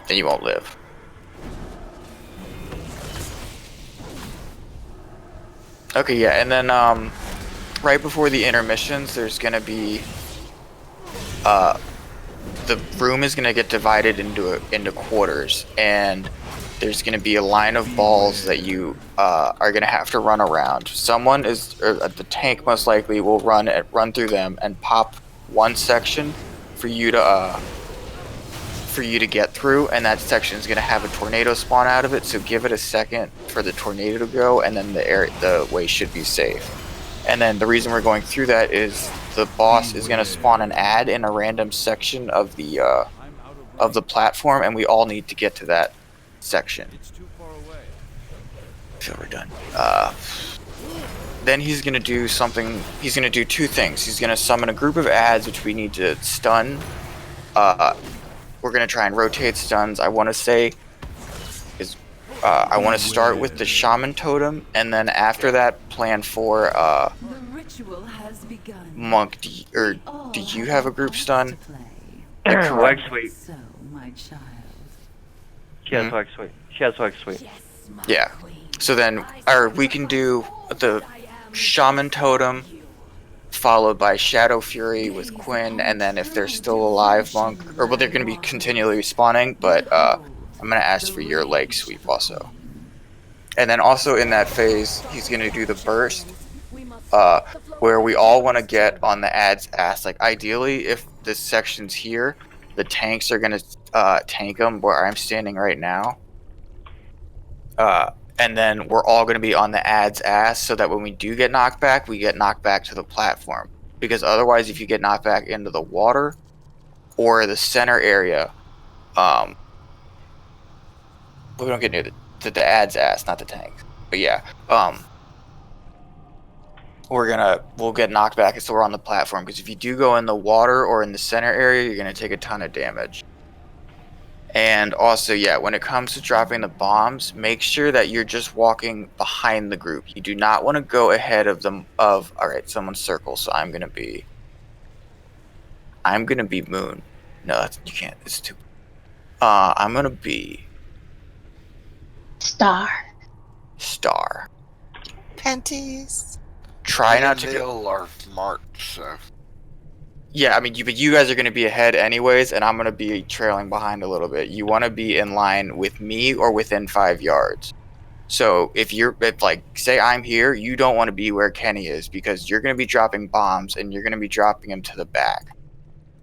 C: you won't live. Okay, yeah, and then right before the intermissions, there's gonna be the room is gonna get divided into quarters, and there's gonna be a line of balls that you are gonna have to run around. Someone the tank most likely will run through them and pop one section for you to get through, and that section is gonna have a tornado spawn out of it. So give it a second for the tornado to go, and then the way should be safe. And then the reason we're going through that is the boss is gonna spawn an ad in a random section of the platform, and we all need to get to that section. So we're done. Then he's gonna do something. He's gonna do two things. He's gonna summon a group of ads, which we need to stun. We're gonna try and rotate stuns. I want to say is I want to start with the shaman totem, and then after that, plan for
L: The ritual has begun.
C: Monk. Do you have a group stun?
E: Wax sweep.
L: So, my child.
E: She has wax sweep. She has wax sweep.
C: Yeah. So then, we can do the shaman totem, followed by Shadow Fury with Quinn, and then if they're still alive, Monk, they're going to be continually spawning, but I'm going to ask for your leg sweep also. And then also in that phase, he's going to do the burst, where we all want to get on the ad's ass. Like ideally, if this section's here, the tanks are going to tank them where I'm standing right now. And then we're all going to be on the ad's ass so that when we do get knocked back, we get knocked back to the platform. Because otherwise, if you get knocked back into the water or the center area, we don't get near the ad's ass, not the tank. But yeah, we'll get knocked back, so we're on the platform. Because if you do go in the water or in the center area, you're going to take a ton of damage. And also, yeah, when it comes to dropping the bombs, make sure that you're just walking behind the group. You do not want to go ahead of them. All right, someone's circle, so I'm gonna be Moon. No, you can't. It's too. I'm gonna be
K: Star.
F: Panties.
C: Try not to
D: go. Are marked, so.
C: Yeah, I mean, you guys are going to be ahead anyways, and I'm going to be trailing behind a little bit. You want to be in line with me or within 5 yards. So if say I'm here, you don't want to be where Kenny is, because you're going to be dropping bombs, and you're going to be dropping them to the back.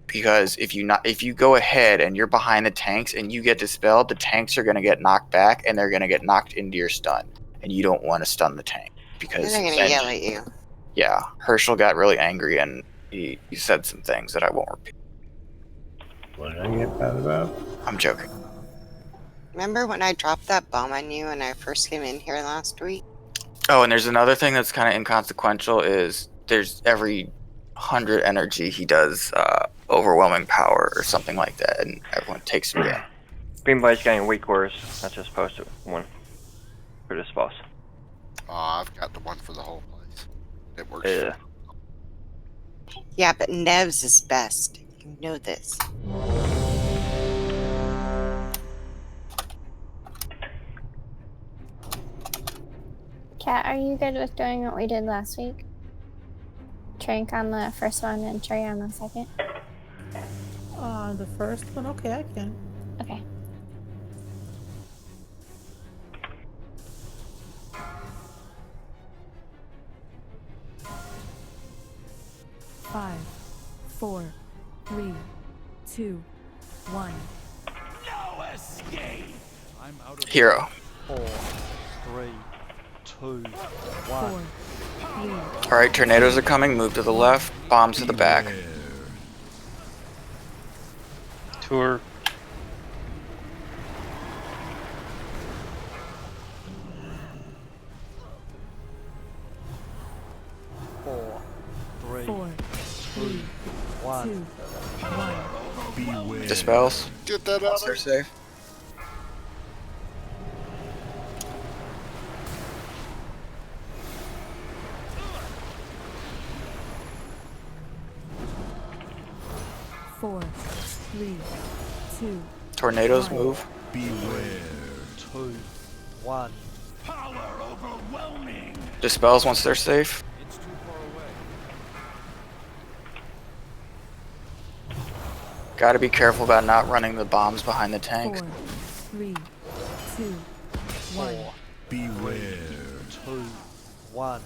C: Because if you go ahead and you're behind the tanks and you get dispelled, the tanks are going to get knocked back, and they're going to get knocked into your stun. And you don't want to stun the tank. Because
F: they're going to yell at you.
C: Yeah, Herschel got really angry and he said some things that I won't repeat.
G: What did I get mad about?
C: I'm joking.
F: Remember when I dropped that bomb on you when I first came in here last week?
C: Oh, and there's another thing that's kind of inconsequential is there's every 100 energy he does overwhelming power or something like that, and everyone takes him down.
E: Green Boy's getting weak cores. That's just posted one for this boss.
D: I've got the one for the whole place. It works.
E: Yeah.
F: Yeah, but Nev's is best. You know this.
J: Kat, are you good with doing what we did last week? Trank on the first one and Trey on the second?
P: The first one? Okay, I can.
J: Okay.
H: Five, 4, 3, 2, 1.
N: No escape. I'm out of
C: Hero.
O: 4, 3, 2, 1.
H: 4, 3.
C: Alright, tornadoes are coming. Move to the left. Bombs to the back.
M: Tour.
O: Four, 3,
H: 4, 3,
O: 1.
H: 1.
C: Dispels.
D: Get that out
C: They're safe.
H: Four, 3, 2.
C: Tornadoes move.
N: Beware.
O: 2, 1.
N: Power overwhelming.
C: Dispels once they're safe.
I: It's too far away.
C: Gotta be careful about not running the bombs behind the tank.
H: 4, 3, 2, 1.
N: Beware.
O: 2, 1.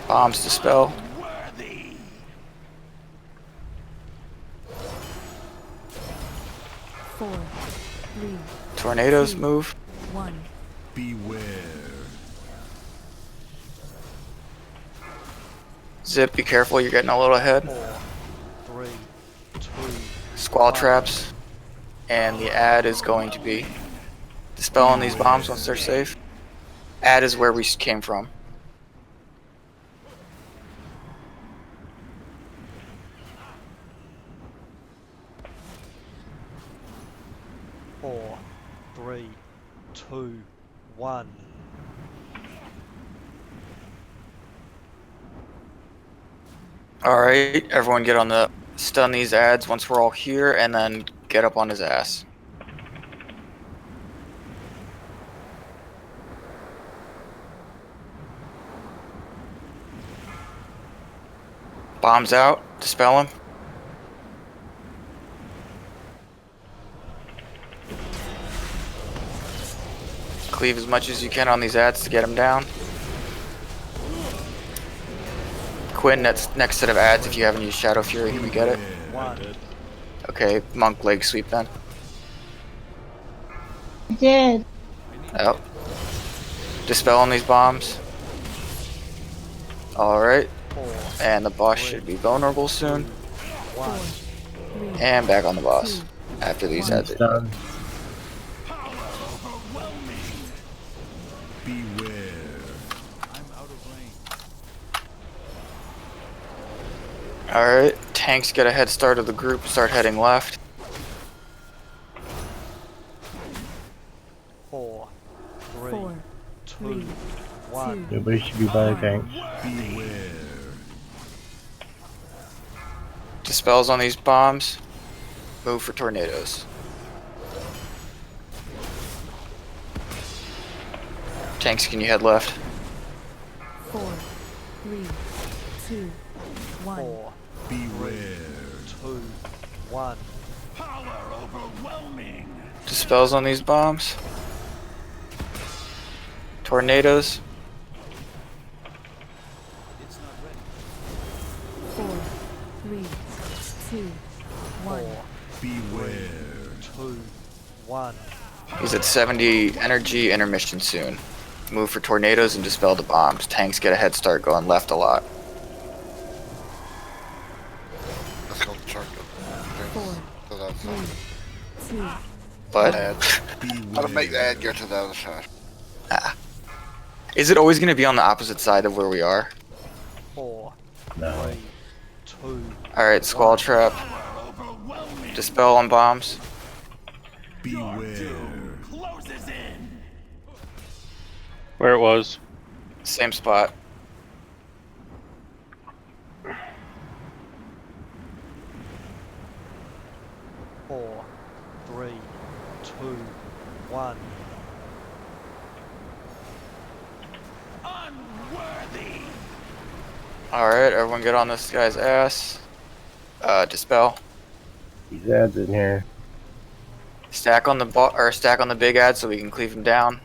C: Bombs dispel.
N: Worthy.
H: 4, 3,
C: Tornadoes move.
H: 1.
N: Beware.
C: Zip, be careful, you're getting a little ahead.
O: 4, 3, 2.
C: Squall traps. And the ad is going to be dispelling these bombs once they're safe. Ad is where we came from.
O: Four, 3, 2, 1.
C: Alright, everyone get on the stun these ads once we're all here, and then get up on his ass. Bombs out, dispel him. Cleave as much as you can on these ads to get him down. Quinn, next set of ads, if you haven't used Shadow Fury, can we get it? Okay, Monk leg sweep then.
K: I did.
C: Oh. Dispel on these bombs. Alright. And the boss should be vulnerable soon. And back on the boss. After these ads are done.
N: Beware.
C: Alright, tanks get a head start of the group, start heading left.
O: 4, 3,
H: 4,
O: 2,
H: 3,
O: 1.
G: Nobody should be by the tanks.
N: Beware.
C: Dispels on these bombs. Move for tornadoes. Tanks, can you head left?
H: 4, 3, 2, 1.
O: 4,
N: Beware.
O: 2, 1.
N: Power overwhelming.
C: Dispels on these bombs. Tornadoes.
H: 4, 3, 2, 1.
N: Beware.
O: 2, 1.
C: He's at 70 energy, intermission soon. move for tornadoes and dispel the bombs. Tanks get a head start going left a lot.
D: Let's go to chart.
H: 4, 3, 2.
C: But
D: How to make the ad go to the other side?
C: Is it always going to be on the opposite side of where we are?
O: 4,
G: No.
O: 3, 2.
C: Alright, Squall Trap. Dispel on bombs.
M: Where it was.
C: Same spot.
O: Four, 3, 2, 1.
C: Alright, everyone get on this guy's ass. Dispel.
G: These ads in here.
C: Stack on the stack on the big ad so we can cleave him down.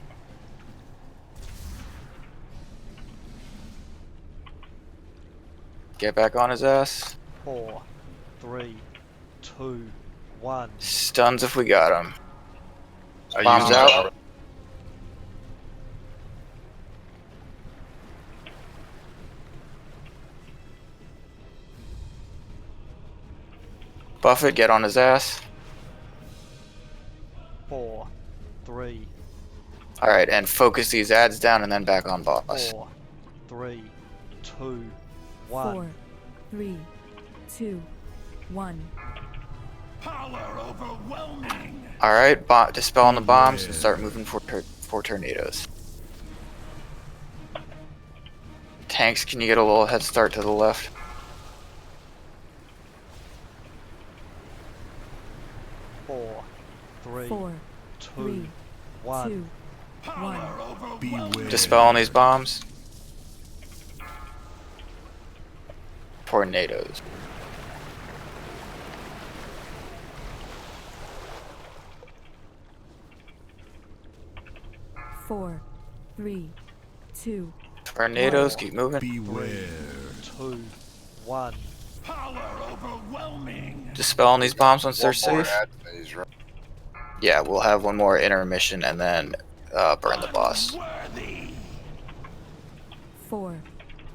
C: Get back on his ass.
O: 4, 3, 2, 1.
C: Stuns if we got him.
S: I
C: Bombs
S: used
C: out. Buffett, get on his ass.
O: 4, 3,
C: Alright, and focus these ads down and then back on boss.
O: 4, 3, 2, 1.
H: 4, 3, 2, 1.
C: Alright, dispel on the bombs and start moving for tornadoes. Tanks, can you get a little head start to the left?
O: Four, 3,
H: 4,
O: 2,
H: 3,
O: 1.
H: 2, 1.
C: Dispel on these bombs. Tornadoes.
H: Four, 3, 2.
C: Tornadoes, keep moving.
O: 2, 1.
C: Dispel on these bombs once they're safe. Yeah, we'll have one more intermission and then burn the boss.
H: 4,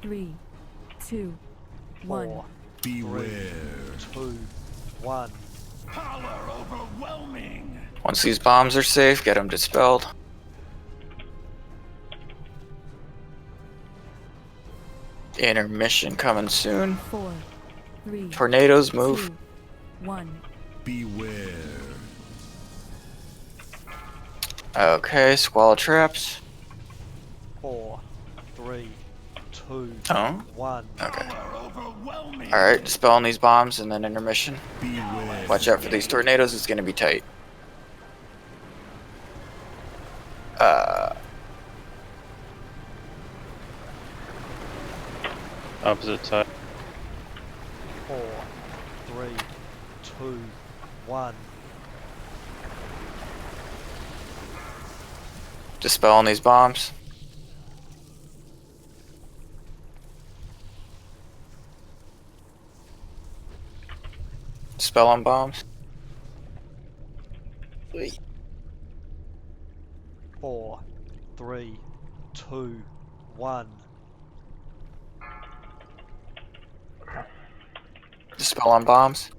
H: 3, 2, 1.
O: 4, 3, 2, 1.
C: Once these bombs are safe, get them dispelled. Intermission coming soon.
H: 4, 3.
C: Tornadoes move.
H: 2, 1.
C: Okay, Squall Traps.
O: 4, 3, 2,
C: Oh?
O: 1.
C: Okay. Alright, dispel on these bombs and then intermission. Watch out for these tornadoes, it's gonna be tight.
M: Opposite side.
O: 4, 3, 2, 1.
C: Dispel on these bombs. Dispel on bombs.
O: 4, 3, 2, 1.
C: Dispel on bombs.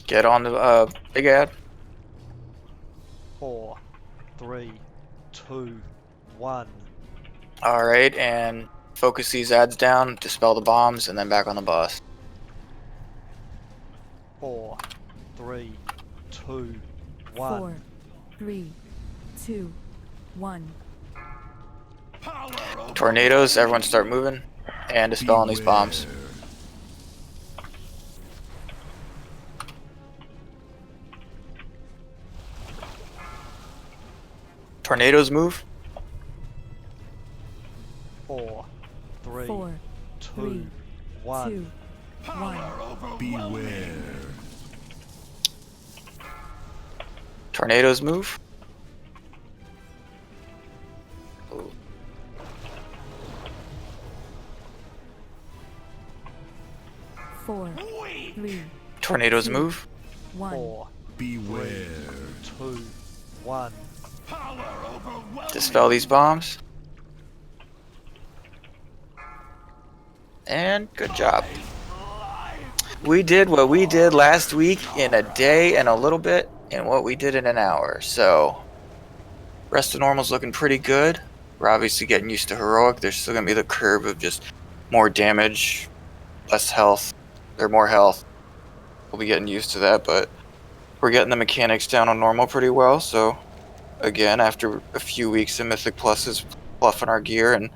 C: Get on the big ad.
O: 4, 3, 2, 1.
C: Alright, and focus these ads down, dispel the bombs, and then back on the boss.
O: 4, 3, 2, 1.
H: 4, 3, 2, 1.
C: Tornadoes, everyone start moving, and dispel on these bombs. Tornadoes move.
O: 4, 3,
H: 4,
O: 2,
H: 3,
O: 1.
H: 2, 1.
C: Tornadoes move.
H: 4, 3,
C: Tornadoes move.
J: 4,
N: Beware.
O: 2, 1.
C: Dispel these bombs. And good job. We did what we did last week in a day and a little bit, and what we did in an hour. So, rest of normal's looking pretty good. We're obviously getting used to heroic. There's still gonna be the curve of just more damage, less health, or more health. We'll be getting used to that, but we're getting the mechanics down on normal pretty well. So, again, after a few weeks of Mythic Pluses, fluffing our gear and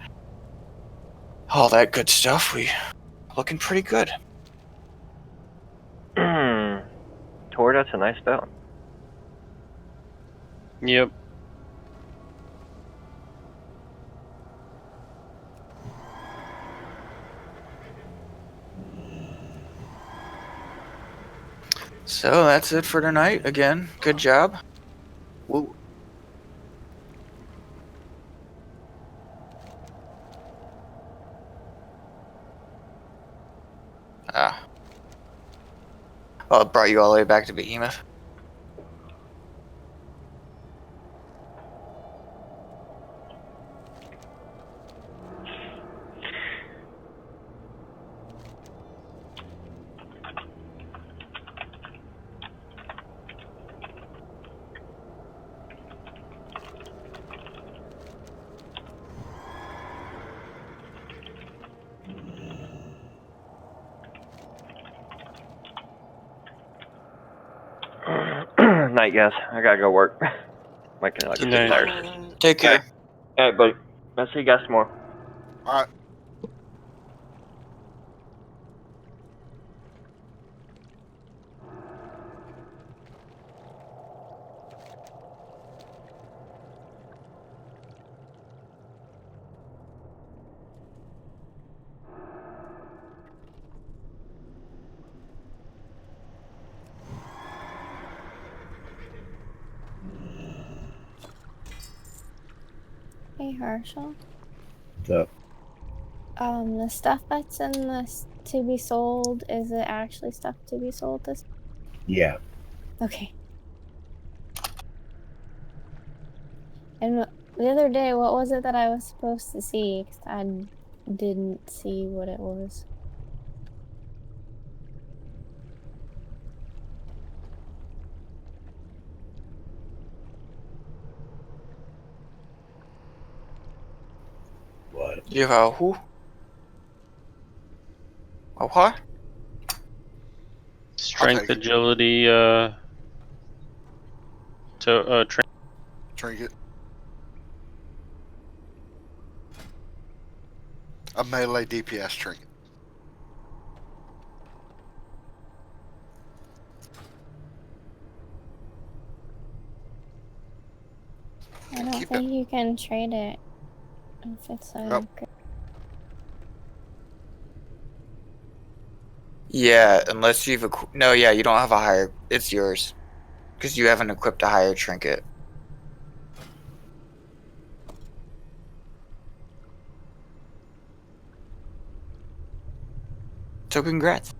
C: all that good stuff, we looking pretty good.
E: Tor, that's a nice belt.
M: Yep.
C: So that's it for tonight. Again, good job. Woo. Well, it brought you all the way back to Behemoth.
E: Night, guys. I gotta go work. Like
C: Good
E: get
C: night.
E: tired.
C: Take care.
E: Alright, buddy. I'll see you guys tomorrow.
D: All right.
J: Hey, Herschel.
G: What's up?
J: The stuff that's in this to be sold, is it actually stuff to be sold this?
G: Yeah.
J: Okay. And the other day, what was it that I was supposed to see? 'Cause I didn't see what it was.
G: What?
C: You have a who? A what?
M: Strength, agility,
D: Trinket. A melee DPS trinket.
J: I don't think you can trade it if it's a.
D: Nope.
C: Yeah, unless you've no, yeah, you don't have a higher. It's yours, because you haven't equipped a higher trinket. So congrats.